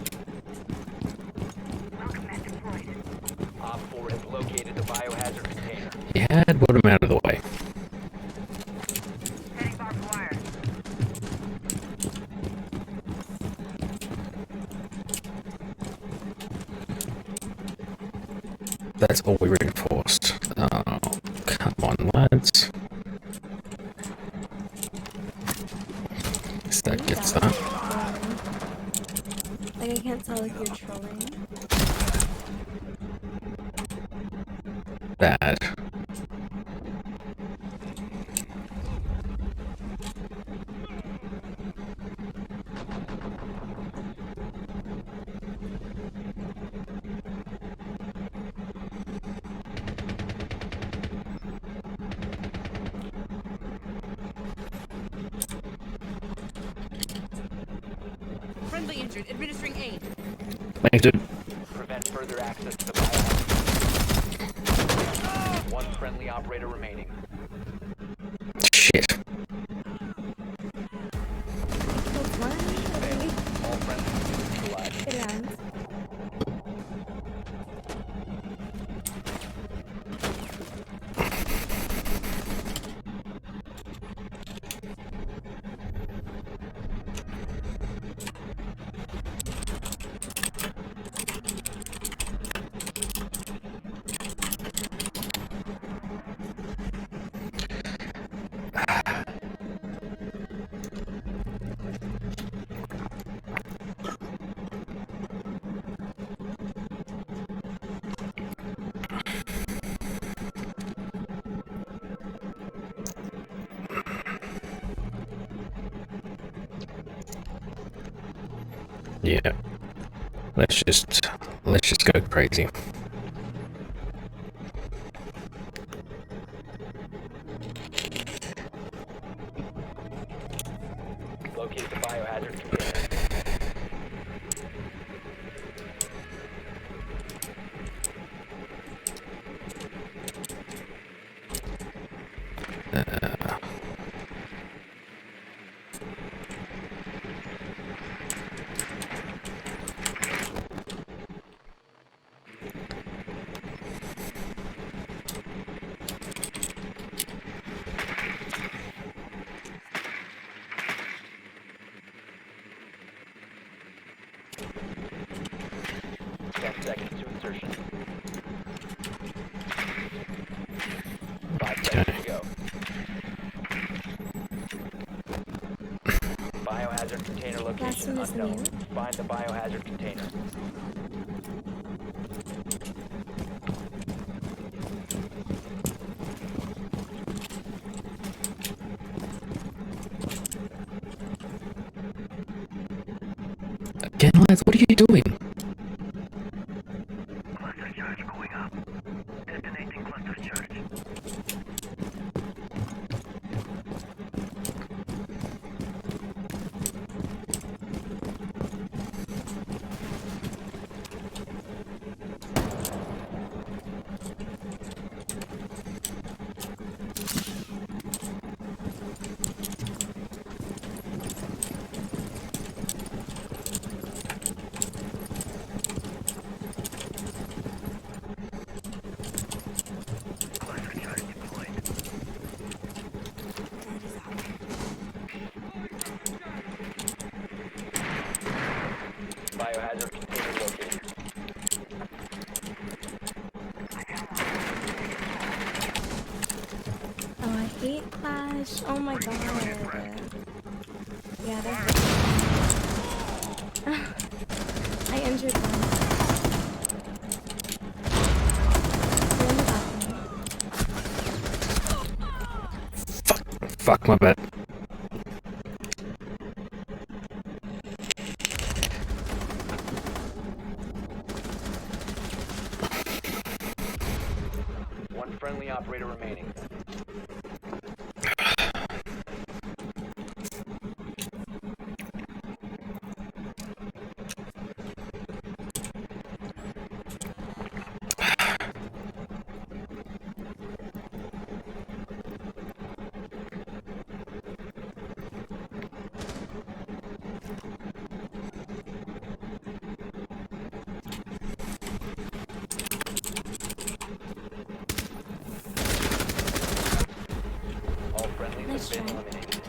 Op 4 has located the biohazard container. Yeah, I'd put them out of the way. That's all we reinforced. Oh, come on, lads. Guess that gets that. Like, I can't tell if you're trolling. Bad. Friendly injured. Administering aid. Thanks, dude. Prevent further access to the biohazard. One friendly operator remaining. Shit. Killed one. All friendlies neutralized. Good round. Yeah. Let's just go crazy. Locate the biohazard container. Seconds to insertion. 5 seconds to go. Biohazard container Last location one is unknown. new. Find the biohazard container. Ganlads, what are you doing? Cluster charge going up. Detonating cluster charge. Cluster charge deployed. Biohazard container located. Oh, I hate Clash. Oh my god. Yeah, they're I injured one. They're in the balcony. Fuck, my bad. One friendly operator remaining. All friendlies Nice have been try. eliminated.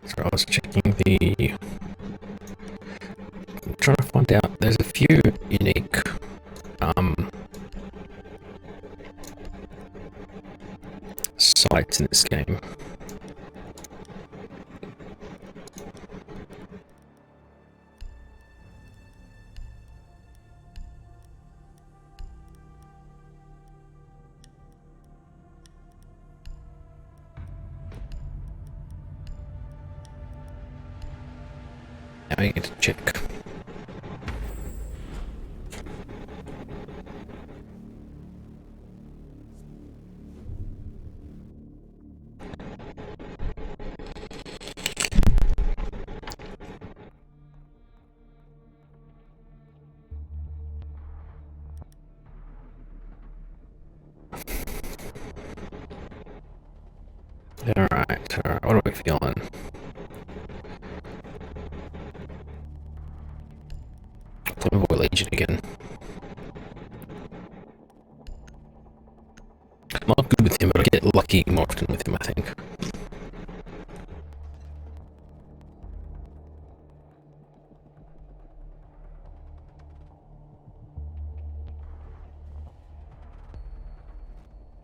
So I was checking the... I'm trying to find out, there's a few unique sites in this game. Now I get to check. Alright, what are we feeling? Boy Legion again. I'm not good with him, but I get lucky more often with him, I think.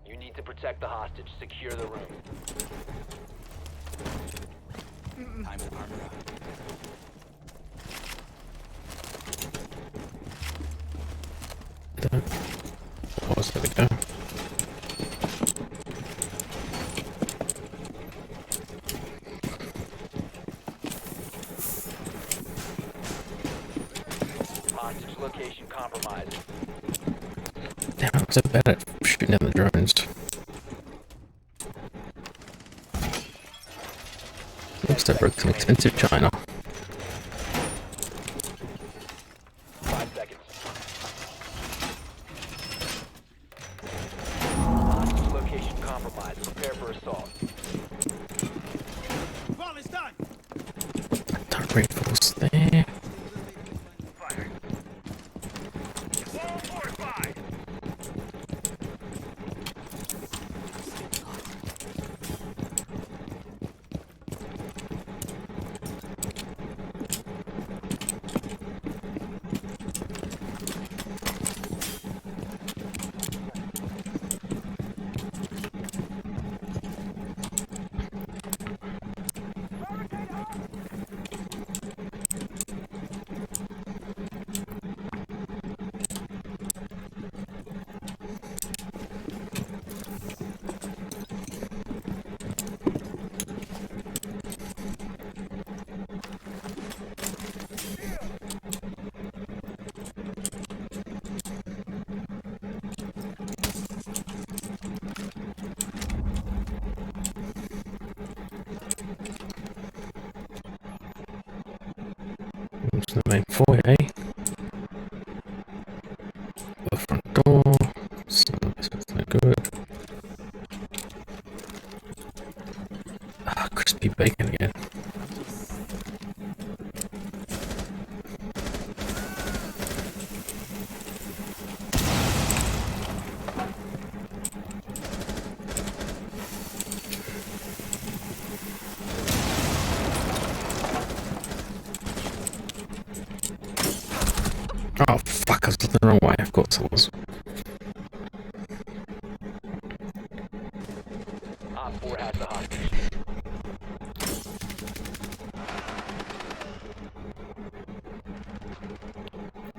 You need to protect the hostage. Secure the room. Time to armor up. Pause, there we go. Hostage location compromised. Damn, I'm so bad at shooting down the drones. Looks like broke some expensive China. 5 seconds. Hostage location compromised. Prepare for assault. Don't reinforce there. To the main foyer. The front door. So that's no good. Ah, crispy bacon again. Oh fuck, I was looking the wrong way, of course I was. Op 4 has the hostage.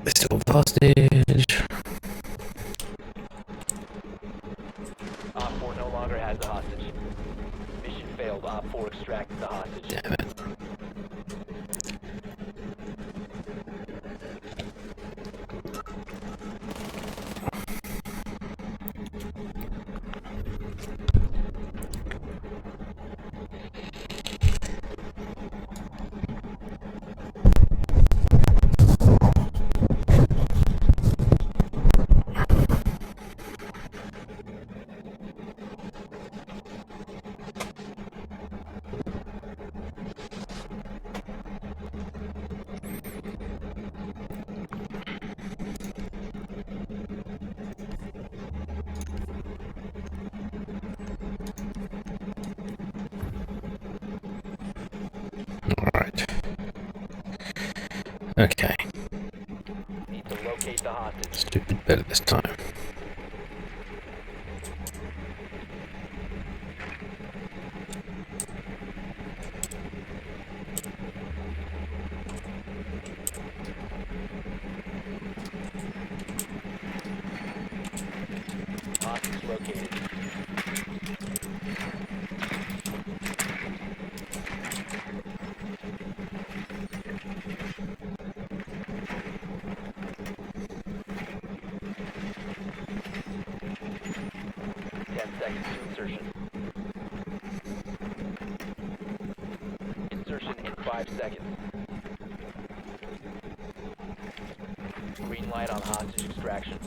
They still have the hostage. Op 4 no longer has the hostage. Mission failed. Op 4 extracted the hostage. Damn it. Alright. Okay. Need to locate the hostage. Stupid better this time. Hostage located. Seconds to insertion. Insertion in 5 seconds. Green light on hostage extraction.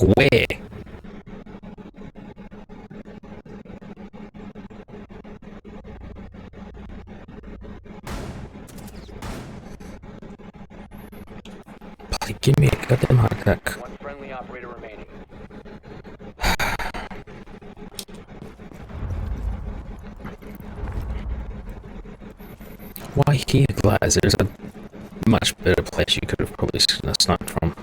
Where? Bloody give me a goddamn heart attack. One friendly operator remaining. Why here, Glaz? There's a much better place you could have probably sniped from.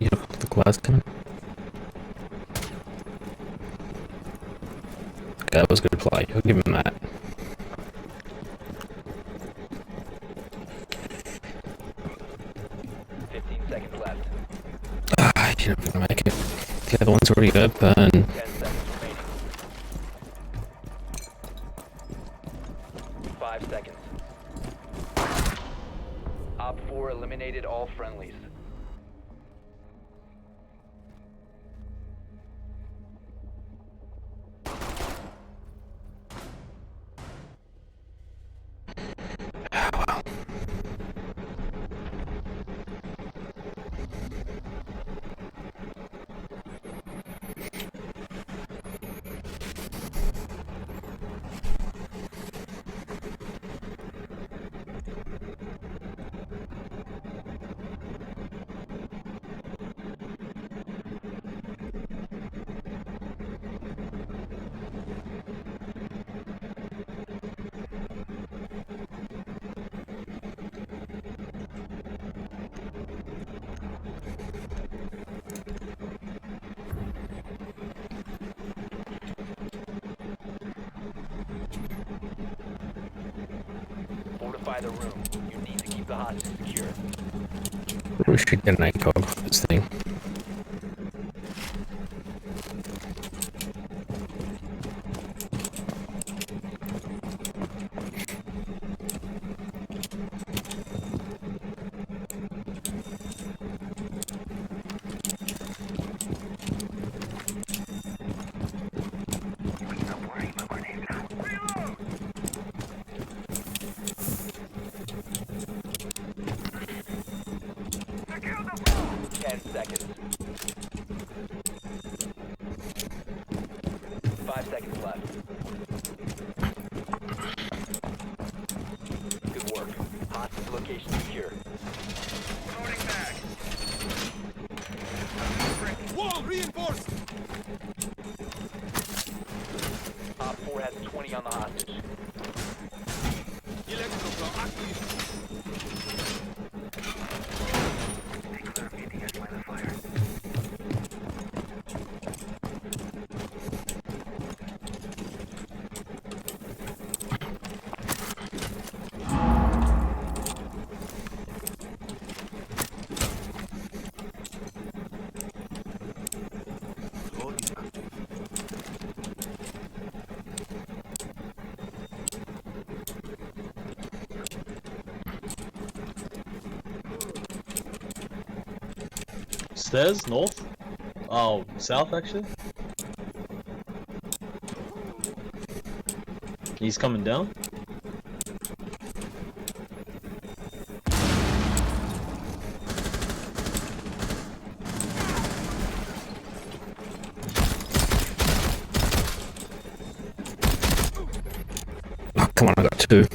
You know, the Glaz coming. Okay, that was a good play. I'll give him that. Ah, you're not gonna make it. The other one's already open. 10 seconds remaining. 5 seconds. Op 4 eliminated all friendlies. Fortify the room. You need to keep the hostage secure. We should get an ACOG for this thing. Stairs? North? Oh, south actually? He's coming down? Oh, come on, I got two.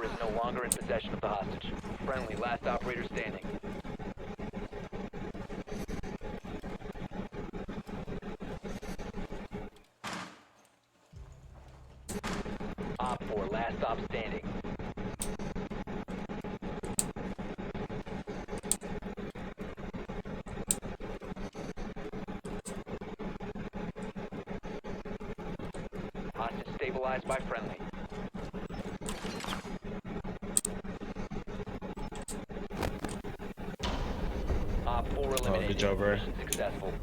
4 is no longer in possession of the hostage. Friendly, last operator standing. Op 4, last stop standing. Hostage stabilized by friendly. Op 4 eliminated. good job, Ray. Mission successful.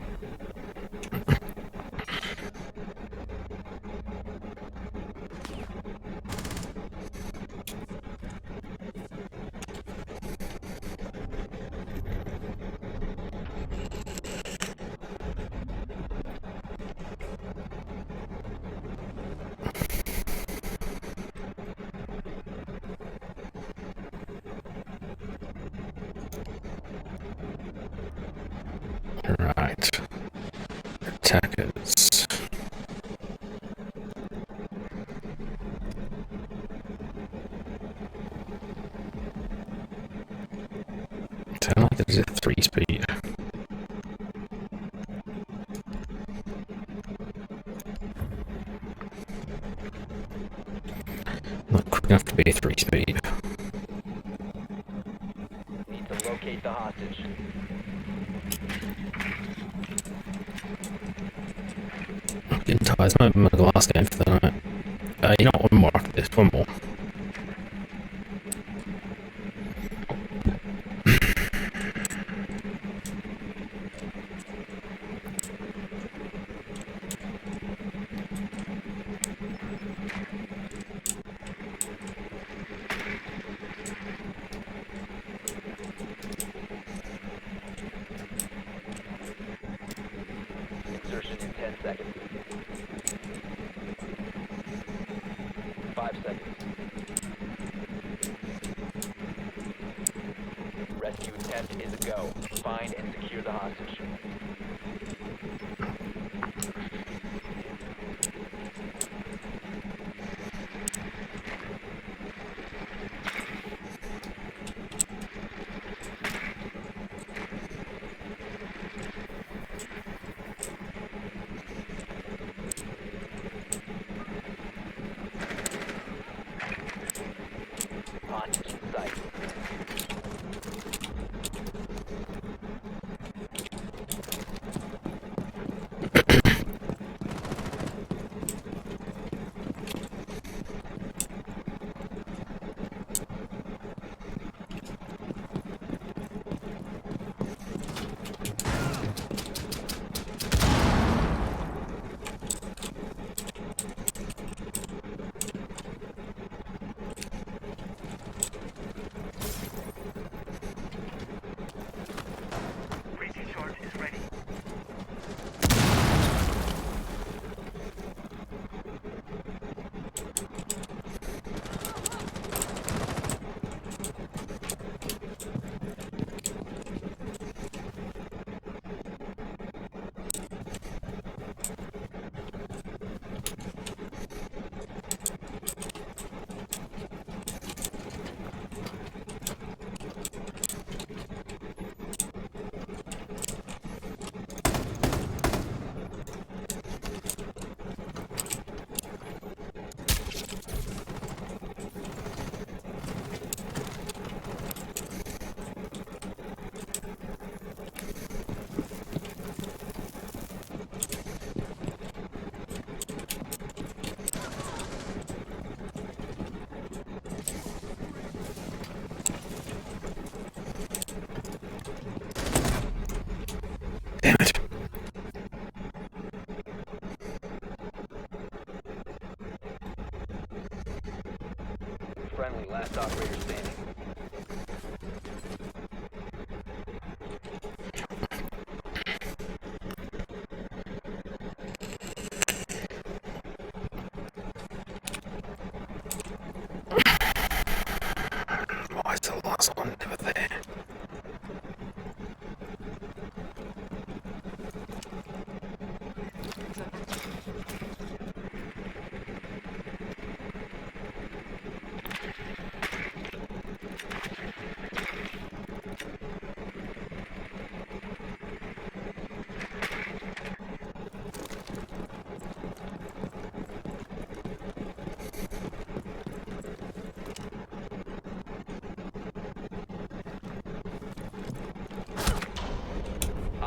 Right. Attackers. Sound like this is at 3 speed. Not quick enough to be a 3 speed. Need to locate the hostage. I'm getting tired. It's my last game for the night. You know what? One more after this. One more. Insertion in 10 seconds. 5 seconds. Rescue attempt is a go. Find and secure the hostage. Hostage in sight.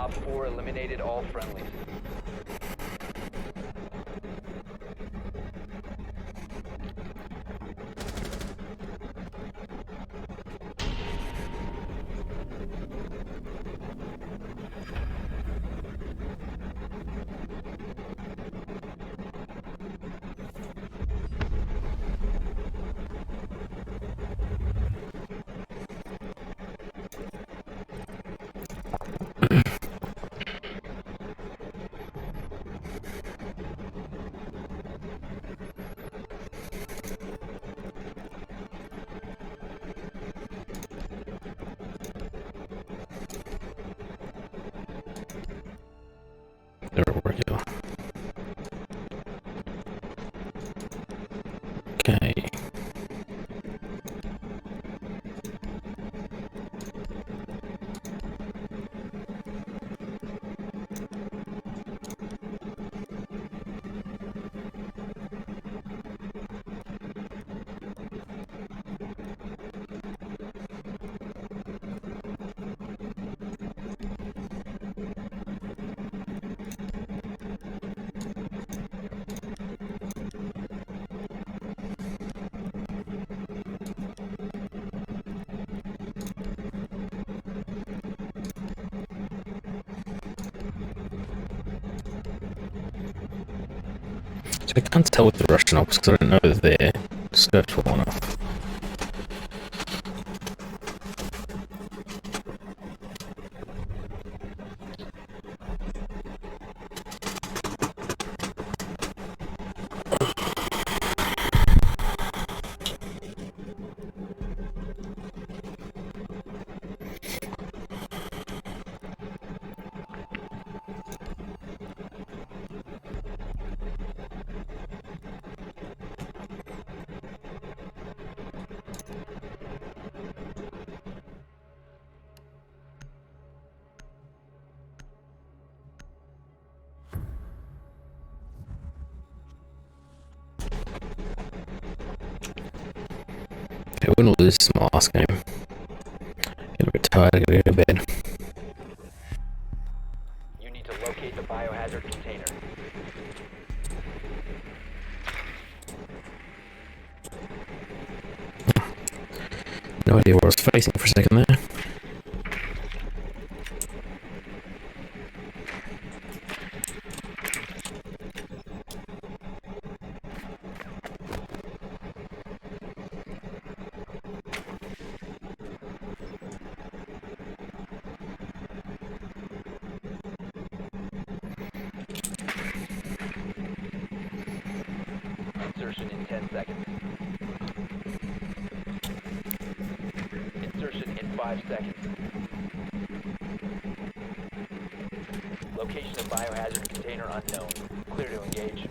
Op 4 eliminated all friendlies. There we go. Okay. So I can't tell with the Russian ops because I don't know that their scopes well enough. Okay, we're gonna lose this last game. Get a bit tired, I gotta go to bed. You need to locate the biohazard container. No idea where I was facing for a second there. Insertion in 10 seconds. Insertion in 5 seconds. Location of biohazard container unknown. Clear to engage.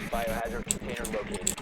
Biohazard container located.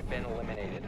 been eliminated.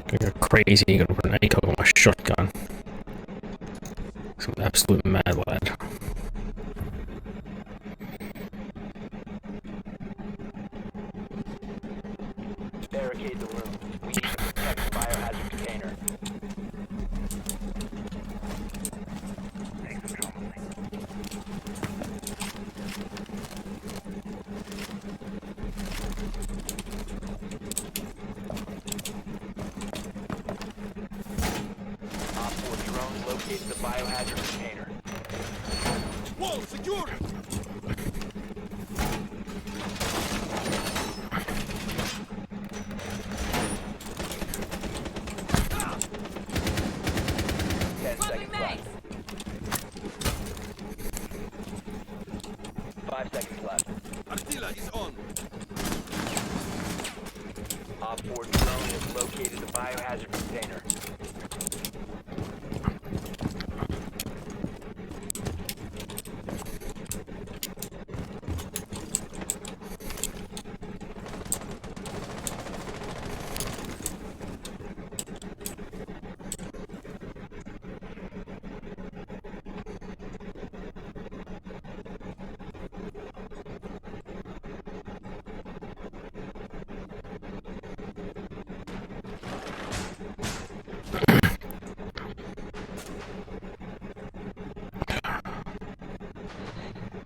Gonna go crazy, gonna put an ACOG on my shotgun. Some absolute mad lad. Barricade the room. We need to protect the biohazard container. Op 4 drone located the biohazard container. Whoa, secure! 10 seconds left. 5 seconds left. Artilla is on. Op 4 drone has located the biohazard container.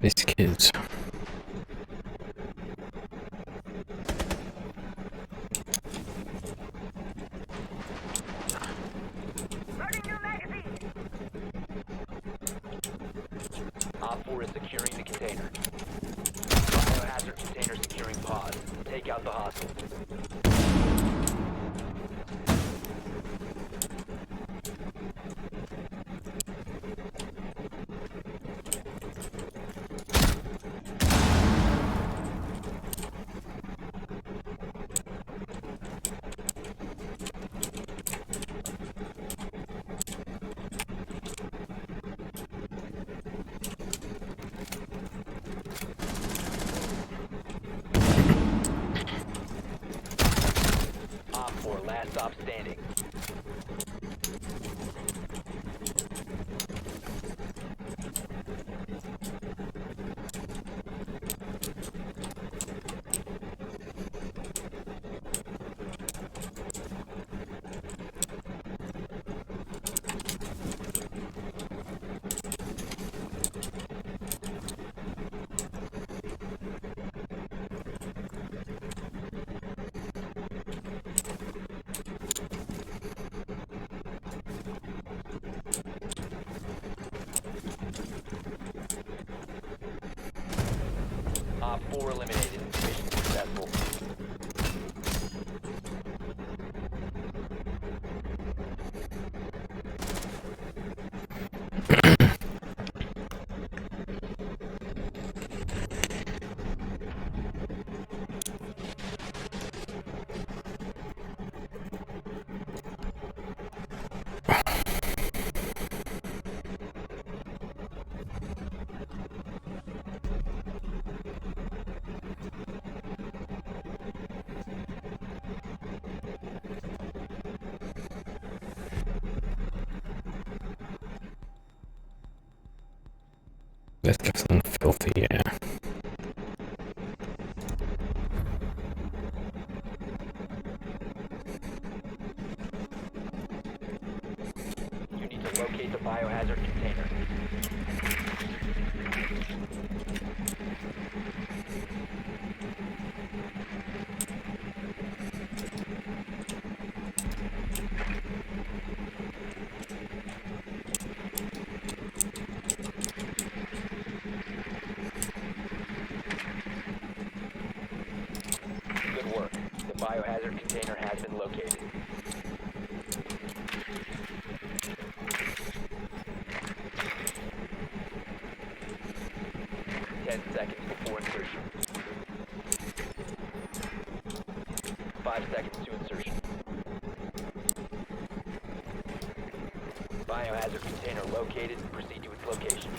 These kids. Op 4 is securing the container. Biohazard container securing pod. Take out the hostile. Op 4, last stop standing. Op 4 eliminated. Mission successful. That's getting filthy, yeah. You need to locate the biohazard container. Biohazard container has been located. Seconds before insertion. 5 seconds to insertion. Biohazard container located. Proceed to its location.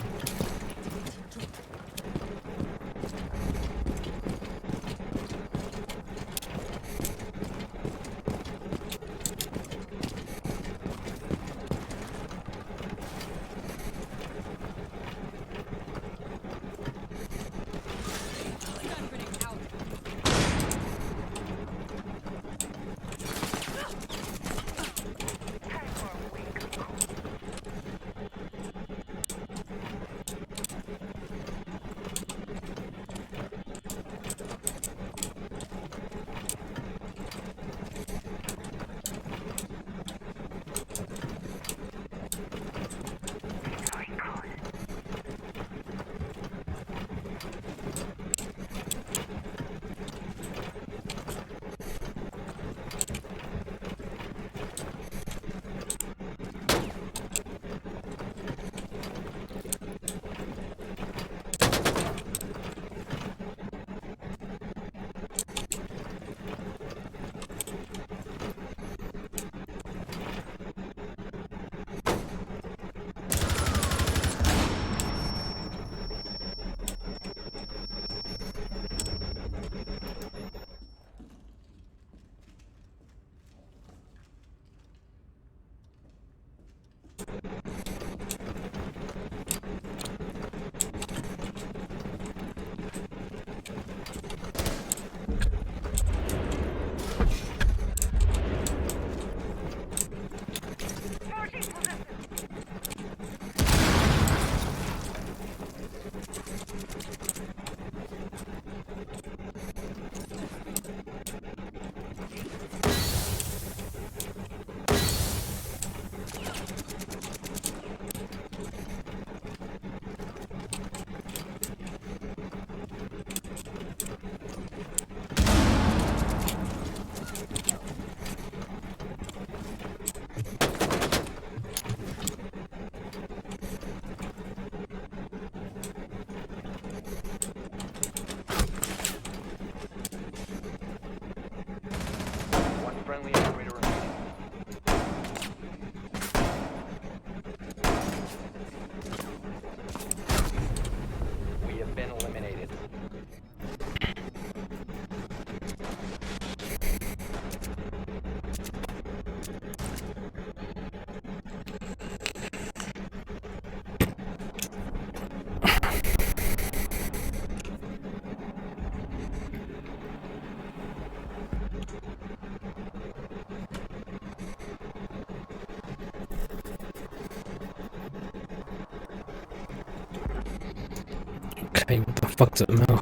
Okay, what the fuck's it now?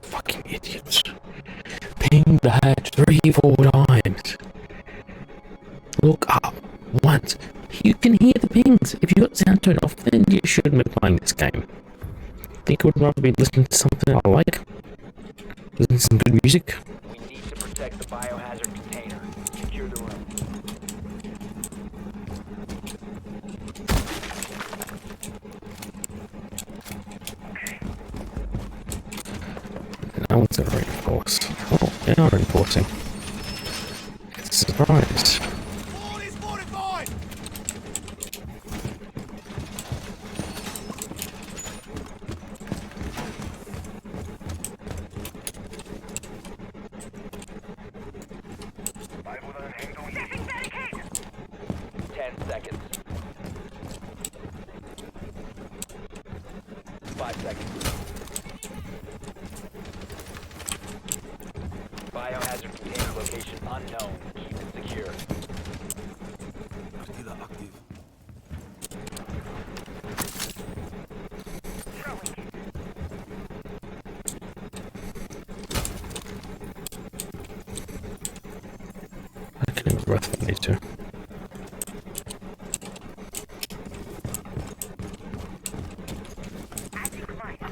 Fucking idiots. Ping that 3-4 times. Look up once. You can hear the pings. If you got sound turned off, then you shouldn't be playing this game. Think I would rather be listening to something I like? Listening to some good music? We need to protect the biohazard container. Secure the room. No one's gonna reinforce. Oh, they are reinforcing. Surprise. All is fortified! Setting barricade! 10 seconds. 5 seconds. Biohazard container location unknown. Keep it secure. Partida active. I can have a breath if I need to. Active device.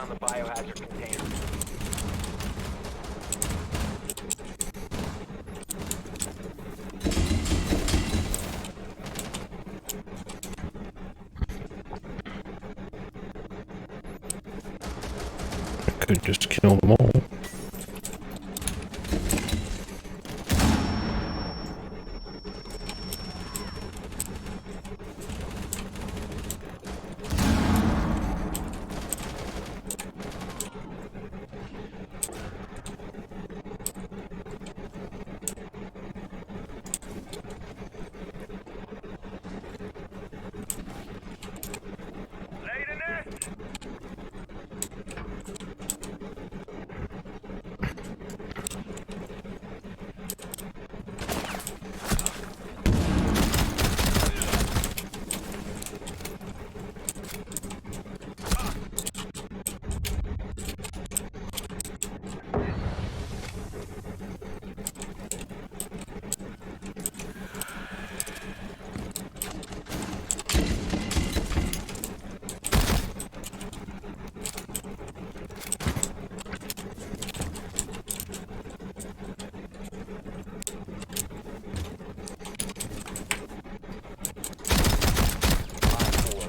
down the biohazard container. I could just kill them all.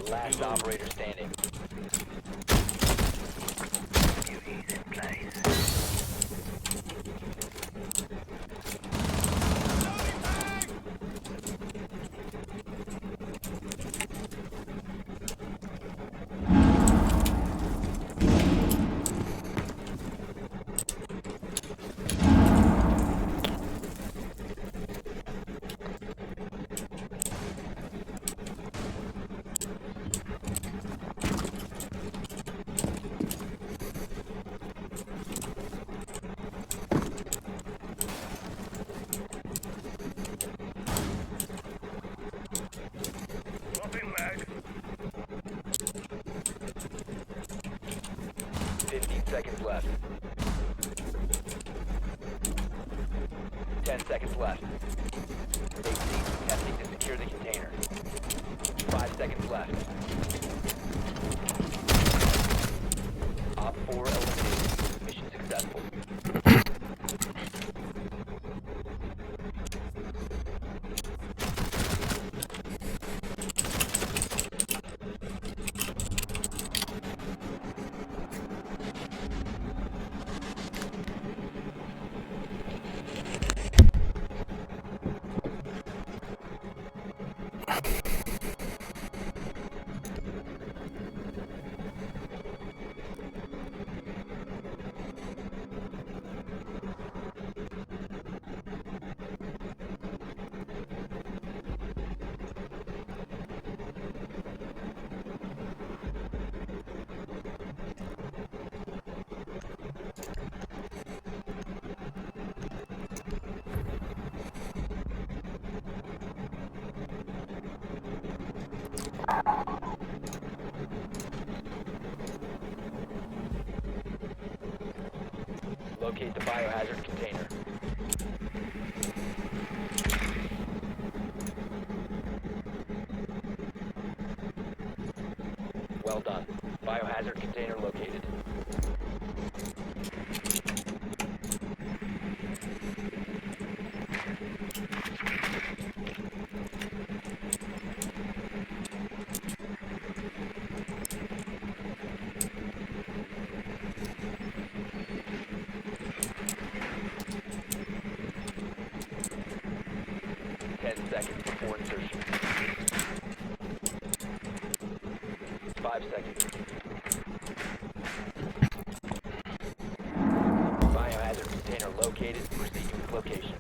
Last operator standing. Seconds left. 10 seconds left. They've ceased attempting to secure the container. 5 seconds left. Op 4 eliminated. Mission successful. Locate the biohazard container. Well done. Biohazard container located. Seconds before insertion. 5 seconds. Biohazard container located. Proceed to its location.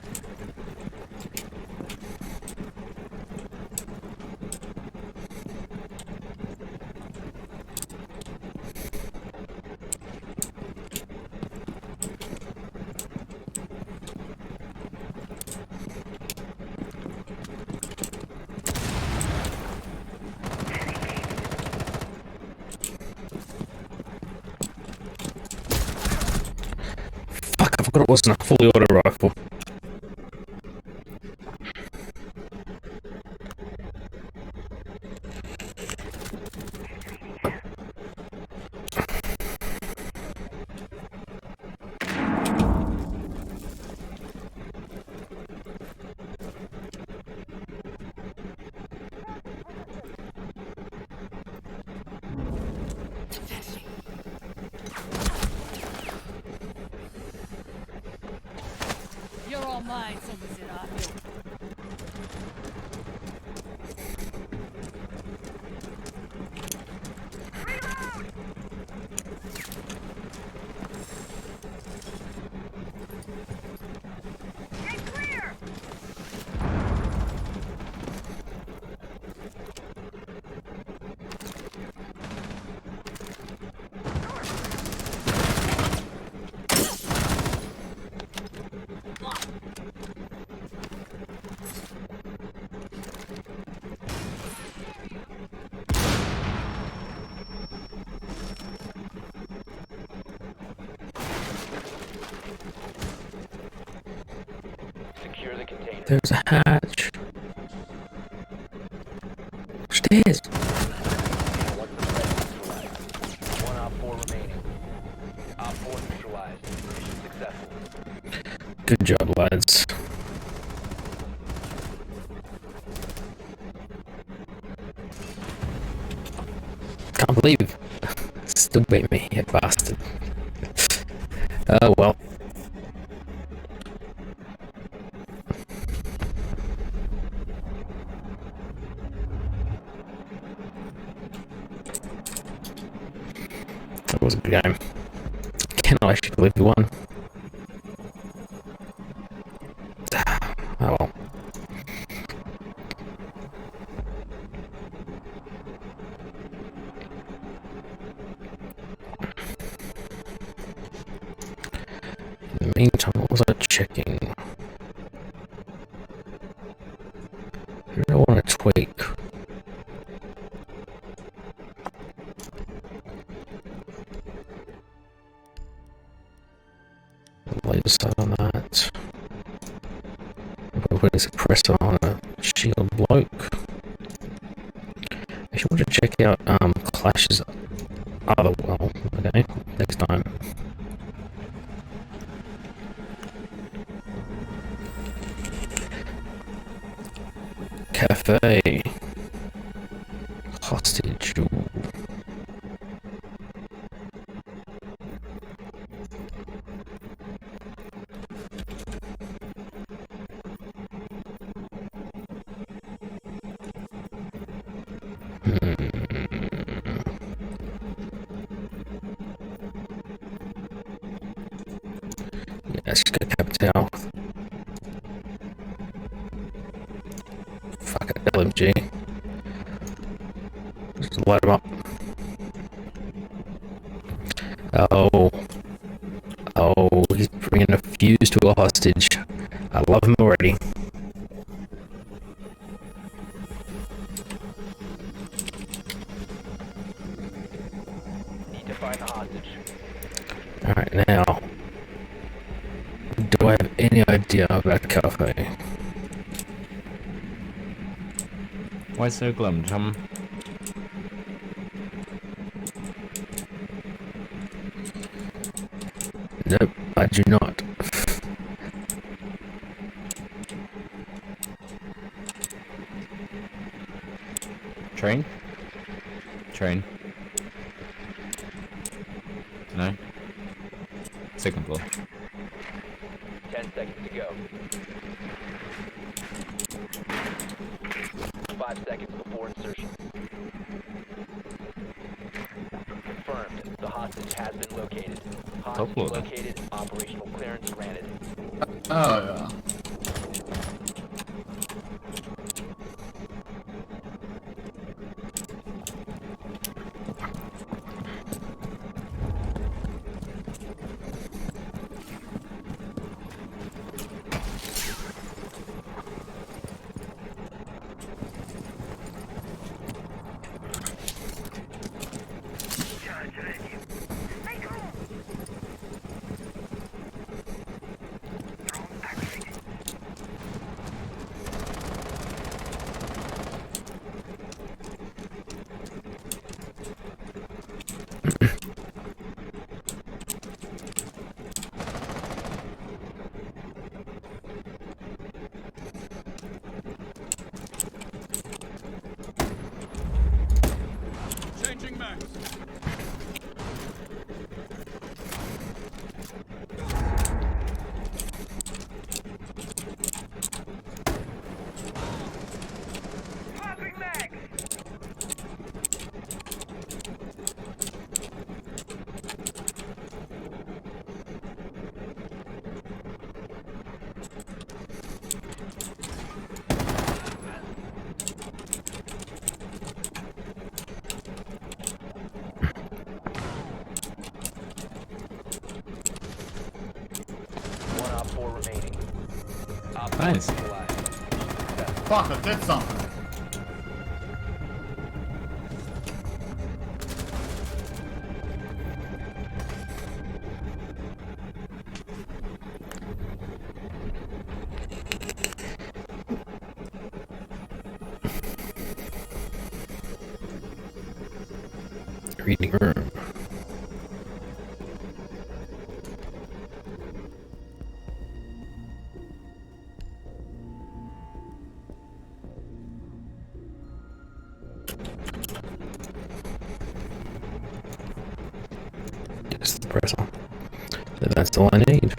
But it wasn't a fully auto rifle. You're all mine, so listen up. Secure the container. There's a hatch. Stairs. One Op 4 remaining. Op 4 neutralized. Mission successful. Good job, lads. Can't believe still beat me, you bastard. Oh well. That was a good game. Cannot actually believe we won. Oh well. In the meantime, what was I checking? Who do I want to tweak? The latest side on that. I'm putting a suppressor on a shield bloke. If you want to check out Clash's other well, okay, next time. Cafe. Hostage. Ooh. Yeah, let's just go Capital. Fuck it, LMG. Just light him up. Oh, he's bringing a fuse to a hostage. I love him already. Need to find the hostage. Alright, now. Do I have any idea about Cafe? Quay sơ lầm trong Nope, I do not. train. Train. No. Second floor. 10 seconds to go. 5 seconds before insertion. Confirmed. The hostage has been located. Hostage floor. located. Operational clearance granted. Oh yeah. remaining. Op Nice. four neutralized. Fuck, I did something. Reading room. Just the presser. That's all I need.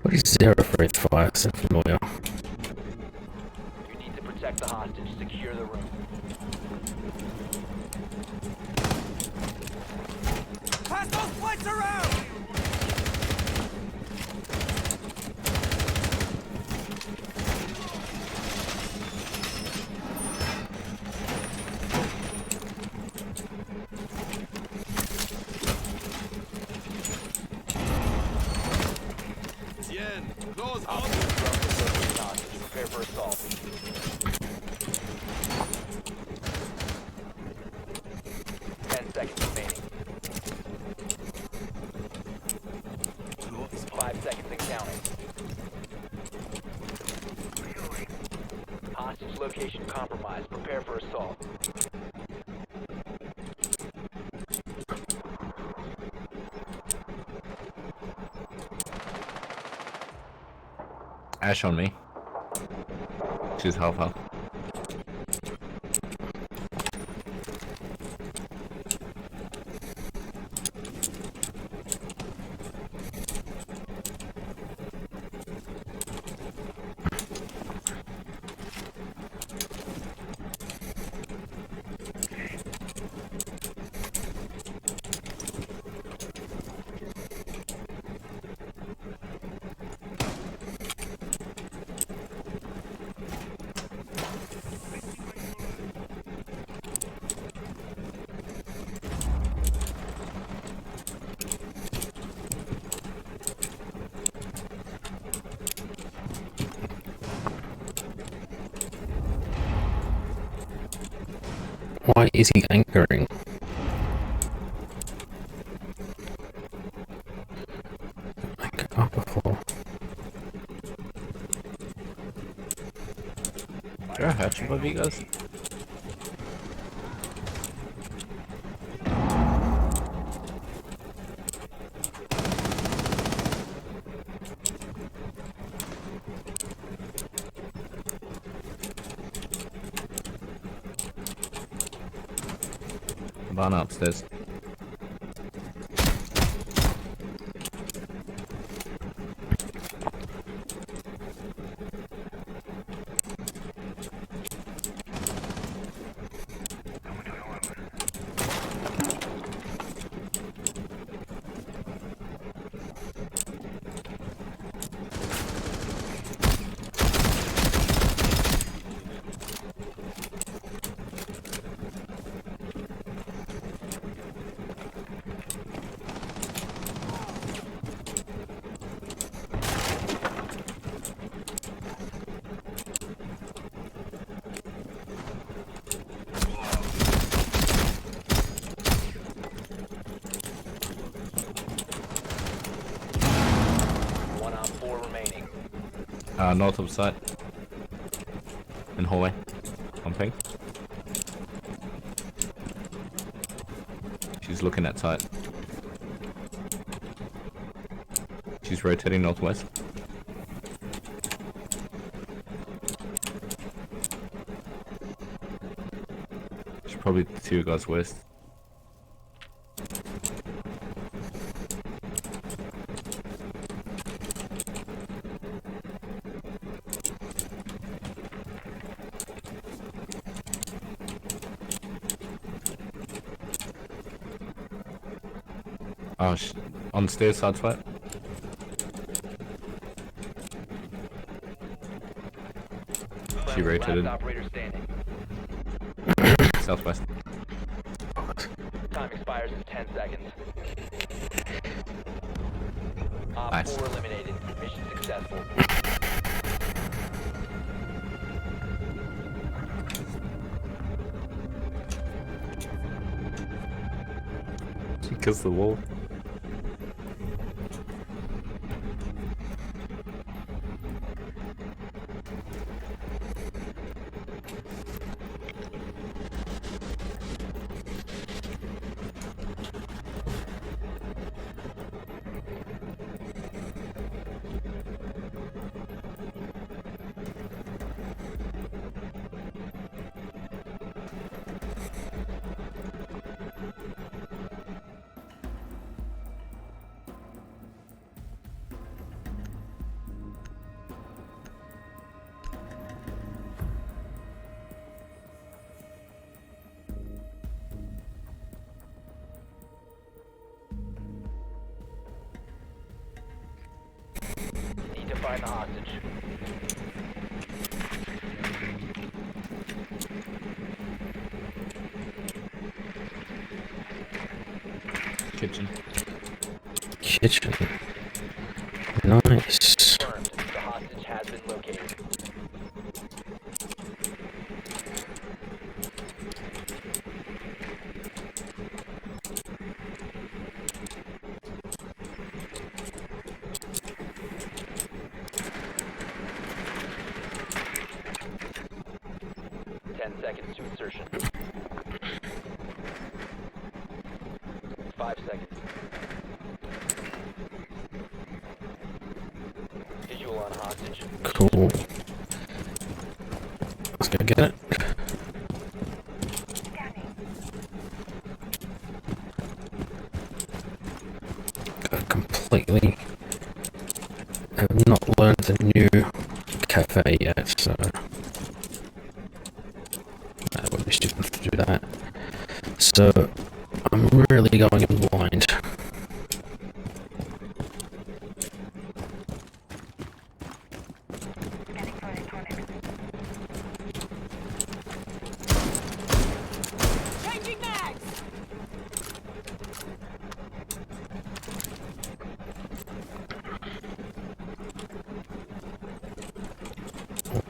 What is 035? So familiar. You need to protect the hostage. Secure the room. Pass those plates around! Close out. Prepare for assault. Seconds remaining. 5 seconds and counting. Hostage location compromised. Prepare for assault. Ash on me. She's half health. Why is he anchoring? Anchor up before. Is there a hatch above you guys? Barn upstairs. North of site. In hallway. On ping. She's looking at site. She's rotating northwest. She's probably 2 guys west. Oh, on the stairs, side flat. She rotated. Operator standing. Southwest. Time expires in 10 seconds. Op Nice. 4 eliminated. Mission successful. Because the wall. Need to find the hostage. Kitchen. Kitchen. Nice. Confirmed. The hostage has been located. Seconds to insertion. 5 seconds. Visual on hostage. Cool. Let's go get it. Completely. I've not learned the new cafe yet, so that would be stupid to do that. So I'm really going in blind. Changing mags.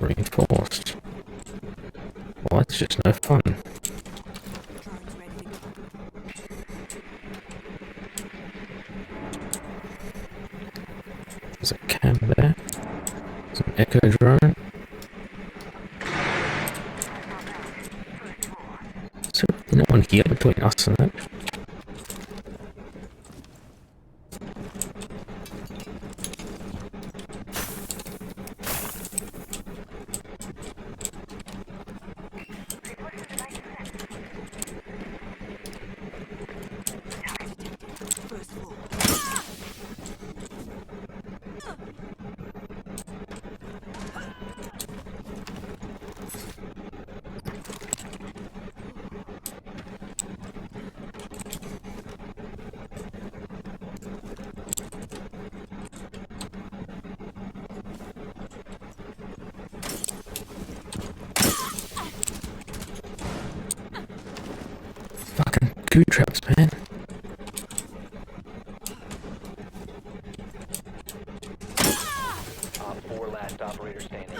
Reinforced. Well, that's just no fun. There's a cam there. There's an echo drone. So no one here between us and that. Fucking goo traps, man. Op 4 last operator standing.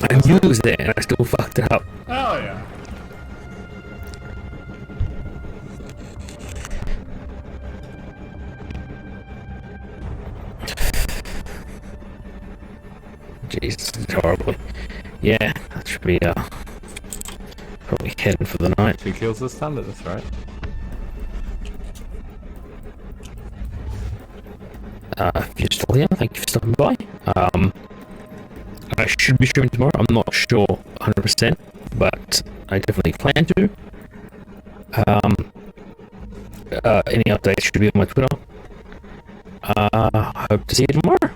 I knew it was there and I still fucked it up. Oh yeah. Jesus, this is horrible. Yeah, that should be probably heading for the night. 2 kills this time, that's right. If you're still here, thank you for stopping by. should be streaming tomorrow. I'm not sure 100%, but I definitely plan to. Any updates should be on my Twitter. Hope to see you tomorrow.